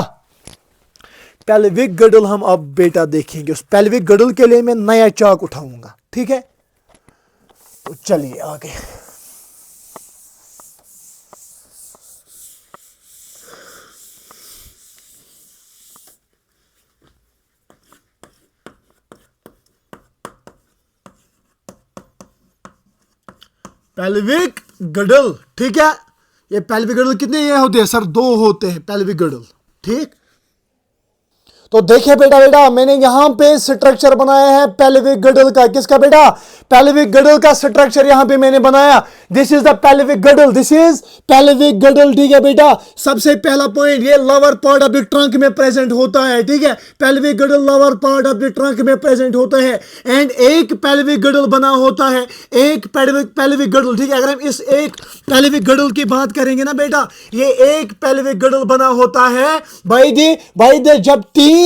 पेल्विक गडल हम अब बेटा देखेंगे। उस पेल्विक गडल के लिए मैं नया चाक उठाऊंगा, ठीक है। तो चलिए आगे। पेल्विक गडल, ठीक है। ये पेल्विक गडल कितने ये होते हैं सर? 2 होते हैं पेल्विक गडल, ठीक। तो देखिए बेटा मैंने यहां पे स्ट्रक्चर बनाया है पेल्विक गडल का। किसका बेटा? पेल्विक गडल का स्ट्रक्चर यहां पे मैंने बनाया। This is the pelvic girdle, this is pelvic girdle, ठीक है बेटा। सबसे पहला पॉइंट, ये lower part of the trunk में प्रेजेंट होता है, ठीक है। Pelvic girdle lower part of the trunk में प्रेजेंट होता है। एंड एक पेल्विक गडल बना होता है, एक पेल्विक गडल, ठीक है। अगर हम इस एक पेल्विक गडल की बात करेंगे ना बेटा, ये एक पेल्विक गडल बना होता है बाय द जब तीन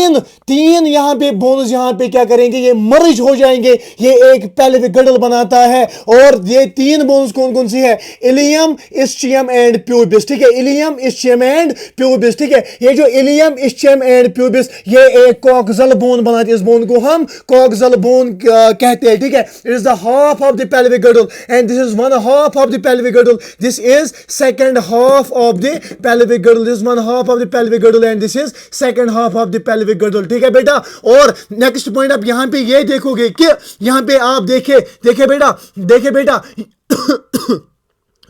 यहां पे बोन्स यहां पे क्या करेंगे, ये मर्ज हो जाएंगे, ये एक पेल्विक गडल बनाता है। और ये 3 बोन्स कौन कौन सी है? इलियम, इस्चियम एंड प्यूबिस, ठीक है। इलियम, इस्चियम एंड प्यूबिस, ठीक है। ये जो इलियम, इस्चियम एंड प्यूबिस, ये एक कॉक्सल बोन बनाती है। इस बोन को हम कॉक्सल बोन कहते हैं, ठीक है। It is the half of the pelvic girdle and this is one half of the pelvic girdle. This is second half of the pelvic girdle. This one half of the pelvic girdle and this is second half of the pelvic girdle, ठीक है बेटा। और next point आप यहां पे ये देखोगे कि यहां पे आप देखिए बेटा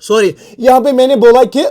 सॉरी, यहां पे मैंने बोला कि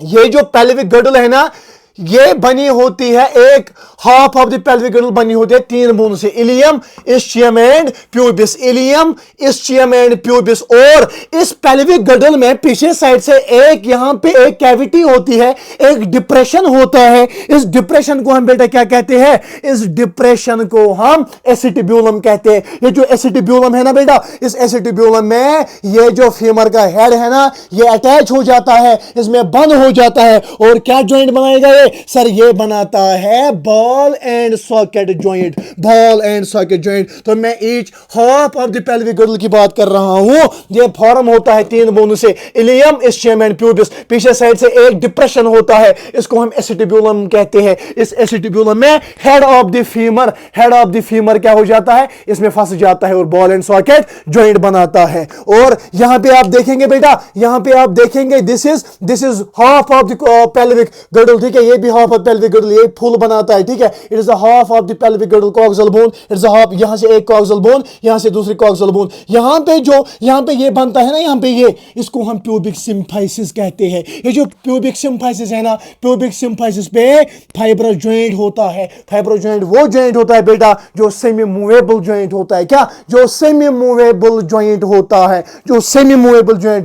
ये जो पेल्विक गडल है ना, ये बनी होती है, एक half of the pelvic girdle बनी होती है 3 बोन से, ilium, ischium and pubis, ilium, ischium and pubis. और इस पेल्विक गडल में पीछे साइड से एक यहां पे एक कैविटी होती है, एक डिप्रेशन होता है। इस डिप्रेशन को हम बेटा क्या कहते हैं? इस डिप्रेशन को हम एसिटिब्यूलम कहते हैं। ये जो एसिटिब्यूलम है ना बेटा, इस एसिटिब्यूलम में ये जो फीमर का हेड है ना, ये अटैच हो जाता है, इसमें बंद हो जाता है। और क्या जॉइंट बनाएगा ये सर? ये बनाता है ball and socket joint, ball and socket joint. तो मैं each half of the pelvic girdle की बात कर रहा हूं। ये फॉर्म होता है 3 बोन से, इलियम, इस्चियम एंड प्यूबिस। पीछे साइड से एक डिप्रेशन होता है, इसको हम एसिटिब्यूलम कहते हैं। इस एसिटिब्यूलम में हेड ऑफ द फीमर क्या हो जाता है? इसमें फंस जाता है और बॉल एंड सॉकेट जॉइंट बनाता है। और यहां पे आप देखेंगे बेटा, यहां पे आप देखेंगे this is half of the pelvic girdle, ठीक है। ये भी हाफ ऑफ पेल्विक गडल, ये फुल बनाता है, ठीक है। It is the half of the pelvic गडल coxal bone. It is the half, यहां से एक कॉक्सल बोन, यहां से दूसरी कॉक्सल बोन। यहां पे ये बनता है ना, यहां पे ये, इसको हम प्यूबिक सिम्फाइसिस कहते हैं। ये जो प्यूबिक सिम्फाइसिस है ना, प्यूबिक सिम्फाइसिस पे फाइब्रस जॉइंट होता है। फाइब्रस जॉइंट वो जॉइंट होता है बेटा जो सेमी मूवेबल जॉइंट होता है। क्या? जो सेमी मूवेबल जॉइंट होता है, जो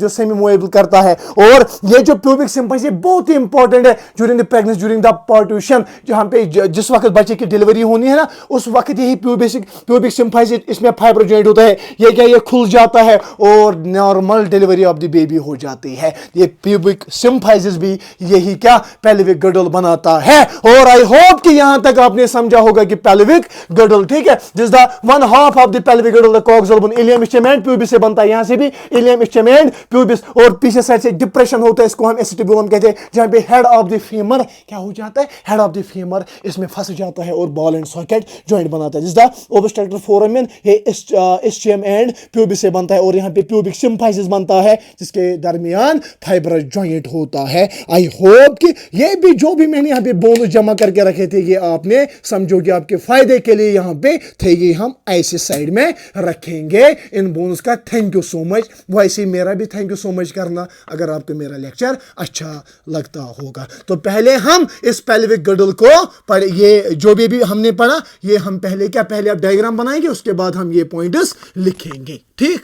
सेमी मूवेबल करता है। और ये जो प्यूबिक सिम्फाइसिस बहुत ही इंपॉर्टेंट है during the pregnancy, during the parturition. जहां पे जिस वक्त बच्चे की डिलीवरी होनी है ना, उस वक्त यही प्यूबिक सिम्फाइसिस, इसमें फाइब्रस जॉइंट होता है। ये क्या? ये खुल जाता है और normal delivery of the baby हो जाती है। ये प्यूबिक सिम्फाइसिस भी यही क्या? पेल्विक गडल बनाता है। और आई होप कि यहां तक आपने समझा होगा कि पेल्विक गडल, ठीक है, जिस the one half of the pelvic girdle the coxal bone, ilium, ischium and pubis से बनता है। यहां से भी इलियम, इस्चियम एंड प्यूबिस। और पीछे साइड से डिप्रेशन होता है, इसको हम एसिटिब्यूलम कहते हैं। जहां पे हेड ऑफ द फीमर क्या हो जाता है? हेड ऑफ द फीमर इसमें फंस जाता है और बॉल एंड सॉकेट जॉइंट बनाता है। जिस द ओबिस्ट्रक्टर फोरामेन, ये इस्चियम एंड प्यूबिस से बनता है। और यहां पे प्यूबिक सिम्फाइसिस बनता है, जिसके दरमियान फाइब्रस जॉइंट होता है। आई होप कि ये भी जो भी मैंने यहां पे बोन जमा करके रखे थे, ये आपने समझो कि आपके फायदे के लिए यहां पे थे। ये हम ऐसे साइड में रखेंगे इन बोन्स का। Thank you so much. वैसे मेरा भी थैंक यू सो मच करना अगर आपको मेरा लेक्चर अच्छा लगता होगा। तो पहले हम इस पेल्विक गडल को पढ़े, ये जो भी हमने पढ़ा, ये हम पहले आप डायग्राम बनाएंगे, उसके बाद हम ये पॉइंट्स लिखेंगे, ठीक।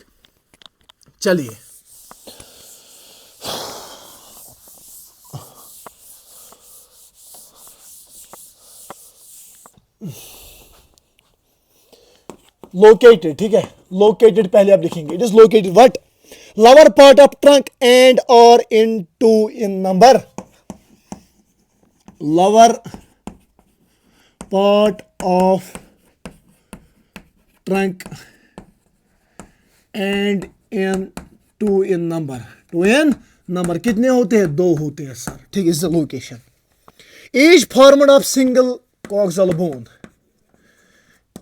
चलिए लोकेटेड, ठीक है, लोकेटेड पहले आप लिखेंगे, it is located what, lower part of trunk and और in two in number, lower part of trunk and in two in number, two in number कितने होते हैं, 2 होते हैं सर, ठीक है, is the location. Each formed of single coaxial bone,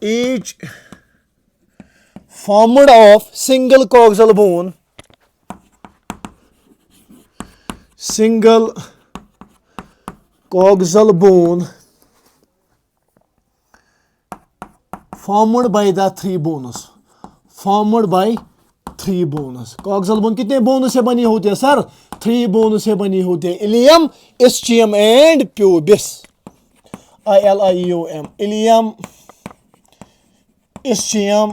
each formed of single coaxial bone, single coaxial bone formed by the 3 bones, formed by 3 bones। coaxial bone कितने bone से बनी होती है सर, 3 बोन से बनी होती है, ilium, ischium and pubis, ILIUM, ilium, ischium,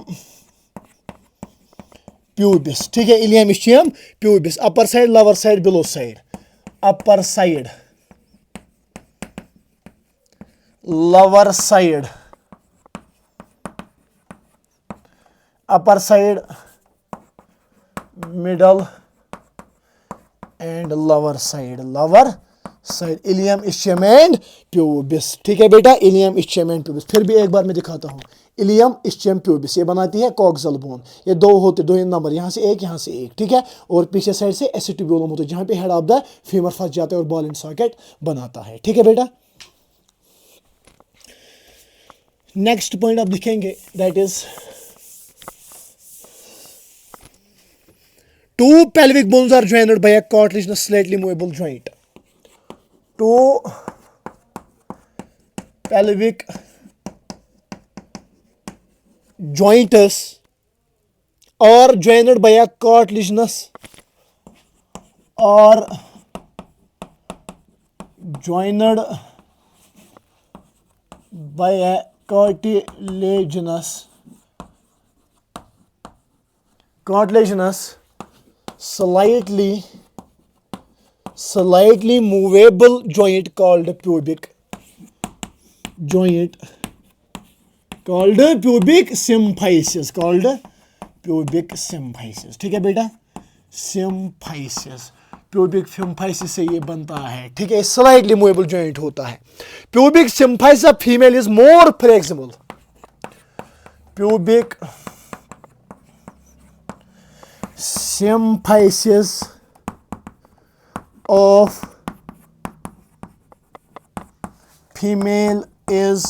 pubis, ठीक है, ilium, ischium, pubis, upper side, lower side, below side, upper side, lower side, upper side, middle and lower side, lower side, ilium, ischium and pubis, ठीक है बेटा, ilium, ischium and pubis. फिर भी एक बार मैं दिखाता हूं, इलियम, ischium, प्यूबिस ये बनाती है coaxial bone, ये 2 होते, 2 इन नंबर, यहां से एक, यहां से एक, ठीक है, और पीछे साइड से एसिटिब्यूलम होता है जहां पे हेड ऑफ द फीमर फंस जाता है और बॉल एंड सॉकेट बनाता है, ठीक है बेटा। नेक्स्ट पॉइंट आप लिखेंगे, that is 2 pelvic bones are joined by a cartilaginous slightly movable joint, 2 pelvic joints are joined by a cartilaginous, or joined by a cartilaginous slightly movable joint called pubic joint, called pubic symphysis, called pubic symphysis, ठीक है बेटा, symphysis, pubic symphysis से ये बनता है, ठीक है, slightly movable joint होता है। pubic symphysis of female is more flexible, pubic symphysis of female is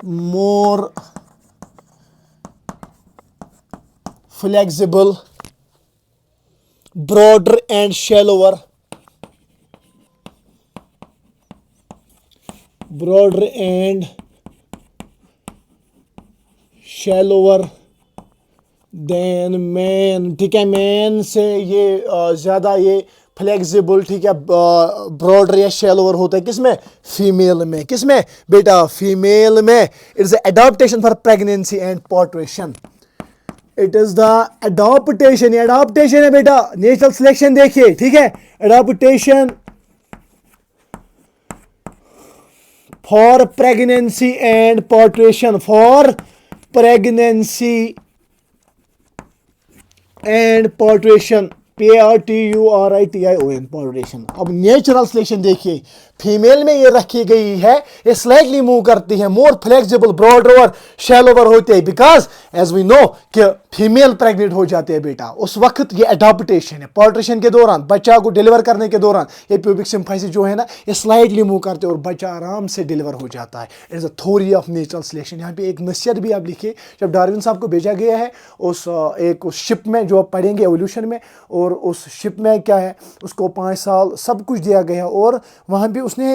more flexible, broader and shallower, broader and shallower than man, ठीक है, मैन से ये ज़्यादा ये फ्लेक्सिबल, ठीक है, ब्रॉडर या शैलोवर होता है किसमें, फीमेल में, किसमें बेटा, फीमेल में। It is adaptation for pregnancy and parturition, it is the adaptation, adaptation है बेटा, नेचुरल सिलेक्शन देखिए, ठीक है, adaptation for pregnancy and parturition, for pregnancy and parturition, PARTURITION, parturition. अब नेचुरल सिलेक्शन देखिए, फीमेल में ये रखी गई है, ये स्लाइटली मूव करती है, मोर फ्लेक्सिबल, ब्रॉडर और शैलोवर होते हैं, बिकॉज एज वी नो कि फीमेल प्रेग्नेंट हो जाते हैं बेटा, उस वक्त ये एडाप्टेशन है, पार्टुरेशन के दौरान, बच्चा को डिलीवर करने के दौरान ये प्यूबिक सिम्फाइसिस जो है ना, ये स्लाइटली मूव करते हैं और बच्चा आराम से डिलीवर हो जाता है। It is a theory of natural selection. यहाँ पे एक नसीहत भी आप लिखिए, जब डार्विन साहब को भेजा गया है उस शिप में जो आप पढ़ेंगे एवोल्यूशन में, और उस शिप में क्या है, उसको 5 साल सब कुछ दिया गया, और वहाँ पे उसने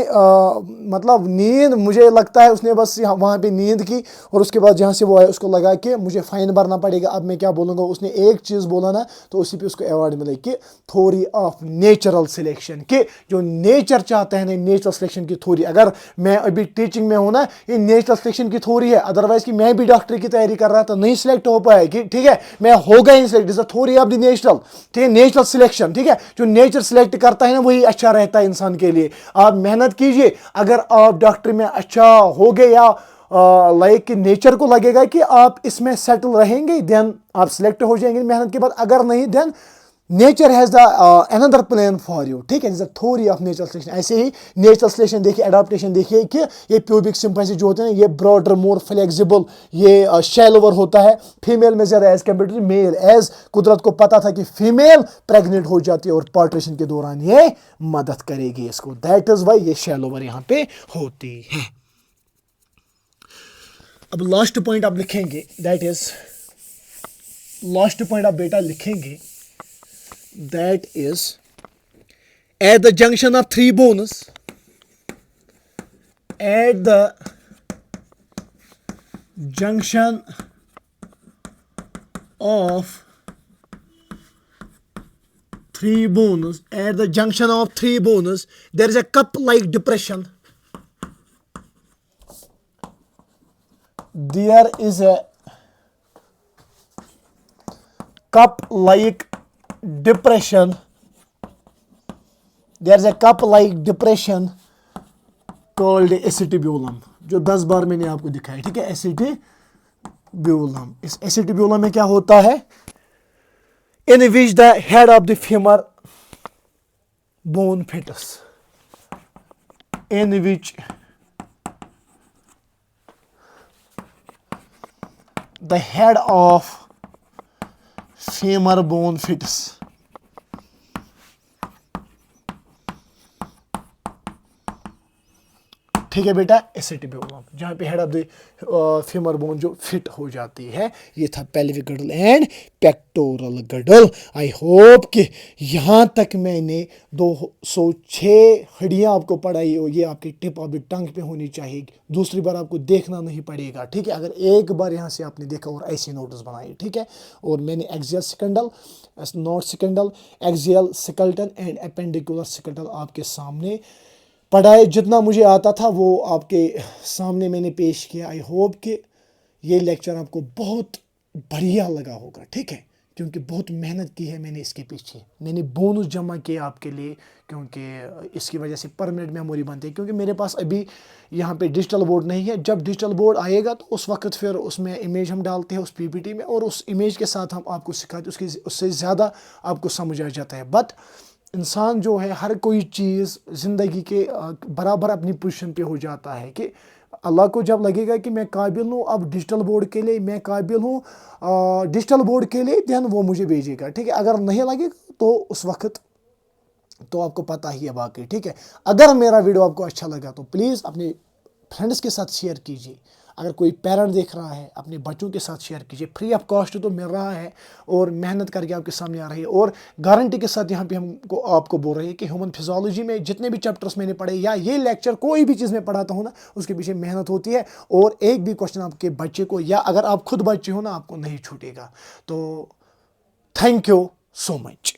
मतलब नींद, मुझे लगता है उसने बस वहाँ पे नींद की, और उसके बाद जहाँ से वो आया उसको लगा कि मुझे फ़ाइन भरना पड़ेगा, अब मैं क्या बोलूँगा, उसने एक चीज़ बोला ना, तो उसी पे उसको अवार्ड मिले कि थ्योरी ऑफ नेचुरल सिलेक्शन, कि जो नेचर चाहते हैं ना, नेचुरल सिलेक्शन की थ्योरी। अगर मैं अभी टीचिंग में हूँ ना, ये नेचुरल सिलेक्शन की थ्योरी है, अदरवाइज कि मैं भी डॉक्टर की तैयारी कर रहा था, नहीं सिलेक्ट हो पाया, कि ठीक है, मैं हो गया नहीं select, is the theory of the natural, ठीक है, नेचुरल सिलेक्शन, ठीक है, जो नेचर सिलेक्ट करता है ना वही अच्छा रहता है इंसान के लिए। आप मेहनत कीजिए, अगर आप डॉक्टर में अच्छा हो गए या लाइक नेचर को लगेगा कि आप इसमें सेटल रहेंगे, देन आप सिलेक्ट हो जाएंगे मेहनत के बाद। अगर नहीं, then nature has the another plan for you, ठीक है, थ्योरी ऑफ नेचुरल सिलेक्शन। ऐसे ही नेचुरल सिलेक्शन देखिए, एडाप्टेशन देखिए कि ये प्यूबिक सिंपैथी जो होते हैं ये ब्रॉडर, मोर फ्लेक्सिबल, ये शैलोवर होता है फीमेल में ज़्यादा as compare to male. As कुदरत को पता था कि फीमेल प्रेग्नेंट हो जाती है और पार्टेशन के दौरान ये मदद करेगी इसको, दैट इज वाई ये शैलोवर यहाँ पे होती है। अब लास्ट पॉइंट आप लिखेंगे, दैट इज लास्ट पॉइंट आप बेटा लिखेंगे, that is at the junction of three bones, at the junction of three bones, at the junction of three bones there is a cup like depression, there is a cup like depression, there is a cup like depression called acetabulum, जो 10 बार मैंने आपको दिखाया, ठीक है, acetabulum। इस acetabulum में क्या होता है, in which the head of the femur bone fits, in which the head of femur bone fits, ठीक है बेटा, एसेटिब्यूलम, जहाँ पे head of the femur bone जो फिट हो जाती है। ये था pelvic girdle and pectoral गडल। I hope कि यहाँ तक मैंने 206 हड्डियाँ आपको पढ़ाई हो, ये आपकी टिप ऑफ द टंग पे होनी चाहिए, दूसरी बार आपको देखना नहीं पड़ेगा, ठीक है। अगर एक बार यहाँ से आपने देखा और ऐसे नोट्स बनाए, ठीक है। और मैंने axial scandal, not scandal, axial skeleton and appendicular skeleton आपके सामने पढ़ाए, जितना मुझे आता था वो आपके सामने मैंने पेश किया। आई होप कि ये लेक्चर आपको बहुत बढ़िया लगा होगा, ठीक है, क्योंकि बहुत मेहनत की है मैंने इसके पीछे, मैंने बोनस जमा किए आपके लिए, क्योंकि इसकी वजह से परमानेंट मेमोरी बनती है। क्योंकि मेरे पास अभी यहाँ पे डिजिटल बोर्ड नहीं है, जब डिजिटल बोर्ड आएगा तो उस वक्त फिर उसमें इमेज हम डालते हैं उस पीपीटी में, और उस इमेज के साथ हम आपको सिखाते, उससे ज़्यादा आपको समझ आ जाता है। बट इंसान जो है हर कोई चीज़ ज़िंदगी के बराबर अपनी पोजीशन पे हो जाता है कि अल्लाह को जब लगेगा कि मैं काबिल हूँ अब डिजिटल बोर्ड के लिए, मैं काबिल हूँ डिजिटल बोर्ड के लिए, देन वो मुझे भेजेगा, ठीक है। अगर नहीं लगेगा तो उस वक्त तो आपको पता ही है बाकी, ठीक है। अगर मेरा वीडियो आपको अच्छा लगा तो प्लीज़ अपने फ्रेंड्स के साथ शेयर कीजिए। अगर कोई पेरेंट देख रहा है अपने बच्चों के साथ शेयर कीजिए, फ्री ऑफ कॉस्ट तो मिल रहा है और मेहनत करके आपके सामने आ रही है, और गारंटी के साथ यहाँ पे हमको आपको बोल रहे हैं कि ह्यूमन फिजियोलॉजी में जितने भी चैप्टर्स मैंने पढ़े या ये लेक्चर कोई भी चीज़ मैं पढ़ाता हूँ ना, उसके पीछे मेहनत होती है, और एक भी क्वेश्चन आपके बच्चे को, या अगर आप खुद बच्चे हो ना, आपको नहीं छूटेगा। तो थैंक यू सो मच।